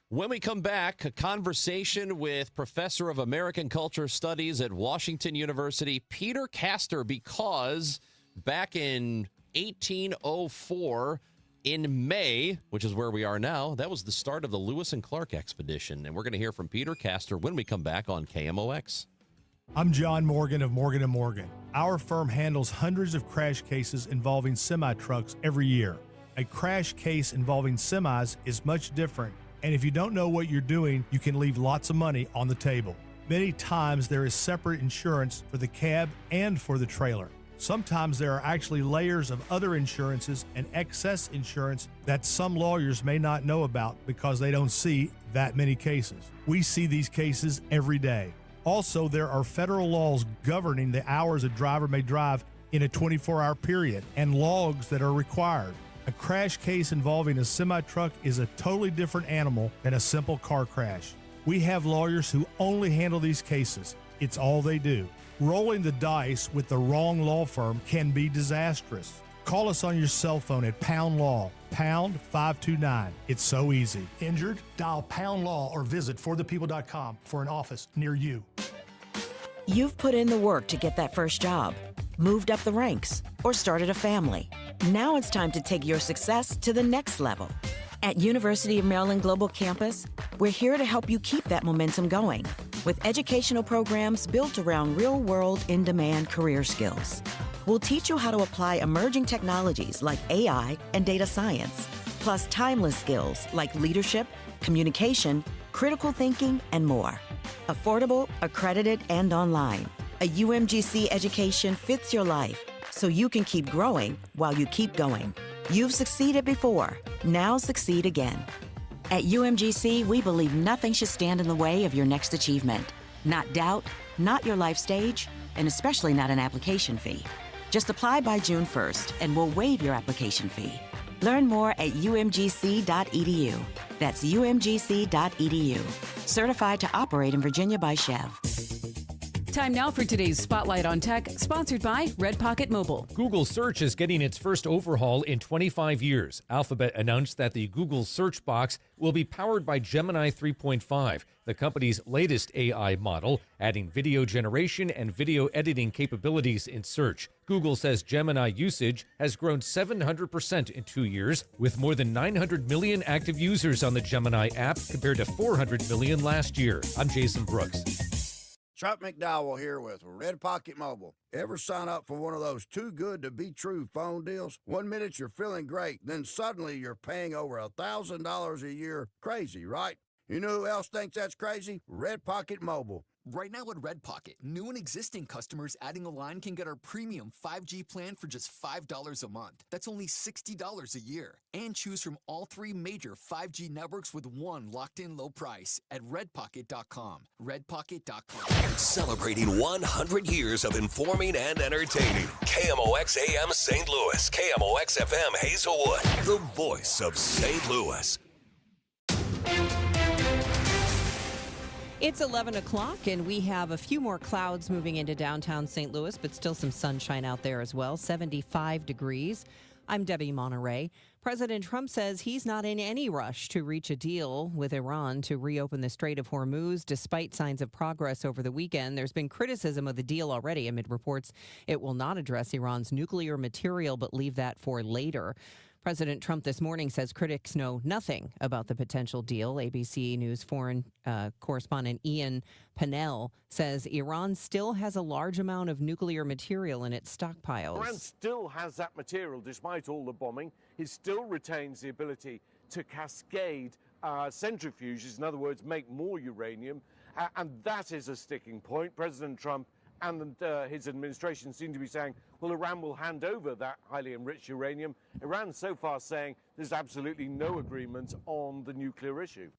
When we come back, a conversation with Professor of American Culture Studies at Washington University, Peter Castor, because back in 1804, in May, which is where we are now, that was the start of the Lewis and Clark expedition. And we're going to hear from Peter Castor when we come back on KMOX. I'm John Morgan of Morgan & Morgan. Our firm handles hundreds of crash cases involving semi-trucks every year. A crash case involving semis is much different, and if you don't know what you're doing, you can leave lots of money on the table. Many times there is separate insurance for the cab and for the trailer. Sometimes there are actually layers of other insurances and excess insurance that some lawyers may not know about because they don't see that many cases. We see these cases every day. Also, there are federal laws governing the hours a driver may drive in a 24-hour period and logs that are required. A crash case involving a semi-truck is a totally different animal than a simple car crash. We have lawyers who only handle these cases. It's all they do. Rolling the dice with the wrong law firm can be disastrous. Call us on your cell phone at Pound Law, pound 529. It's so easy. Injured? Dial Pound Law or visit forthepeople.com for an office near you. You've put in the work to get that first job, moved up the ranks, or started a family. Now it's time to take your success to the next level. At University of Maryland Global Campus, we're here to help you keep that momentum going with educational programs built around real-world, in-demand career skills. We'll teach you how to apply emerging technologies like AI and data science, plus timeless skills like leadership, communication, critical thinking, and more. Affordable, accredited, and online. A UMGC education fits your life so you can keep growing while you keep going. You've succeeded before. Now succeed again. At UMGC, we believe nothing should stand in the way of your next achievement. Not doubt, not your life stage, and especially not an application fee. Just apply by June 1st and we'll waive your application fee. Learn more at umgc.edu. That's umgc.edu. Certified to operate in Virginia by Chev. Time now for today's Spotlight on Tech, sponsored by Red Pocket Mobile. Google Search is getting its first overhaul in 25 years. Alphabet announced that the Google Search box will be powered by Gemini 3.5, the company's latest AI model, adding video generation and video editing capabilities in search. Google says Gemini usage has grown 700% in 2 years, with more than 900 million active users on the Gemini app compared to 400 million last year. I'm Jason Brooks. Chuck McDowell here with Red Pocket Mobile. Ever sign up for one of those too good to be true phone deals? 1 minute you're feeling great, then suddenly you're paying over $1,000 a year. Crazy, right? You know who else thinks that's crazy? Red Pocket Mobile. Right now at Red Pocket, new and existing customers adding a line can get our premium 5G plan for just $5 a month. That's only $60 a year. And choose from all 3 major 5G networks with one locked-in low price at redpocket.com. Redpocket.com. Celebrating 100 years of informing and entertaining. KMOX AM St. Louis. KMOX FM Hazelwood. The voice of St. Louis. It's 11 o'clock, and we have a few more clouds moving into downtown St. Louis, but still some sunshine out there as well, 75 degrees. I'm Debbie Monterey. President Trump says he's not in any rush to reach a deal with Iran to reopen the Strait of Hormuz, despite signs of progress over the weekend. There's been criticism of the deal already amid reports it will not address Iran's nuclear material, but leave that for later. President Trump this morning says critics know nothing about the potential deal. ABC News foreign correspondent Ian Pennell says Iran still has a large amount of nuclear material in its stockpiles. Iran still has that material despite all the bombing. It still retains the ability to cascade centrifuges, in other words, make more uranium. And that is a sticking point. President Trump and his administration seem to be saying, well, Iran will hand over that highly enriched uranium. Iran so far saying there's absolutely no agreement on the nuclear issue.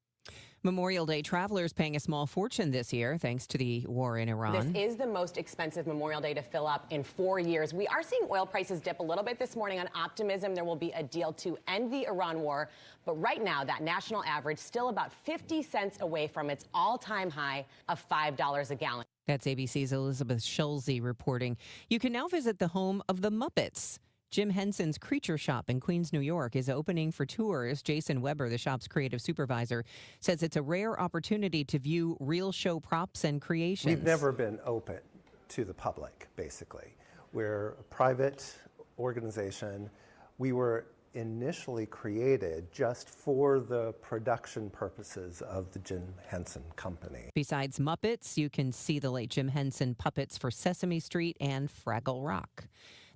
Memorial Day travelers paying a small fortune this year thanks to the war in Iran. This is the most expensive Memorial Day to fill up in 4 years. We are seeing oil prices dip a little bit this morning on optimism there will be a deal to end the Iran war. But right now, that national average still about 50 cents away from its all-time high of $5 a gallon. That's ABC's Elizabeth Schulze reporting. You can now visit the home of the Muppets. Jim Henson's Creature Shop in Queens, New York is opening for tours. Jason Weber, the shop's creative supervisor, says it's a rare opportunity to view real show props and creations. We've never been open to the public, basically. We're a private organization. We were initially created just for the production purposes of the Jim Henson Company. Besides Muppets, you can see the late Jim Henson puppets for Sesame Street and Fraggle Rock.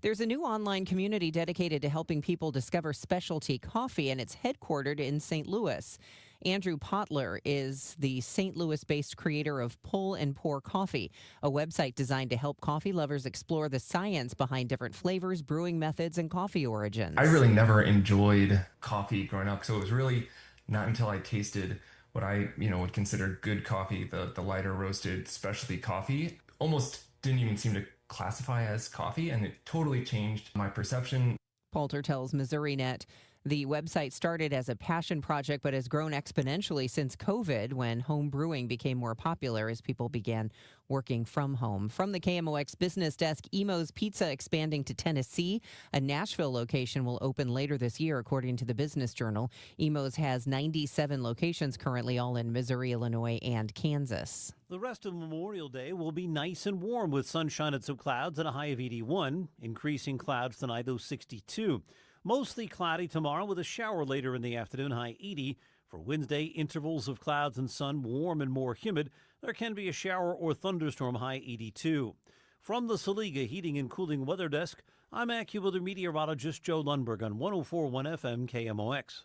There's a new online community dedicated to helping people discover specialty coffee, and it's headquartered in St. Louis. Andrew Potler is the St. Louis-based creator of Pull and Pour Coffee, a website designed to help coffee lovers explore the science behind different flavors, brewing methods, and coffee origins. I really never enjoyed coffee growing up, so it was really not until I tasted what I, would consider good coffee, the lighter roasted specialty coffee, almost didn't even seem to classify as coffee, and it totally changed my perception. Poulter tells MissouriNet the website started as a passion project but has grown exponentially since COVID, when home brewing became more popular as people began working from home. From the KMOX business desk, Emo's Pizza expanding to Tennessee. A Nashville location will open later this year, according to the Business Journal. Emo's has 97 locations currently, all in Missouri, Illinois, and Kansas. The rest of Memorial Day will be nice and warm with sunshine and some clouds and a high of 81. Increasing clouds tonight, though 62. Mostly cloudy tomorrow with a shower later in the afternoon, high 80. For Wednesday, intervals of clouds and sun, warm and more humid. There can be a shower or thunderstorm, high 82. From the Saliga Heating and Cooling Weather Desk, I'm AccuWeather meteorologist Joe Lundberg on 104.1 FM KMOX.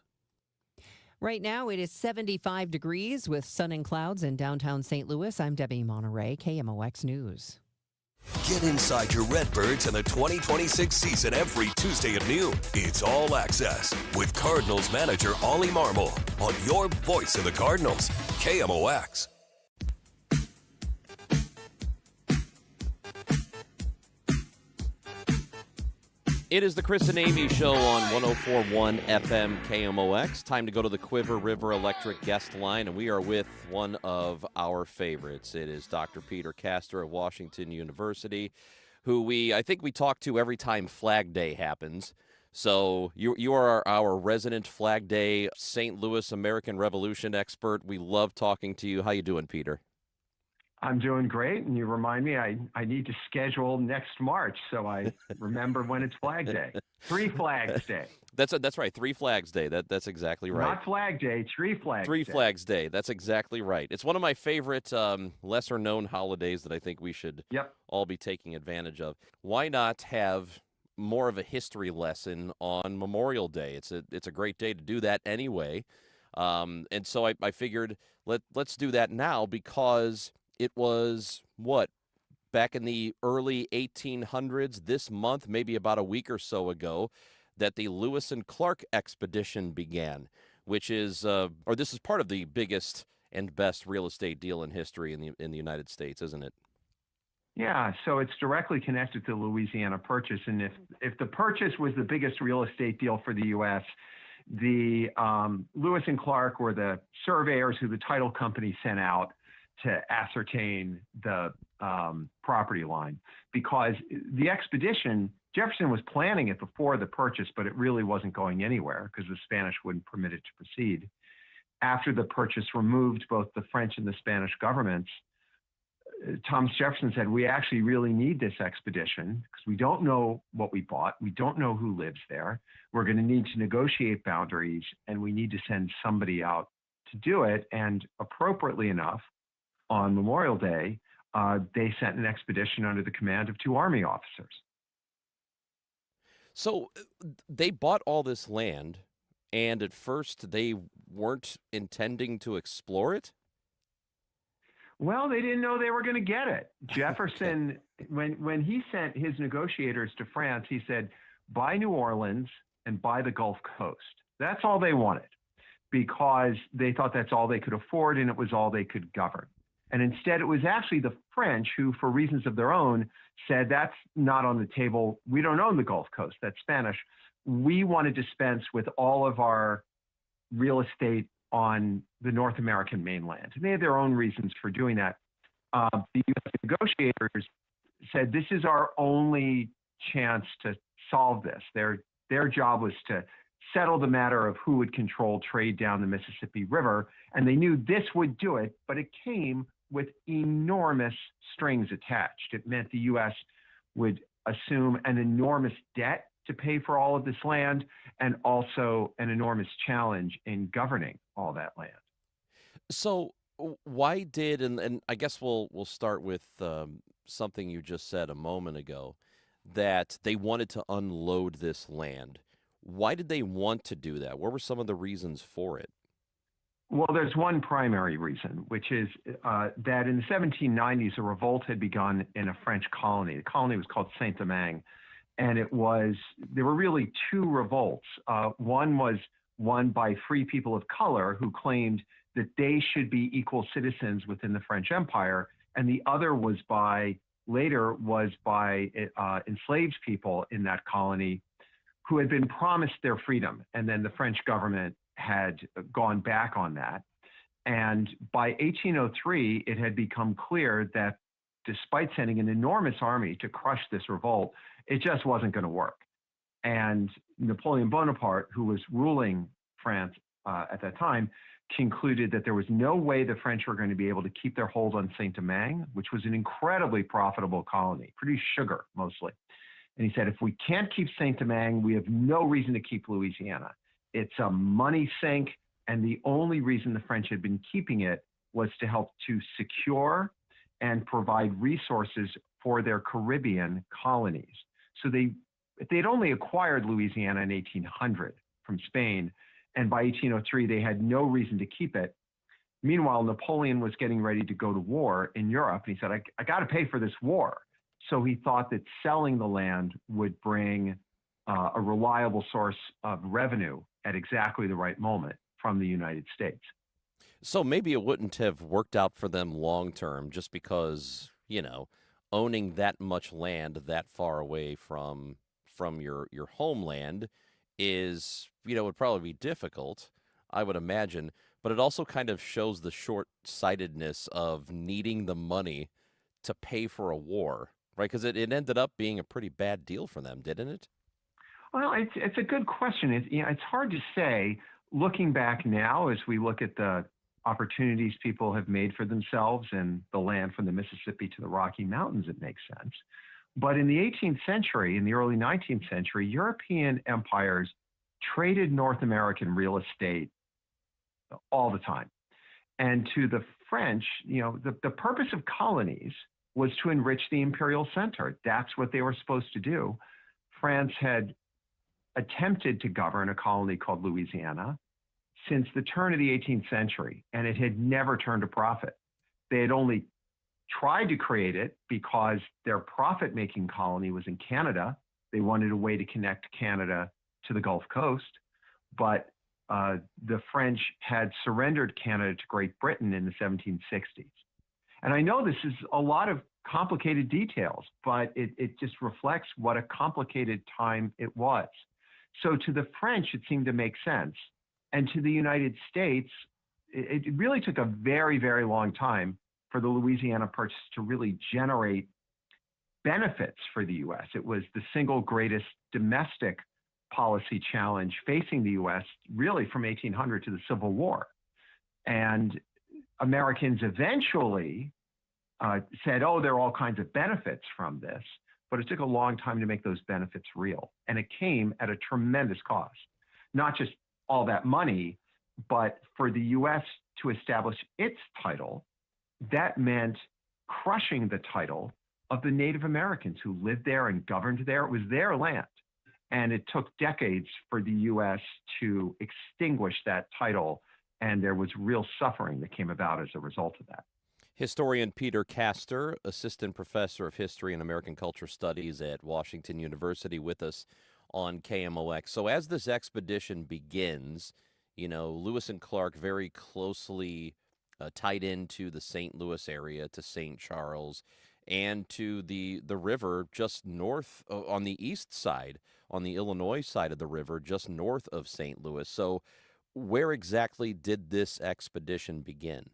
Right now, it is 75 degrees with sun and clouds in downtown St. Louis. I'm Debbie Monterey, KMOX News. Get inside your Redbirds in the 2026 season every Tuesday at noon. It's All Access with Cardinals manager Ollie Marmol on your voice of the Cardinals, KMOX. It is the Chris and Amy Show on 104.1 FM KMOX. Time to go to the Quiver River Electric guest line, and we are with one of our favorites. It is Dr. Peter Castor of Washington University, who I think we talk to every time Flag Day happens. So you are our resident Flag Day St. Louis American Revolution expert. We love talking to you. How you doing, Peter? I'm doing great, and you remind me I need to schedule next March so I remember when it's Flag Day. 3 Flags Day. That's right. 3 Flags Day. That's exactly right. Not Flag Day, 3 Flags Day. 3 Flags Day. That's exactly right. It's one of my favorite lesser-known holidays that I think we should all be taking advantage of. Why not have more of a history lesson on Memorial Day? It's a great day to do that anyway. And so I figured let's do that now, because it was, back in the early 1800s, this month, maybe about a week or so ago, that the Lewis and Clark expedition began, which is, this is part of the biggest and best real estate deal in history in the United States, isn't it? Yeah, so it's directly connected to the Louisiana Purchase, and if the Purchase was the biggest real estate deal for the U.S., the Lewis and Clark were the surveyors who the title company sent out to ascertain the property line, because the expedition, Jefferson was planning it before the Purchase, but it really wasn't going anywhere because the Spanish wouldn't permit it to proceed. After the Purchase removed both the French and the Spanish governments, Thomas Jefferson said, we actually really need this expedition because we don't know what we bought. We don't know who lives there. We're going to need to negotiate boundaries, and we need to send somebody out to do it. And appropriately enough, on Memorial Day, they sent an expedition under the command of 2 Army officers. So they bought all this land, and at first they weren't intending to explore it? Well, they didn't know they were going to get it. Jefferson, when he sent his negotiators to France, he said, buy New Orleans and buy the Gulf Coast. That's all they wanted, because they thought that's all they could afford and it was all they could govern. And instead, it was actually the French who, for reasons of their own, said, that's not on the table. We don't own the Gulf Coast. That's Spanish. We want to dispense with all of our real estate on the North American mainland. And they had their own reasons for doing that. The U.S. negotiators said, this is our only chance to solve this. Their job was to settle the matter of who would control trade down the Mississippi River, and they knew this would do it, but it came with enormous strings attached. It meant the U.S. would assume an enormous debt to pay for all of this land, and also an enormous challenge in governing all that land. So why did, and I guess we'll start with something you just said a moment ago, that they wanted to unload this land. Why did they want to do that? What were some of the reasons for it? Well, there's one primary reason, which is that in the 1790s, a revolt had begun in a French colony. The colony was called Saint-Domingue, and there were really two revolts. One was won by free people of color who claimed that they should be equal citizens within the French Empire, and the other was by enslaved people in that colony who had been promised their freedom, and then the French government had gone back on that. And by 1803, it had become clear that despite sending an enormous army to crush this revolt, it just wasn't going to work. And Napoleon Bonaparte, who was ruling France at that time, concluded that there was no way the French were going to be able to keep their hold on Saint-Domingue, which was an incredibly profitable colony, produced sugar mostly. And he said, if we can't keep Saint-Domingue, we have no reason to keep Louisiana. It's a money sink, and the only reason the French had been keeping it was to help to secure and provide resources for their Caribbean colonies. So they'd only acquired Louisiana in 1800 from Spain, and by 1803, they had no reason to keep it. Meanwhile, Napoleon was getting ready to go to war in Europe, and he said, I got to pay for this war. So he thought that selling the land would bring a reliable source of revenue at exactly the right moment from the United States. So maybe it wouldn't have worked out for them long term just because, owning that much land that far away from your homeland is, would probably be difficult, I would imagine. But it also kind of shows the short-sightedness of needing the money to pay for a war, right? Because it ended up being a pretty bad deal for them, didn't it? Well, it's a good question. It's hard to say. Looking back now, as we look at the opportunities people have made for themselves and the land from the Mississippi to the Rocky Mountains, it makes sense. But in the 18th century, in the early 19th century, European empires traded North American real estate all the time. And to the French, the purpose of colonies was to enrich the imperial center. That's what they were supposed to do. France had attempted to govern a colony called Louisiana since the turn of the 18th century, and it had never turned a profit. They had only tried to create it because their profit-making colony was in Canada. They wanted a way to connect Canada to the Gulf Coast, but the French had surrendered Canada to Great Britain in the 1760s. And I know this is a lot of complicated details, but it just reflects what a complicated time it was. So to the French, it seemed to make sense. And to the United States, it really took a very, very long time for the Louisiana Purchase to really generate benefits for the U.S. It was the single greatest domestic policy challenge facing the U.S. really from 1800 to the Civil War. And Americans eventually said, there are all kinds of benefits from this, but it took a long time to make those benefits real. And it came at a tremendous cost, not just all that money, but for the U.S. to establish its title, that meant crushing the title of the Native Americans who lived there and governed there. It was their land. And it took decades for the U.S. to extinguish that title, and there was real suffering that came about as a result of that. Historian Peter Castor, assistant professor of history and American culture studies at Washington University, with us on KMOX. So as this expedition begins, Lewis and Clark very closely tied into the St. Louis area, to St. Charles, and to the river just north on the east side, on the Illinois side of the river, just north of St. Louis. So where exactly did this expedition begin?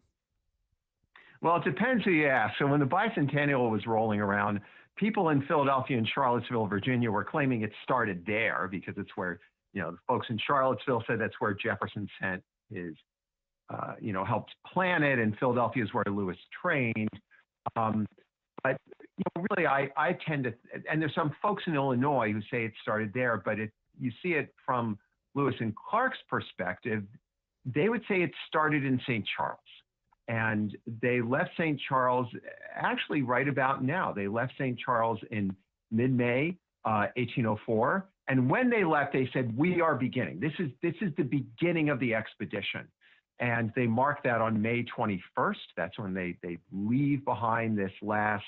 Well, it depends who you ask. So when the bicentennial was rolling around, people in Philadelphia and Charlottesville, Virginia, were claiming it started there because it's where, the folks in Charlottesville said that's where Jefferson sent his, helped plan it, and Philadelphia is where Lewis trained. But really, I tend to, and there's some folks in Illinois who say it started there, but you see it from Lewis and Clark's perspective, they would say it started in St. Charles. And they left St. Charles actually right about now. They left St. Charles in mid-May 1804. And when they left, they said, we are beginning. This is the beginning of the expedition. And they mark that on May 21st. That's when they leave behind this last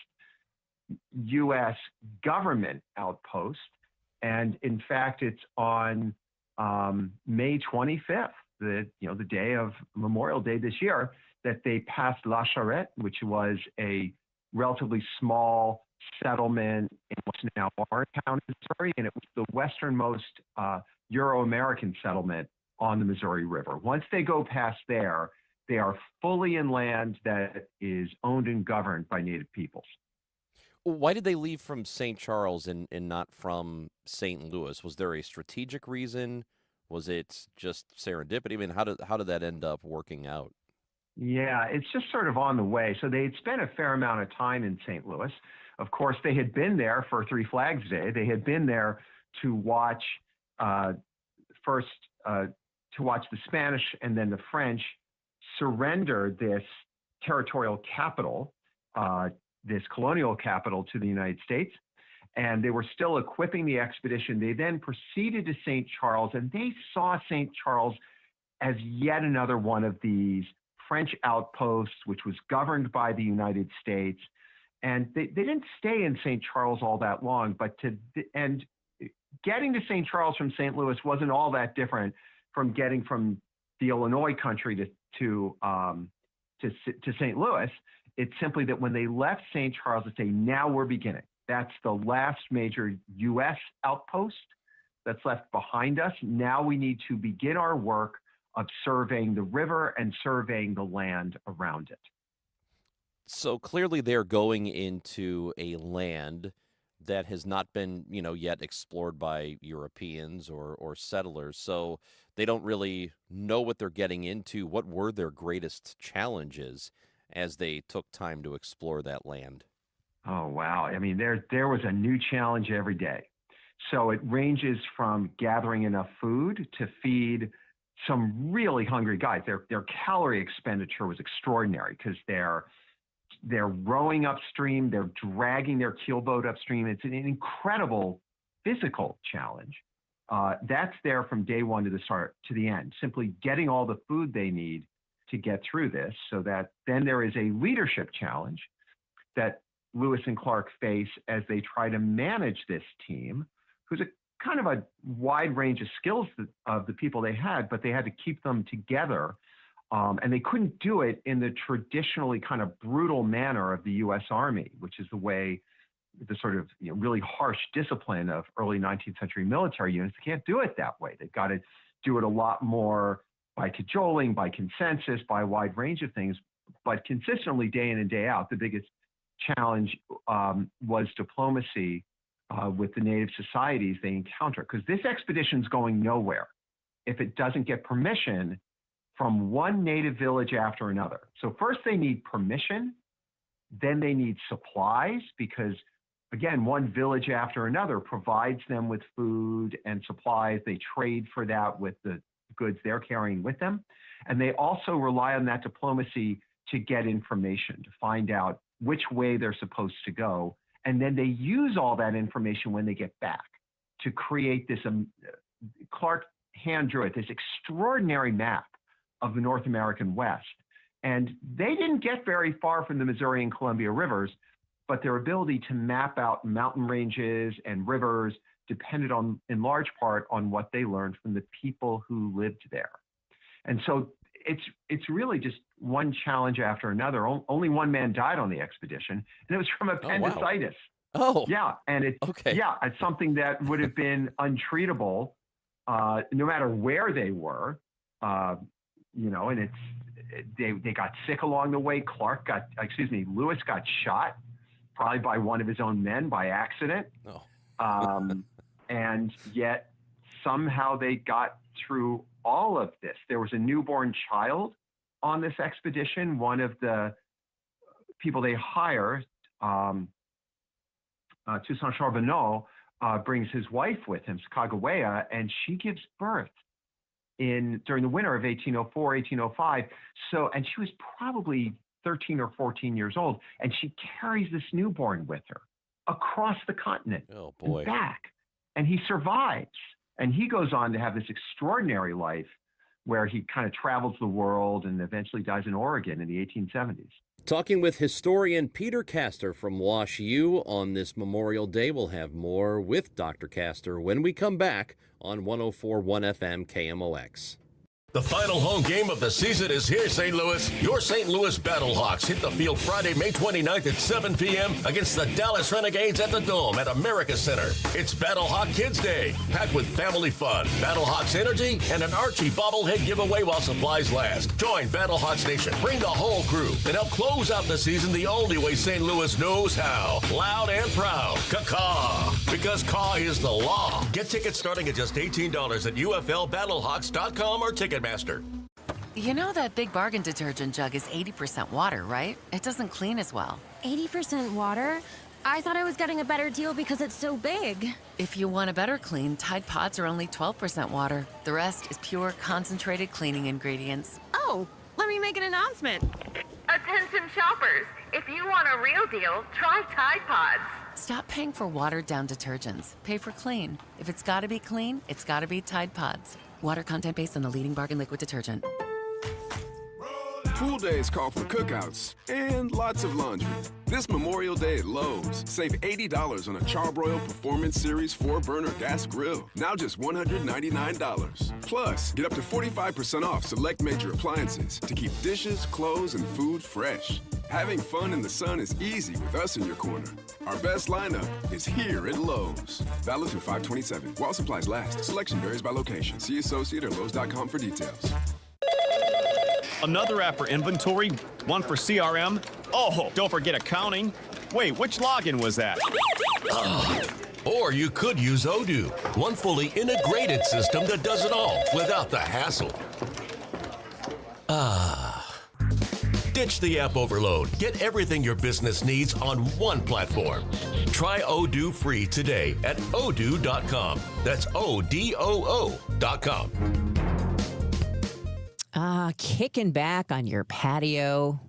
U.S. government outpost. And in fact, it's on May 25th, the day of Memorial Day this year, that they passed La Charrette, which was a relatively small settlement in what's now Warrentown, Missouri, and it was the westernmost Euro-American settlement on the Missouri River. Once they go past there, they are fully in land that is owned and governed by Native peoples. Why did they leave from St. Charles and not from St. Louis? Was there a strategic reason? Was it just serendipity? I mean, how did that end up working out? Yeah, it's just sort of on the way. So they had spent a fair amount of time in St. Louis. Of course, they had been there for Three Flags Day. They had been there to watch first to watch the Spanish and then the French surrender this territorial capital, this colonial capital, to the United States. And they were still equipping the expedition. They then proceeded to St. Charles, and they saw St. Charles as yet another one of these French outposts, which was governed by the United States. And they didn't stay in St. Charles all that long, and getting to St. Charles from St. Louis wasn't all that different from getting from the Illinois country to St. Louis. It's simply that when they left St. Charles, they say, now we're beginning. That's the last major U.S. outpost that's left behind us. Now we need to begin our work of surveying the river and surveying the land around it. So clearly they're going into a land that has not been, yet explored by Europeans or settlers. So they don't really know what they're getting into. What were their greatest challenges as they took time to explore that land? Oh, wow. I mean, there was a new challenge every day. So it ranges from gathering enough food to feed some really hungry guys. Their calorie expenditure was extraordinary because they're rowing upstream, they're dragging their keelboat upstream. It's an incredible physical challenge. That's there from day one to the end, simply getting all the food they need to get through this. So that then there is a leadership challenge that Lewis and Clark face as they try to manage this team, who's a kind of a wide range of skills of the people they had, but they had to keep them together. And they couldn't do it in the traditionally kind of brutal manner of the U.S. Army, which is the way, the sort of really harsh discipline of early 19th century military units. They can't do it that way. They've got to do it a lot more by cajoling, by consensus, by a wide range of things. But consistently, day in and day out, the biggest challenge was diplomacy with the native societies they encounter. Because this expedition's going nowhere if it doesn't get permission from one native village after another. So first they need permission, then they need supplies, because again, one village after another provides them with food and supplies. They trade for that with the goods they're carrying with them. And they also rely on that diplomacy to get information, to find out which way they're supposed to go. And then they use all that information when they get back to create this, Clark hand drew it, this extraordinary map of the North American West. And they didn't get very far from the Missouri and Columbia rivers, but their ability to map out mountain ranges and rivers depended on, in large part, on what they learned from the people who lived there. And so it's really just one challenge after another. Only one man died on the expedition, and it was from appendicitis. Oh, yeah. And it's something that would have been untreatable no matter where they were. And they got sick along the way. Lewis got shot, probably by one of his own men by accident. And yet somehow they got through all of this. There was a newborn child on this expedition. One of the people they hire, Toussaint Charbonneau, brings his wife with him, Sacagawea, and she gives birth during the winter of 1804, 1805. And she was probably 13 or 14 years old, and she carries this newborn with her across the continent and back. And he survives. And he goes on to have this extraordinary life where he kind of travels the world and eventually dies in Oregon in the 1870s. Talking with historian Peter Castor from Wash U on this Memorial Day. We'll have more with Dr. Castor when we come back on 104.1 FM KMOX. The final home game of the season is here, St. Louis. Your St. Louis Battlehawks hit the field Friday, May 29th at 7 p.m. against the Dallas Renegades at the Dome at America Center. It's Battlehawk Kids Day, packed with family fun, Battlehawks energy, and an Archie bobblehead giveaway while supplies last. Join Battlehawks Nation. Bring the whole crew and help close out the season the only way St. Louis knows how. Loud and proud. Caw-caw. Because caw is the law. Get tickets starting at just $18 at UFLBattlehawks.com or Ticketmaster. You know that Big Bargain detergent jug is 80% water, right? It doesn't clean as well. 80% water? I thought I was getting a better deal because it's so big. If you want a better clean, Tide Pods are only 12% water. The rest is pure, concentrated cleaning ingredients. Oh, let me make an announcement. Attention shoppers, if you want a real deal, try Tide Pods. Stop paying for watered-down detergents. Pay for clean. If it's gotta be clean, it's gotta be Tide Pods. Water content based on the leading bargain liquid detergent. Pool days call for cookouts and lots of laundry. This Memorial Day at Lowe's, save $80 on a Charbroil Performance Series 4-burner gas grill. Now just $199. Plus, get up to 45% off select major appliances to keep dishes, clothes, and food fresh. Having fun in the sun is easy with us in your corner. Our best lineup is here at Lowe's. Valid through 5/27. While supplies last. Selection varies by location. See associate or Lowe's.com for details. Another app for inventory, one for CRM. Oh, don't forget accounting. Wait, which login was that? Or you could use Odoo, one fully integrated system that does it all without the hassle. Ditch the app overload. Get everything your business needs on one platform. Try Odoo free today at odoo.com. That's ODOO.com. Kicking back on your patio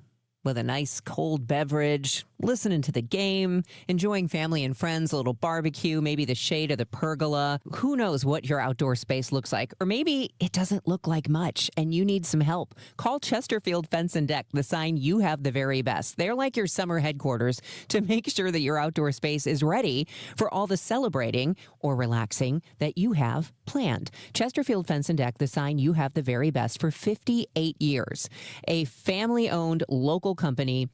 with a nice cold beverage, listening to the game, enjoying family and friends, a little barbecue, maybe the shade of the pergola. Who knows what your outdoor space looks like? Or maybe it doesn't look like much and you need some help. Call Chesterfield Fence and Deck, the sign you have the very best. They're like your summer headquarters to make sure that your outdoor space is ready for all the celebrating or relaxing that you have planned. Chesterfield Fence and Deck, the sign you have the very best for 58 years. A family-owned local company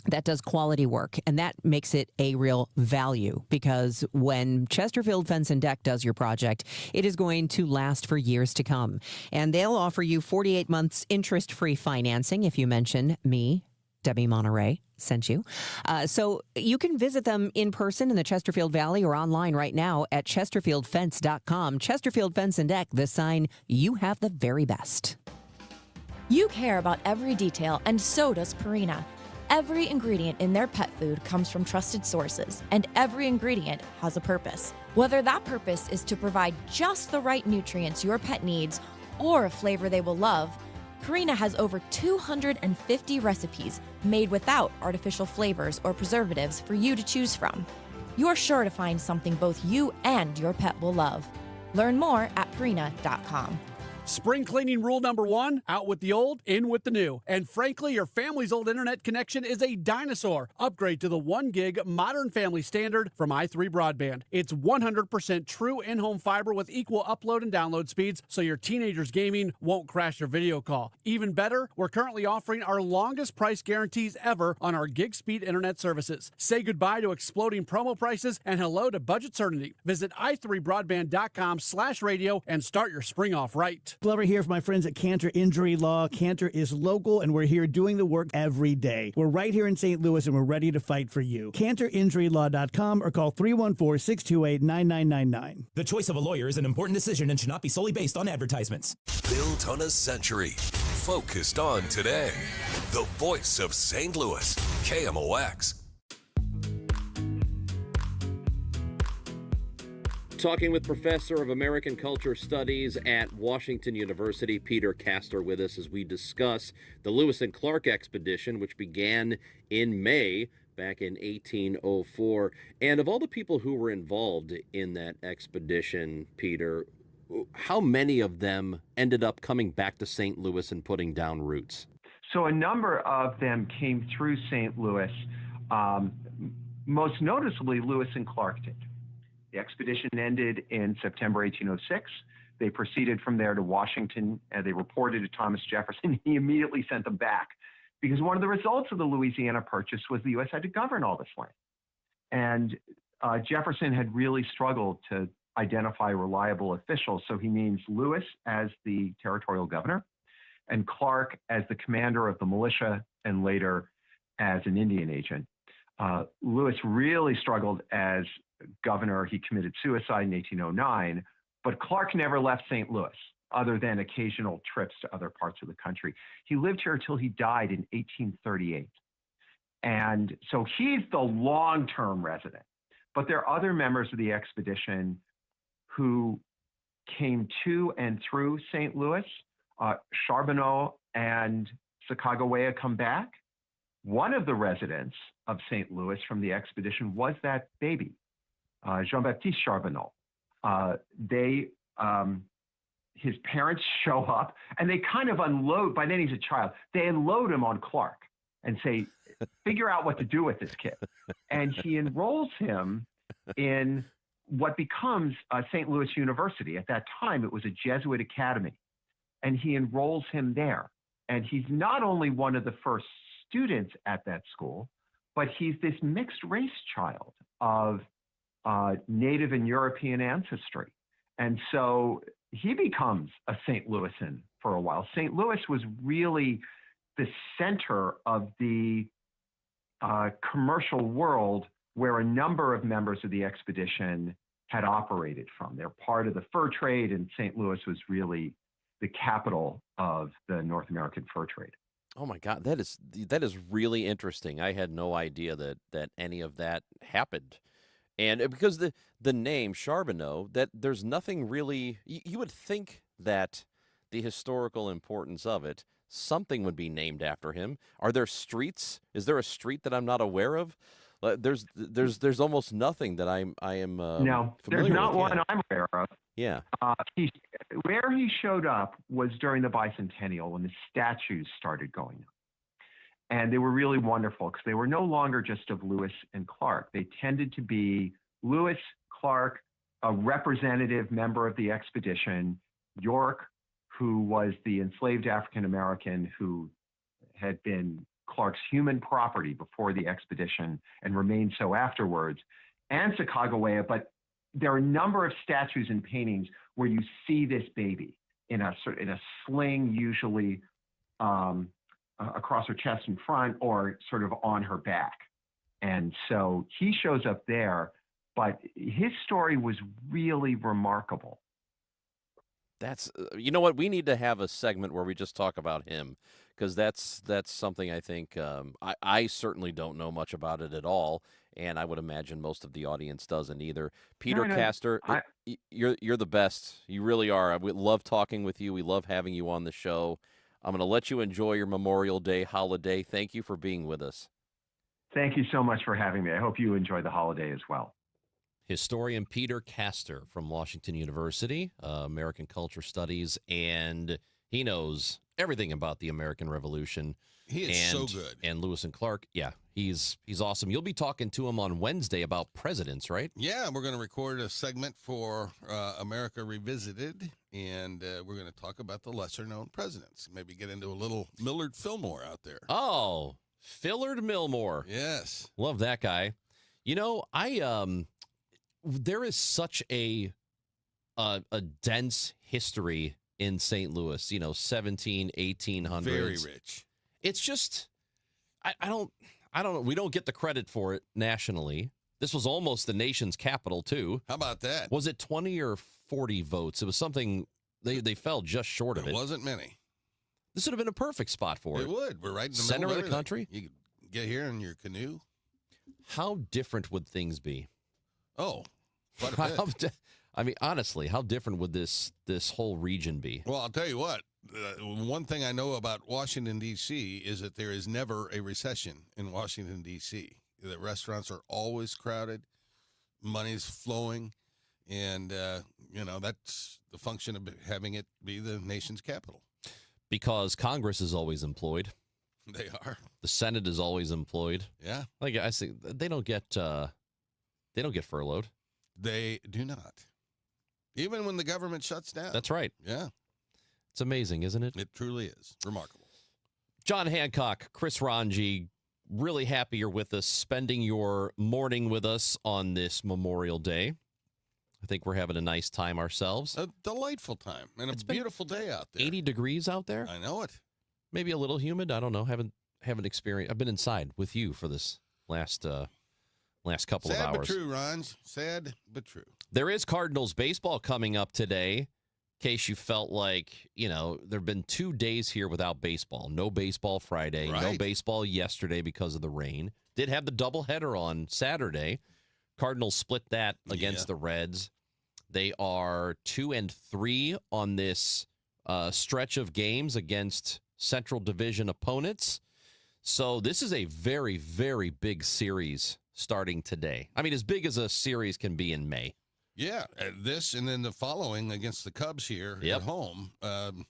that does quality work, and that makes it a real value because when Chesterfield Fence and Deck does your project, it is going to last for years to come. And they'll offer you 48 months interest-free financing if you mention me, Debbie Monterey, sent you. So you can visit them in person in the Chesterfield Valley or online right now at chesterfieldfence.com. Chesterfield Fence and Deck, the sign you have the very best. You care about every detail, and so does Purina. Every ingredient in their pet food comes from trusted sources, and every ingredient has a purpose. Whether that purpose is to provide just the right nutrients your pet needs or a flavor they will love, Purina has over 250 recipes made without artificial flavors or preservatives for you to choose from. You're sure to find something both you and your pet will love. Learn more at Purina.com. Spring cleaning rule number 1, out with the old, in with the new. And frankly, your family's old internet connection is a dinosaur. Upgrade to the 1 gig modern family standard from i3 Broadband. It's 100% true in-home fiber with equal upload and download speeds, so your teenager's gaming won't crash your video call. Even better, we're currently offering our longest price guarantees ever on our gig speed internet services. Say goodbye to exploding promo prices and hello to budget certainty. Visit i3broadband.com/radio and start your spring off right. Sports. Glover here for my friends at Cantor Injury Law. Cantor is local, and we're here doing the work every day. We're right here in St. Louis, and we're ready to fight for you. CantorInjuryLaw.com or call 314-628-9999. The choice of a lawyer is an important decision and should not be solely based on advertisements. Built on a century. Focused on today. The voice of St. Louis. KMOX. Talking with Professor of American Culture Studies at Washington University, Peter Castor, with us as we discuss the Lewis and Clark expedition, which began in May back in 1804. And of all the people who were involved in that expedition, Peter, how many of them ended up coming back to St. Louis and putting down roots? So a number of them came through St. Louis. Most noticeably, Lewis and Clark did. The expedition ended in September 1806. They proceeded from there to Washington, and they reported to Thomas Jefferson. He immediately sent them back because one of the results of the Louisiana Purchase was the U.S. had to govern all this land. And Jefferson had really struggled to identify reliable officials, so he names Lewis as the territorial governor and Clark as the commander of the militia and later as an Indian agent. Lewis really struggled as governor. He committed suicide in 1809, but Clark never left St. Louis other than occasional trips to other parts of the country. He lived here until he died in 1838. And so he's the long-term resident. But there are other members of the expedition who came to and through St. Louis. Charbonneau and Sacagawea come back. One of the residents of St. Louis from the expedition was that baby, Jean-Baptiste Charbonneau. His parents show up and they kind of unload, by then he's a child, they unload him on Clark and say, figure out what to do with this kid. And he enrolls him in what becomes St. Louis University. At that time, it was a Jesuit academy. And he enrolls him there. And he's not only one of the first students at that school, but he's this mixed race child of Native and European ancestry. And so he becomes a St. Louisan for a while. St. Louis was really the center of the commercial world where a number of members of the expedition had operated from. They're part of the fur trade, and St. Louis was really the capital of the North American fur trade. Oh my God, that is really interesting. I had no idea that any of that happened. And because the name Charbonneau, that there's nothing really, you would think that the historical importance of it, something would be named after him. Are there streets? Is there a street that I'm not aware of? There's almost nothing that I am no, familiar there's not with. one I'm aware of. Yeah. Where he showed up was during the bicentennial when the statues started going up. And they were really wonderful because they were no longer just of Lewis and Clark. They tended to be Lewis, Clark, a representative member of the expedition, York, who was the enslaved African-American who had been Clark's human property before the expedition and remained so afterwards, and Sacagawea. But there are a number of statues and paintings where you see this baby in a sling, usually across her chest and front, or sort of on her back. And so he shows up there, but his story was really remarkable. That's you know what, we need to have a segment where we just talk about him, because that's something I think I certainly don't know much about it at all, and I would imagine most of the audience doesn't either. Peter Castor, you're the best. You really are. We love talking with you. We love having you on the show. I'm going to let you enjoy your Memorial Day holiday. Thank you for being with us. Thank you so much for having me. I hope you enjoy the holiday as well. Historian Peter Castor from Washington University, American Culture Studies, and he knows everything about the American Revolution. He is so good. And Lewis and Clark, yeah, he's awesome. You'll be talking to him on Wednesday about presidents, right? Yeah, we're going to record a segment for America Revisited, and we're going to talk about the lesser-known presidents. Maybe get into a little Millard Fillmore out there. Oh, Fillard Millmore. Yes. Love that guy. You know, there is such a dense history in St. Louis, 17, 1800s. Very rich. It's just, I don't know. We don't get the credit for it nationally. This was almost the nation's capital, too. How about that? Was it 20 or 40 votes? It was something, they fell just short of it. It wasn't many. This would have been a perfect spot for it. It would. We're right in the center middle of the country. You could get here in your canoe. How different would things be? Oh, quite a bit. I mean, honestly, how different would this whole region be? Well, I'll tell you what. One thing I know about Washington, D.C. is that there is never a recession in Washington, D.C. The restaurants are always crowded, money's flowing, and, that's the function of having it be the nation's capital. Because Congress is always employed. They are. The Senate is always employed. Yeah. Like I say, they don't get furloughed. They do not. Even when the government shuts down. That's right. Yeah. It's amazing, isn't it? It truly is. Remarkable. John Hancock, Chris Ranji, really happy you're with us, spending your morning with us on this Memorial Day. I think we're having a nice time ourselves. A delightful time. And it's a beautiful day out there. 80 degrees out there. I know it. Maybe a little humid. I don't know. Haven't experienced. I've been inside with you for this last couple of hours. Sad but true, Ron. Sad but true. There is Cardinals baseball coming up today. In case you felt like, there have been 2 days here without baseball. No baseball Friday, Right. no baseball yesterday because of the rain. Did have the doubleheader on Saturday. Cardinals split that against the Reds. They are 2-3 on this stretch of games against Central Division opponents. So this is a very, very big series starting today. I mean, as big as a series can be in May. Yeah, this and then the following against the Cubs here at home. We're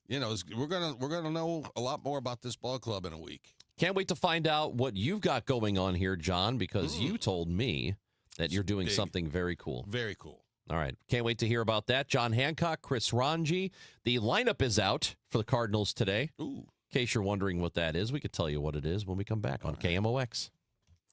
gonna know a lot more about this ball club in a week. Can't wait to find out what you've got going on here, John, because you told me that you're doing something very cool. Very cool. All right. Can't wait to hear about that. John Hancock, Chris Ranji. The lineup is out for the Cardinals today. Ooh. In case you're wondering what that is, we could tell you what it is when we come back on KMOX.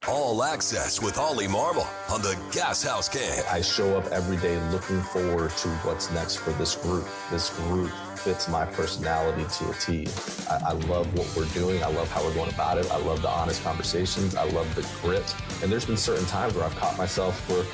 All Access with Ollie Marble on the Gas House Gang. I show up every day looking forward to what's next for this group. This group fits my personality to a T. I love what we're doing. I love how we're going about it. I love the honest conversations. I love the grit. And there's been certain times where I've caught myself where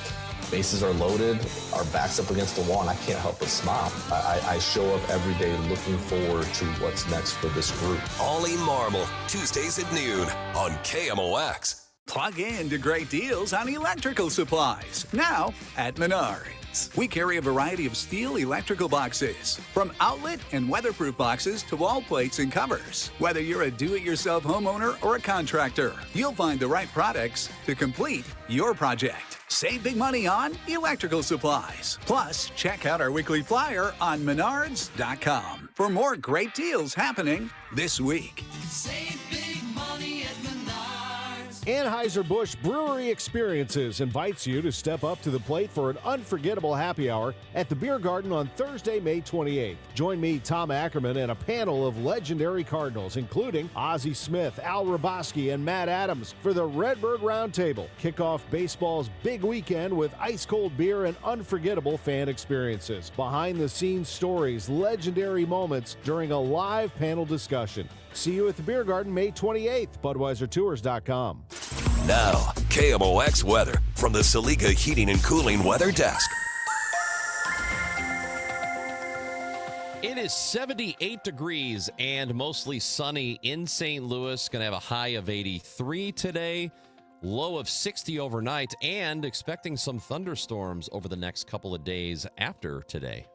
bases are loaded, our back's up against the wall, and I can't help but smile. I show up every day looking forward to what's next for this group. Ollie Marble, Tuesdays at noon on KMOX. Plug in to great deals on electrical supplies, now at Menards. We carry a variety of steel electrical boxes, from outlet and weatherproof boxes to wall plates and covers. Whether you're a do-it-yourself homeowner or a contractor, you'll find the right products to complete your project. Save big money on electrical supplies. Plus, check out our weekly flyer on Menards.com for more great deals happening this week. Save big money at Menards. Anheuser-Busch Brewery Experiences invites you to step up to the plate for an unforgettable happy hour at the Beer Garden on Thursday, May 28th. Join me, Tom Ackerman, and a panel of legendary Cardinals, including Ozzie Smith, Al Raboski, and Matt Adams for the Redbird Roundtable. Kick off baseball's big weekend with ice-cold beer and unforgettable fan experiences. Behind-the-scenes stories, legendary moments during a live panel discussion. See you at the Beer Garden May 28th, BudweiserTours.com. Now, KMOX weather from the Saliga Heating and Cooling Weather Desk. It is 78 degrees and mostly sunny in St. Louis. Going to have a high of 83 today, low of 60 overnight, and expecting some thunderstorms over the next couple of days after today.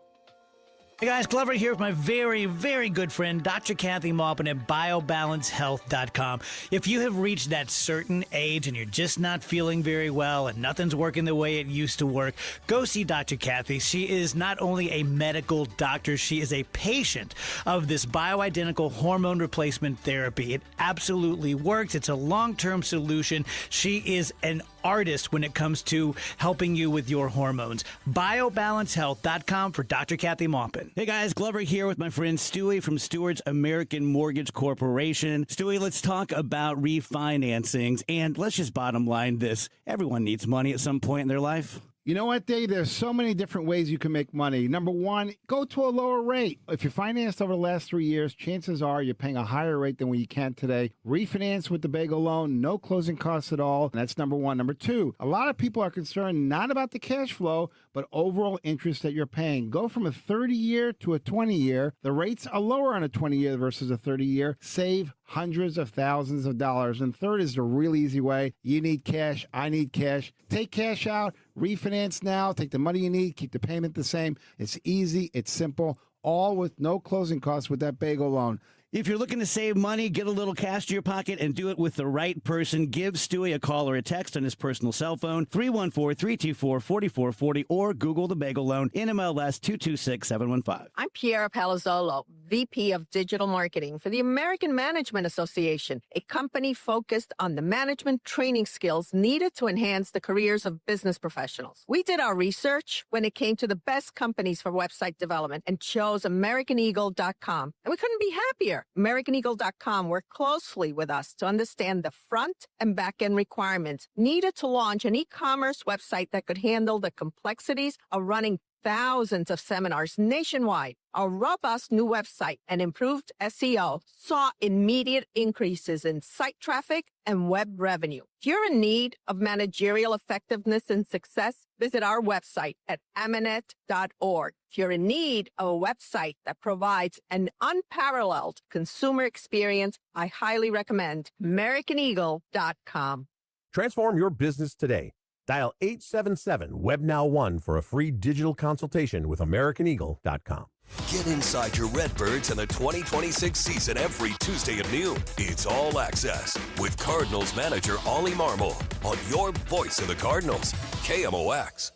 Hey guys, Glover here with my very, very good friend, Dr. Kathy Maupin at BioBalanceHealth.com. If you have reached that certain age and you're just not feeling very well and nothing's working the way it used to work, go see Dr. Kathy. She is not only a medical doctor, she is a patient of this bioidentical hormone replacement therapy. It absolutely works. It's a long-term solution. She is an artist when it comes to helping you with your hormones. BioBalanceHealth.com for Dr. Kathy Maupin. Hey guys, Glover here with my friend Stewie from Stewart's American Mortgage Corporation. Stewie, let's talk about refinancings, and let's just bottom line this. Everyone needs money at some point in their life. You know what, Dave? There's so many different ways you can make money. Number one, go to a lower rate. If you're financed over the last 3 years, chances are you're paying a higher rate than what you can today. Refinance with the Bagel loan, no closing costs at all. And that's number one. Number two, a lot of people are concerned not about the cash flow, but overall interest that you're paying. Go from a 30-year to a 20-year. The rates are lower on a 20-year versus a 30-year. Save hundreds of thousands of dollars. And third is the really easy way. You need cash. I need cash. Take cash out. Refinance now. Take the money you need. Keep the payment the same. It's easy. It's simple. All with no closing costs with that Bagel loan. If you're looking to save money, get a little cash to your pocket, and do it with the right person, give Stewie a call or a text on his personal cell phone, 314-324-4440, or Google the Bagel Loan, NMLS 226715. I'm Piera Palazzolo, VP of Digital Marketing for the American Management Association, a company focused on the management training skills needed to enhance the careers of business professionals. We did our research when it came to the best companies for website development and chose AmericanEagle.com, and we couldn't be happier. AmericanEagle.com worked closely with us to understand the front and back end requirements needed to launch an e-commerce website that could handle the complexities of running thousands of seminars nationwide. Our robust new website and improved SEO saw immediate increases in site traffic and web revenue. If you're in need of managerial effectiveness and success, visit our website at amanet.org. If you're in need of a website that provides an unparalleled consumer experience, I highly recommend AmericanEagle.com. Transform your business today. Dial 877-WEB-NOW-1 for a free digital consultation with AmericanEagle.com. Get inside your Redbirds in the 2026 season every Tuesday at noon. It's All Access with Cardinals manager Ollie Marmol on your voice of the Cardinals, KMOX.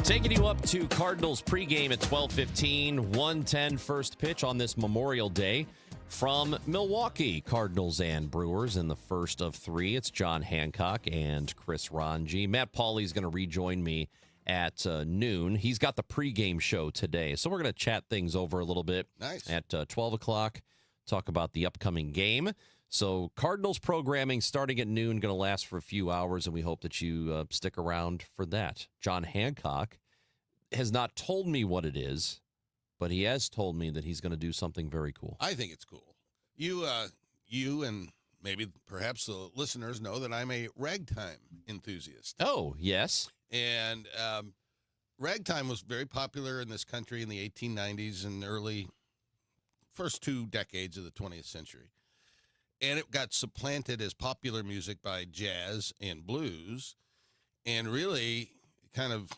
Taking you up to Cardinals pregame at 12:15, 1:10 first pitch on this Memorial Day. From Milwaukee, Cardinals and Brewers in the first of three. It's John Hancock and Chris Ranji. Matt Pauley is going to rejoin me at noon. He's got the pregame show today, so we're going to chat things over a little bit. Nice. At 12 o'clock, talk about the upcoming game. So Cardinals programming starting at noon, going to last for a few hours, and we hope that you stick around for that. John Hancock has not told me what it is, but he has told me that he's going to do something very cool. I think it's cool. You and maybe perhaps the listeners know that I'm a ragtime enthusiast. Oh, yes. And ragtime was very popular in this country in the 1890s and first 2 decades of the 20th century. And it got supplanted as popular music by jazz and blues, and really kind of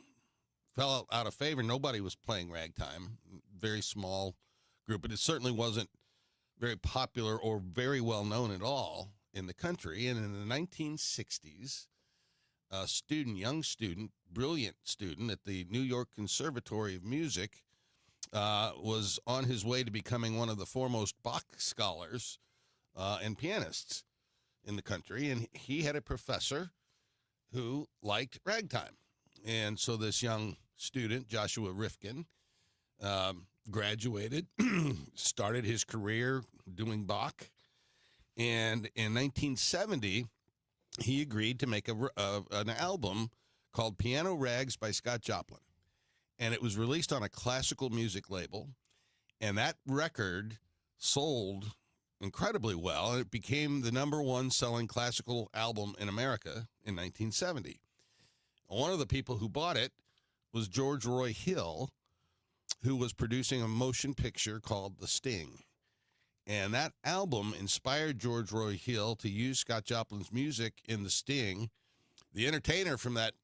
fell out of favor. Nobody was playing ragtime. Very small group, but it certainly wasn't very popular or very well known at all in the country. And in the 1960s, a young student, brilliant student at the New York Conservatory of Music was on his way to becoming one of the foremost Bach scholars and pianists in the country. And he had a professor who liked ragtime. And so this young student, Joshua Rifkin, graduated, started his career doing Bach. And in 1970, he agreed to make an album called Piano Rags by Scott Joplin. And it was released on a classical music label. And that record sold incredibly well. And it became the #1 selling classical album in America in 1970. One of the people who bought it was George Roy Hill, who was producing a motion picture called The Sting. And that album inspired George Roy Hill to use Scott Joplin's music in The Sting. The Entertainer from that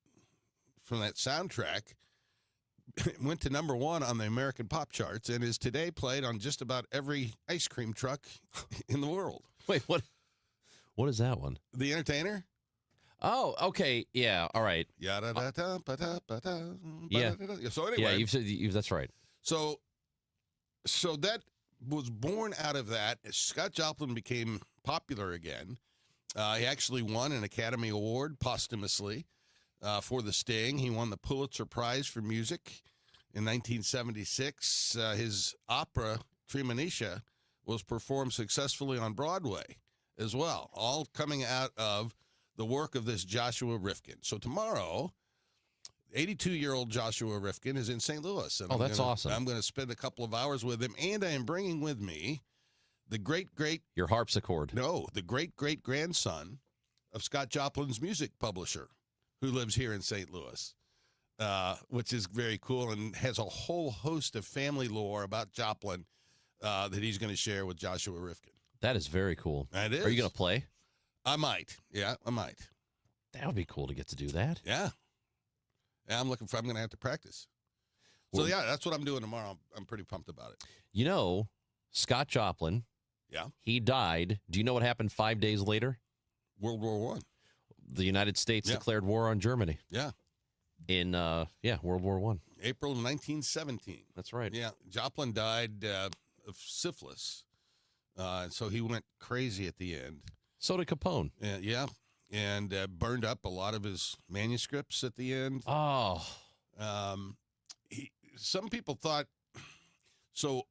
soundtrack went to #1 on the American pop charts and is today played on just about every ice cream truck in the world. Wait, what is that one? The Entertainer? Oh, okay. Yeah. All right. Yeah. So anyway. Yeah, you've said that's right. So that was born out of that. Scott Joplin became popular again. He actually won an Academy Award posthumously for The Sting. He won the Pulitzer Prize for Music in 1976. His opera, Treemonisha, was performed successfully on Broadway as well, all coming out of the work of this Joshua Rifkin. So tomorrow, 82-year-old Joshua Rifkin is in St. Louis. And that's awesome. I'm going to spend a couple of hours with him, and I am bringing with me the your harpsichord. No, the great-great-grandson of Scott Joplin's music publisher, who lives here in St. Louis, which is very cool and has a whole host of family lore about Joplin that he's going to share with Joshua Rifkin. That is very cool. That is. Are you going to play? I might. Yeah, I might. That would be cool to get to do that. Yeah. Yeah, I'm going to have to practice. So, yeah, that's what I'm doing tomorrow. I'm pretty pumped about it. You know, Scott Joplin, he died. Do you know what happened 5 days later? World War I. The United States declared war on Germany. Yeah. In, World War I. April of 1917. That's right. Yeah, Joplin died of syphilis. So he went crazy at the end. So did Capone. Yeah. And burned up a lot of his manuscripts at the end. Oh. Some people thought, so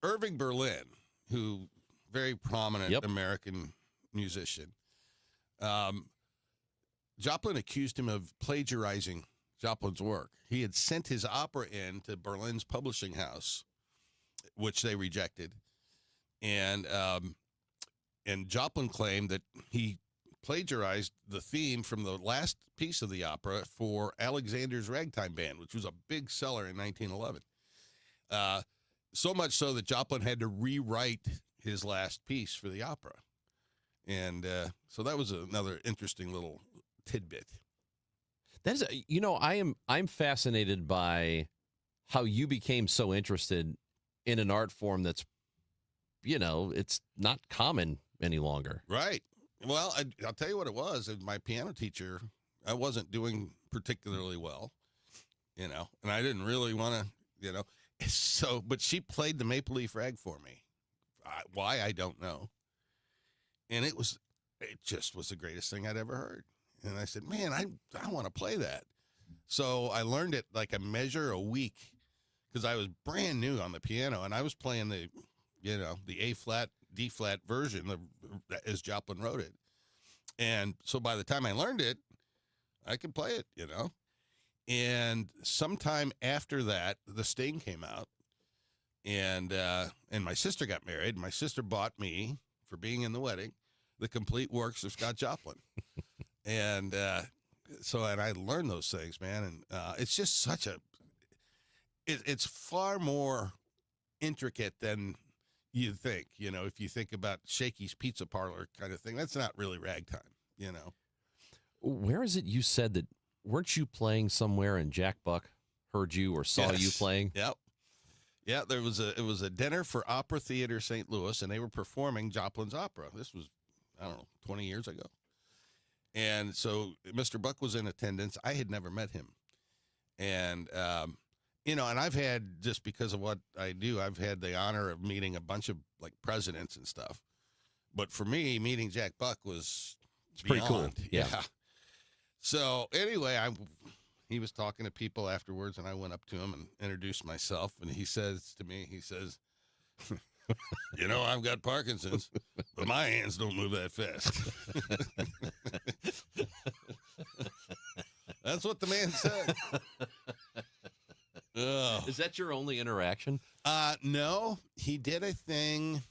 Irving Berlin, who very prominent American musician, Joplin accused him of plagiarizing Joplin's work. He had sent his opera in to Berlin's publishing house, which they rejected. And Joplin claimed that he plagiarized the theme from the last piece of the opera for Alexander's Ragtime Band, which was a big seller in 1911. So much so that Joplin had to rewrite his last piece for the opera. And so that was another interesting little tidbit. That is, I'm fascinated by how you became so interested in an art form that's, it's not common any longer. Right. Well, I'll tell you what it was. My piano teacher, I wasn't doing particularly well, and I didn't really want to, So, but she played the Maple Leaf Rag for me. Why, I don't know. And it just was the greatest thing I'd ever heard. And I said, man, I want to play that. So I learned it like a measure a week because I was brand new on the piano, and I was playing the A flat, D flat version as Joplin wrote it. And so by the time I learned it, I could play it, And sometime after that, The Sting came out, and my sister got married. My sister bought me, for being in the wedding, the complete works of Scott Joplin. And and I learned those things, man. And it's just such it's far more intricate than you think, if you think about Shakey's Pizza Parlor kind of thing. That's not really ragtime, Where is it you said that, weren't you playing somewhere and Jack Buck heard you or saw you playing? Yep. Yeah, it was a dinner for Opera Theater St. Louis, and they were performing Joplin's opera. This was, 20 years ago. And so Mr. Buck was in attendance. I had never met him. And, and I've had, just because of what I do, I've had the honor of meeting a bunch of presidents and stuff. But for me, meeting Jack Buck was pretty cool. Yeah. So anyway, he was talking to people afterwards, and I went up to him and introduced myself. And he says to me, I've got Parkinson's, but my hands don't move that fast. That's what the man said. Is that your only interaction? No, he did a thing.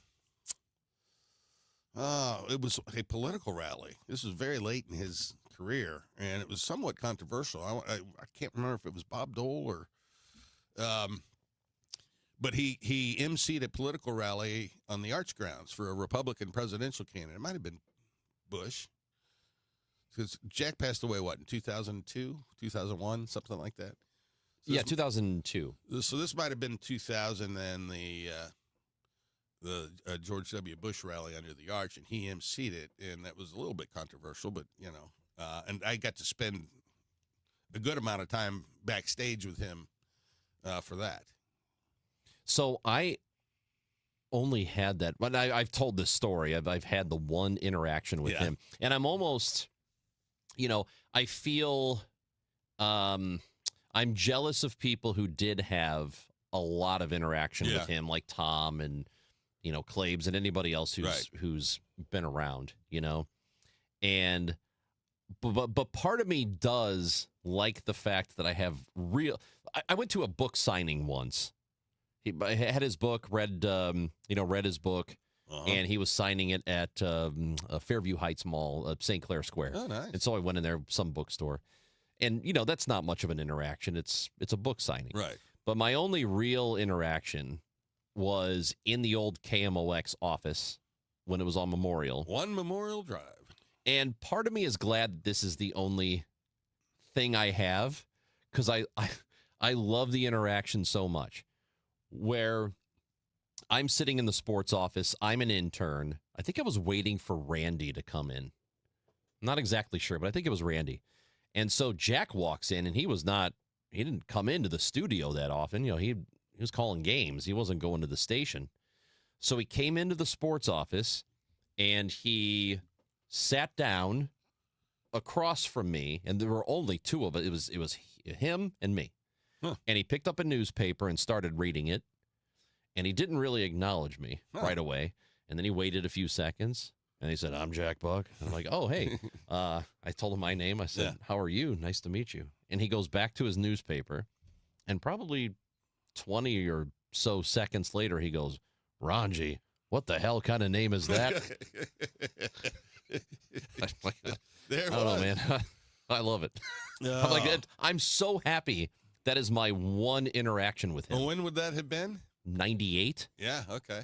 It was a political rally. This was very late in his career, and it was somewhat controversial. I can't remember if it was Bob Dole or, but he emceed a political rally on the Arch grounds for a Republican presidential candidate. It might have been Bush, because Jack passed away, in 2002, 2001, something like that. So 2002. So this might have been 2000, and the George W. Bush rally under the Arch, and he emceed it, and that was a little bit controversial, but, and I got to spend a good amount of time backstage with him for that. So I only had that, but I've told this story. I've had the one interaction with him, and I'm almost, I feel I'm jealous of people who did have a lot of interaction with him, like Tom and, Claves and anybody else who's been around, and But part of me does like the fact that I have real. I went to a book signing once. I had his book, read his book, and he was signing it at Fairview Heights Mall, St. Clair Square. Oh, nice. And so I went in there, some bookstore, and that's not much of an interaction. It's a book signing, Right. But my only real interaction was in the old KMOX office when it was on Memorial. One Memorial Drive. And part of me is glad that this is the only thing I have, because I love the interaction so much. Where I'm sitting in the sports office, I'm an intern. I think I was waiting for Randy to come in. I'm not exactly sure, but I think it was Randy. And so Jack walks in, and he didn't come into the studio that often. He was calling games. He wasn't going to the station. So he came into the sports office, and he sat down across from me, and there were only two of us. It was him and me. Huh. And he picked up a newspaper and started reading it, and he didn't really acknowledge me right away. And then he waited a few seconds, and he said, "I'm Jack Buck." And I'm like, "Oh, hey." I told him my name. I said, "How are you? Nice to meet you." And he goes back to his newspaper, and probably 20 or so seconds later, he goes, "Ranji, what the hell kind of name is that?" There I don't know, man. I love it. I'm like, I'm so happy. That is my one interaction with him. Well, when would that have been? 98. Yeah, okay.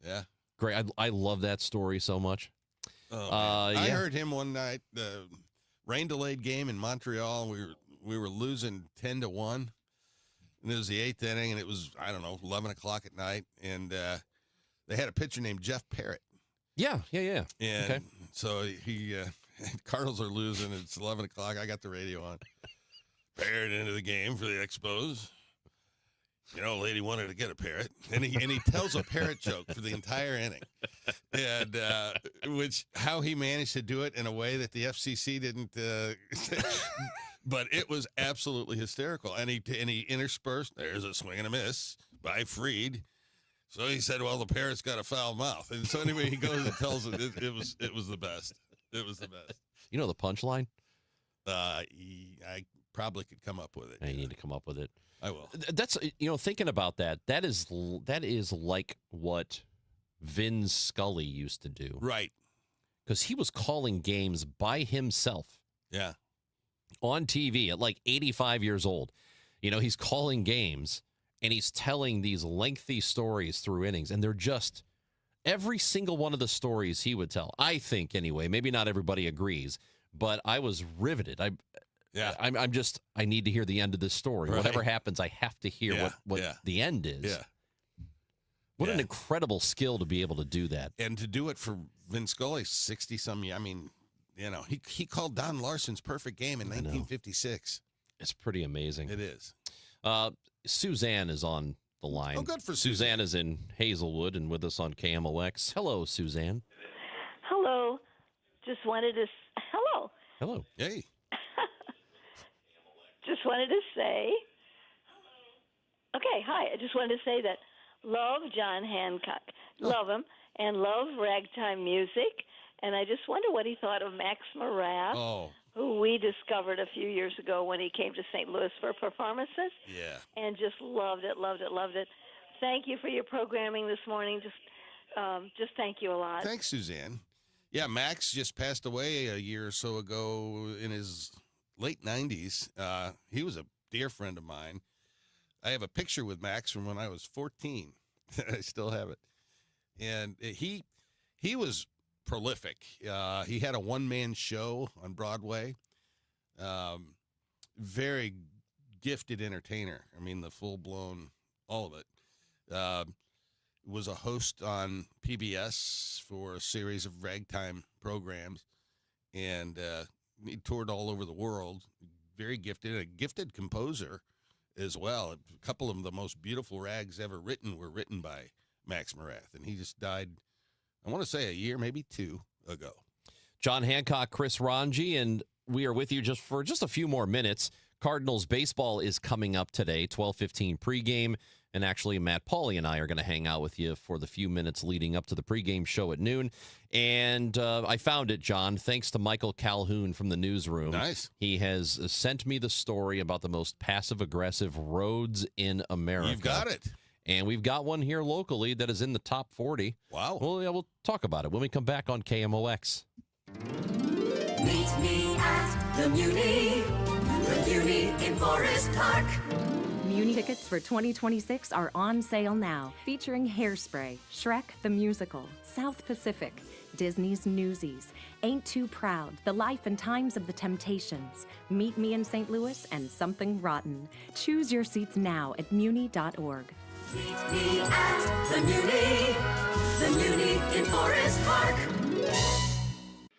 Yeah. Great. I love that story so much. Oh, I heard him one night, the rain-delayed game in Montreal. We were losing 10-1, and it was the 8th inning, and it was, 11 o'clock at night, and they had a pitcher named Jeff Parrott. Yeah. And okay. so he Cardinals are losing. It's 11 o'clock. I got the radio on. Parrott into the game for the Expos. Lady wanted to get a parrot, and he tells a parrot joke for the entire inning, and how he managed to do it in a way that the FCC didn't. But it was absolutely hysterical, and he interspersed. There's a swing and a miss by Fried. So he said, "Well, the parrot's got a foul mouth," and so anyway, he goes and tells it. It was the best. It was the best. You know the punchline? I probably could come up with it. I need to come up with it. I will. That's thinking about that. That is like what Vin Scully used to do, right? Because he was calling games by himself. Yeah. On TV at like 85 years old. He's calling games and he's telling these lengthy stories through innings, and they're just every single one of the stories he would tell. I think anyway. Maybe not everybody agrees, but I was riveted. I need to hear the end of this story. Right. Whatever happens, I have to hear what the end is. Yeah. What an incredible skill to be able to do that. And to do it for Vin Scully, 60-some years. I mean, he called Don Larson's perfect game in 1956. It's pretty amazing. It is. Suzanne is on the line. Oh, good for Suzanne. Suzanne is in Hazelwood and with us on KMOX. Hello, Suzanne. Hello. Just wanted to... Hello. Hello. Hey. Just wanted to say... Okay, hi. I just wanted to say that love John Hancock. Love him. And love ragtime music. And I just wonder what he thought of Max Morath, who we discovered a few years ago when he came to St. Louis for performances. Yeah. And just loved it, loved it, loved it. Thank you for your programming this morning. Just thank you a lot. Thanks, Suzanne. Yeah, Max just passed away a year or so ago in his late 90s. He was a dear friend of mine. I have a picture with Max from when I was 14. I still have it. And he was prolific. He had a one-man show on Broadway. Very gifted entertainer. I mean, the full-blown, all of it. Was a host on PBS for a series of ragtime programs, and he toured all over the world. Very gifted, a gifted composer as well. A couple of the most beautiful rags ever written were written by Max Morath, and he just died, I want to say a year, maybe two ago. John Hancock, Chris Ranji, and we are with you for just a few more minutes. Cardinals baseball is coming up today, 12:15 pregame. And actually, Matt Pauly and I are going to hang out with you for the few minutes leading up to the pregame show at noon. And I found it, John, thanks to Michael Calhoun from the newsroom. Nice. He has sent me the story about the most passive-aggressive roads in America. You've got it. And we've got one here locally that is in the top 40. Wow. Well, yeah, we'll talk about it when we come back on KMOX. Meet me at the Muni in Forest Park. Muni tickets for 2026 are on sale now, featuring Hairspray, Shrek the Musical, South Pacific, Disney's Newsies, Ain't Too Proud, The Life and Times of the Temptations, Meet Me in St. Louis, and Something Rotten. Choose your seats now at muni.org. Meet me at the Muni in Forest Park.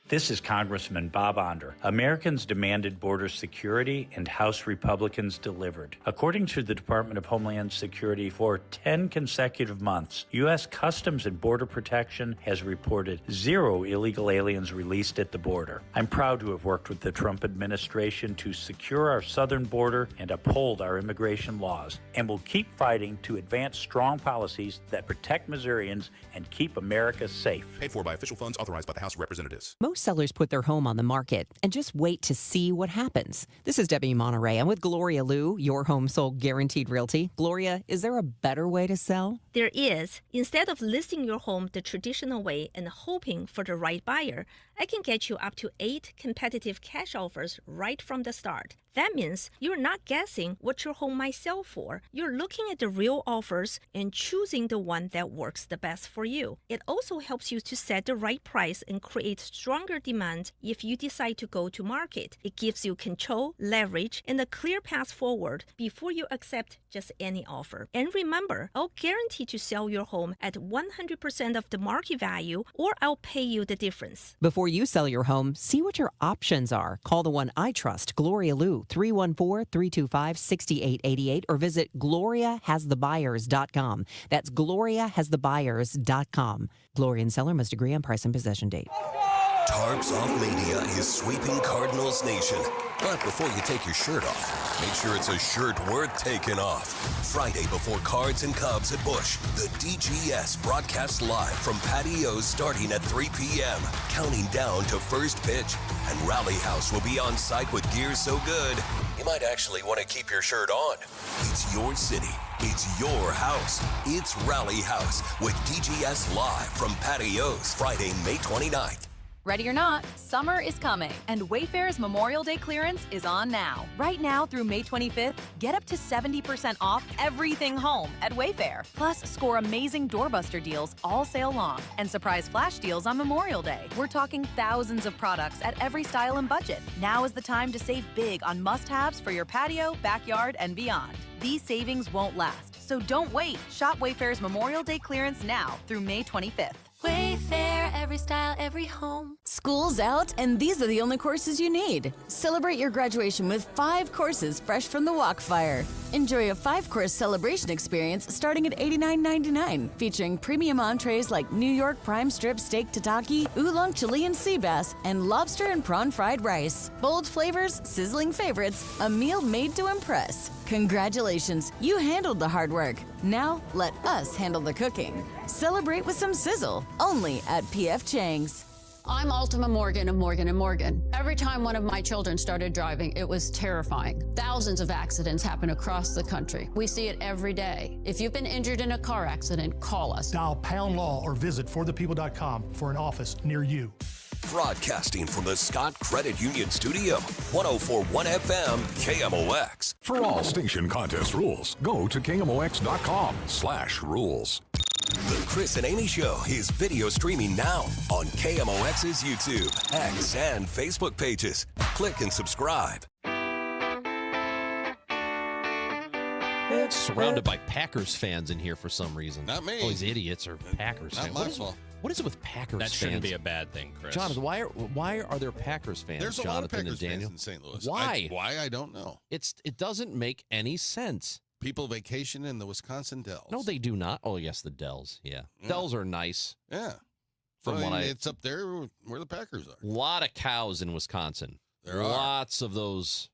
This is Congressman Bob Onder. Americans demanded border security, and House Republicans delivered. According to the Department of Homeland Security, for 10 consecutive months, U.S. Customs and Border Protection has reported 0 illegal aliens released at the border. I'm proud to have worked with the Trump administration to secure our southern border and uphold our immigration laws, and will keep fighting to advance strong policies that protect Missourians and keep America safe. Paid for by official funds authorized by the House of Representatives. Most sellers put their home on the market and just wait to see what happens. This is Debbie Monterey. I'm with Gloria Liu, your home sold guaranteed realty. Gloria, is there a better way to sell? There is. Instead of listing your home the traditional way and hoping for the right buyer, I can get you up to 8 competitive cash offers right from the start. That means you're not guessing what your home might sell for. You're looking at the real offers and choosing the one that works the best for you. It also helps you to set the right price and create stronger demand if you decide to go to market. It gives you control, leverage, and a clear path forward before you accept just any offer. And remember, I'll guarantee to sell your home at 100% of the market value, or I'll pay you the difference. Before you sell your home, see what your options are. Call the one I trust, Gloria Liu, 314-325-6888, or visit gloriahasthebuyers.com. That's gloriahasthebuyers.com. Gloria and seller must agree on price and possession date. Tarps Off Mania is sweeping Cardinals Nation. But before you take your shirt off, make sure it's a shirt worth taking off. Friday before Cards and Cubs at Busch, the DGS broadcasts live from patios starting at 3 p.m., counting down to first pitch. And Rally House will be on site with gear so good, you might actually want to keep your shirt on. It's your city. It's your house. It's Rally House with DGS live from patios Friday, May 29th. Ready or not, summer is coming, and Wayfair's Memorial Day clearance is on now. Right now through May 25th, get up to 70% off everything home at Wayfair. Plus, score amazing doorbuster deals all sale long and surprise flash deals on Memorial Day. We're talking thousands of products at every style and budget. Now is the time to save big on must-haves for your patio, backyard, and beyond. These savings won't last, so don't wait. Shop Wayfair's Memorial Day clearance now through May 25th. Wayfair, every style, every home. School's out, and these are the only courses you need. Celebrate your graduation with 5 courses fresh from the Walkfire. Enjoy a 5-course celebration experience starting at $89.99, featuring premium entrees like New York prime strip steak tataki, oolong Chilean sea bass, and lobster and prawn fried rice. Bold flavors, sizzling favorites, a meal made to impress. Congratulations, you handled the hard work. Now, let us handle the cooking. Celebrate with some sizzle, only at P.F. Chang's. I'm Ultima Morgan of Morgan & Morgan. Every time one of my children started driving, it was terrifying. Thousands of accidents happen across the country. We see it every day. If you've been injured in a car accident, call us. Dial # Law or visit forthepeople.com for an office near you. Broadcasting from the Scott Credit Union Studio, 104.1 FM, KMOX. For all station contest rules, go to KMOX.com/rules. The Chris and Amy Show is video streaming now on KMOX's YouTube, X, and Facebook pages. Click and subscribe. Surrounded by Packers fans in here for some reason. Not me. All these idiots are Packers Not fans. my fault. What is it with Packers fans? That shouldn't be a bad thing, Chris. Jonathan, why are there Packers fans? There's a Jonathan lot of Packers and Daniel? fans in St. Louis. Why? Why I don't know. It doesn't make any sense. People vacation in the Wisconsin Dells. No, they do not. Oh, yes, the Dells. Yeah, Dells are nice. Yeah. From what it's up there where the Packers are. A lot of cows in Wisconsin. There are. Lots of those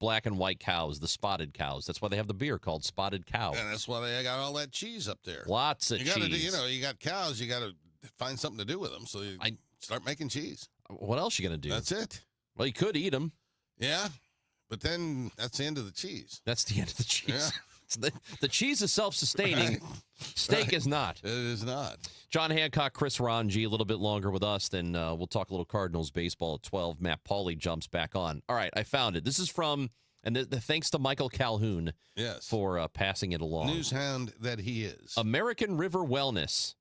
black and white cows, the spotted cows. That's why they have the beer called Spotted Cow. And that's why they got all that cheese up there. Lots of you gotta cheese. do, you got cows. You got to find something to do with them. So you start making cheese. What else you going to do? That's it. Well, you could eat them. Yeah, but then that's the end of the cheese. That's the end of the cheese. Yeah. The cheese is self-sustaining. Right. Steak is not. It is not. John Hancock, Chris Ranji, a little bit longer with us. Then we'll talk a little Cardinals baseball at 12. Matt Pauley jumps back on. All right, I found it. This is from, and thanks to Michael Calhoun for passing it along. News hound that he is. American River Wellness.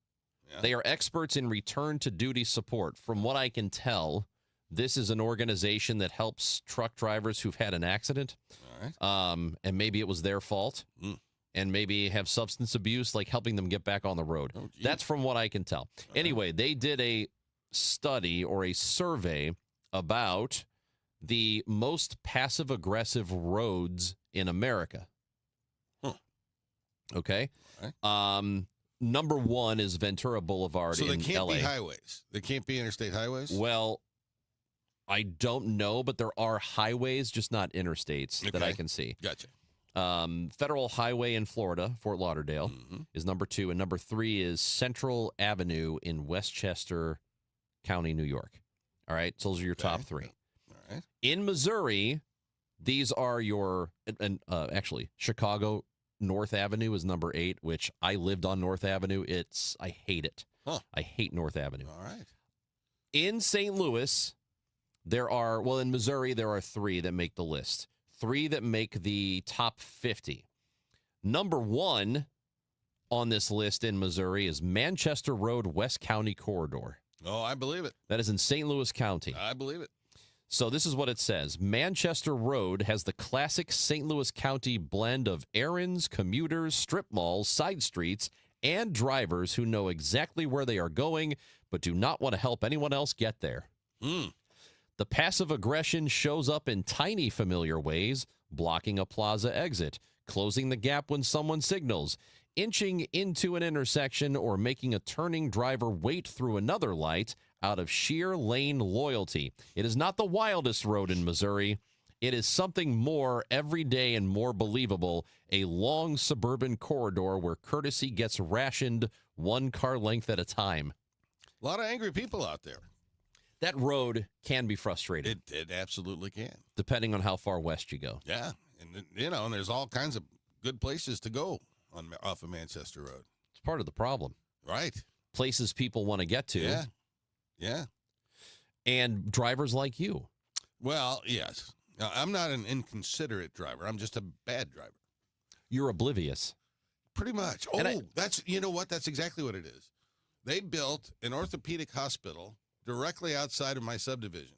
Yeah. They are experts in return to duty support. From what I can tell, this is an organization that helps truck drivers who've had an accident. All right. And maybe it was their fault. And maybe have substance abuse, like helping them get back on the road. That's from what I can tell. Anyway, they did a study or a survey about the most passive-aggressive roads in America. Okay? Number one is Ventura Boulevard in So they can't LA. be highways. They can't be interstate highways? Well, I don't know, but there are highways, just not interstates that I can see. Gotcha. Federal Highway in Florida, Fort Lauderdale, is number 2. And number 3 is Central Avenue in Westchester County, New York. All right. So those are your top 3. All right. In Missouri, these are your, and actually, Chicago North Avenue is number 8, which I lived on North Avenue. I hate it. I hate North Avenue. All right. In St. Louis, in Missouri, there are 3 that make the list. 3 that make the top 50. Number 1 on this list in Missouri is Manchester Road, West County Corridor. Oh, I believe it. That is in St. Louis County. I believe it. So this is what it says. Manchester Road has the classic St. Louis County blend of errands, commuters, strip malls, side streets, and drivers who know exactly where they are going but do not want to help anyone else get there. The passive aggression shows up in tiny familiar ways, blocking a plaza exit, closing the gap when someone signals, inching into an intersection, or making a turning driver wait through another light out of sheer lane loyalty. It is not the wildest road in Missouri. It is something more everyday and more believable, a long suburban corridor where courtesy gets rationed one car length at a time. A lot of angry people out there. That road can be frustrating. It absolutely can. Depending on how far west you go. Yeah. And, and there's all kinds of good places to go off of Manchester Road. It's part of the problem. Right. Places people want to get to. Yeah. Yeah. And drivers like you. Well, yes. Now, I'm not an inconsiderate driver. I'm just a bad driver. You're oblivious. Pretty much. You know what? That's exactly what it is. They built an orthopedic hospital directly outside of my subdivision,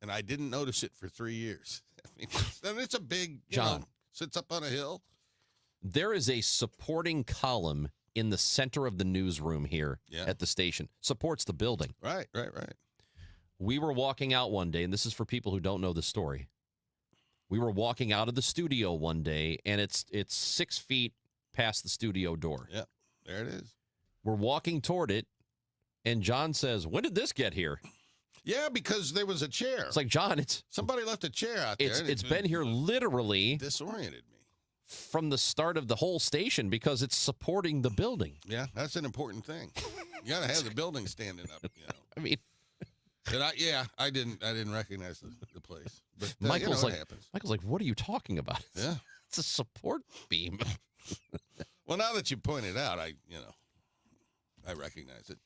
and I didn't notice it for 3 years. I mean, and it's a big, John, sits up on a hill. There is a supporting column in the center of the newsroom here at the station. Supports the building. Right. We were walking out one day, and this is for people who don't know the story. We were walking out of the studio one day, and it's 6 feet past the studio door. Yeah, there it is. We're walking toward it, and John says, "When did this get here?" Yeah, because there was a chair. It's like, John, somebody left a chair out there. It's been here literally disoriented me from the start of the whole station because it's supporting the building. Yeah, that's an important thing. You got to have the building standing up. I mean, I didn't recognize the place. But Michael's it happens. Michael's like, "What are you talking about?" Yeah, it's a support beam. Well, now that you point it out, I recognize it.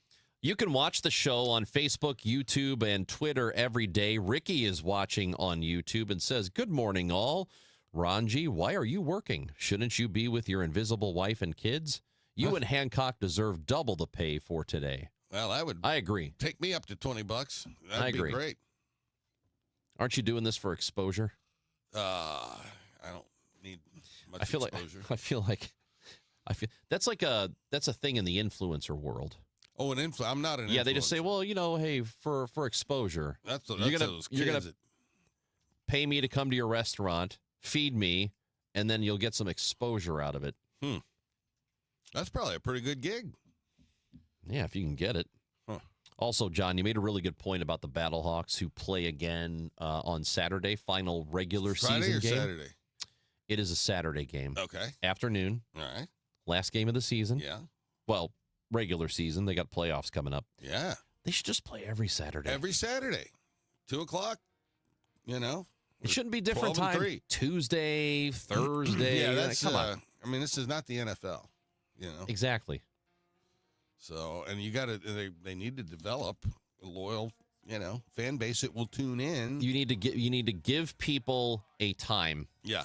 You can watch the show on Facebook, YouTube, and Twitter every day. Ricky is watching on YouTube and says, "Good morning, all. Ranji, why are you working? Shouldn't you be with your invisible wife and kids? You and Hancock deserve double the pay for today." Well, I agree. Take me up to $20. That'd I agree. be great. Aren't you doing this for exposure? I don't need much exposure. I feel that's a thing in the influencer world. Oh, I'm not an influencer. Yeah, they just say, well, hey, for exposure. You're gonna pay me to come to your restaurant, feed me, and then you'll get some exposure out of it. That's probably a pretty good gig. Yeah, if you can get it. Huh. Also, John, you made a really good point about the Battlehawks who play again on Saturday, final regular Friday season or game. Saturday? It is a Saturday game. Okay. Afternoon. All right. Last game of the season. Yeah. Well, regular season. They got playoffs coming up. Yeah. They should just play every Saturday. Every Saturday. 2 o'clock, It shouldn't be different 12 and time. 3. Tuesday, Thursday. Yeah, that's, come on. I mean, this is not the NFL, Exactly. So, and you got to, they need to develop a loyal, fan base that will tune in. You need to give people a time. Yeah.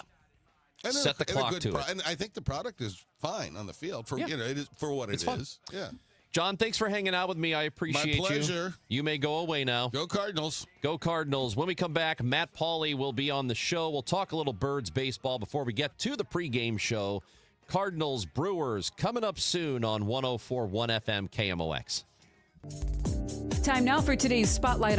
Set the clock to it. And I think the product is fine on the field for it is for what It's it fun. is. Yeah. John, thanks for hanging out with me. I appreciate you. My pleasure. You may go away now. Go Cardinals. Go Cardinals. When we come back, Matt Pauley will be on the show. We'll talk a little Birds baseball before we get to the pregame show. Cardinals Brewers coming up soon on 104.1 FM KMOX. Time now for today's Spotlight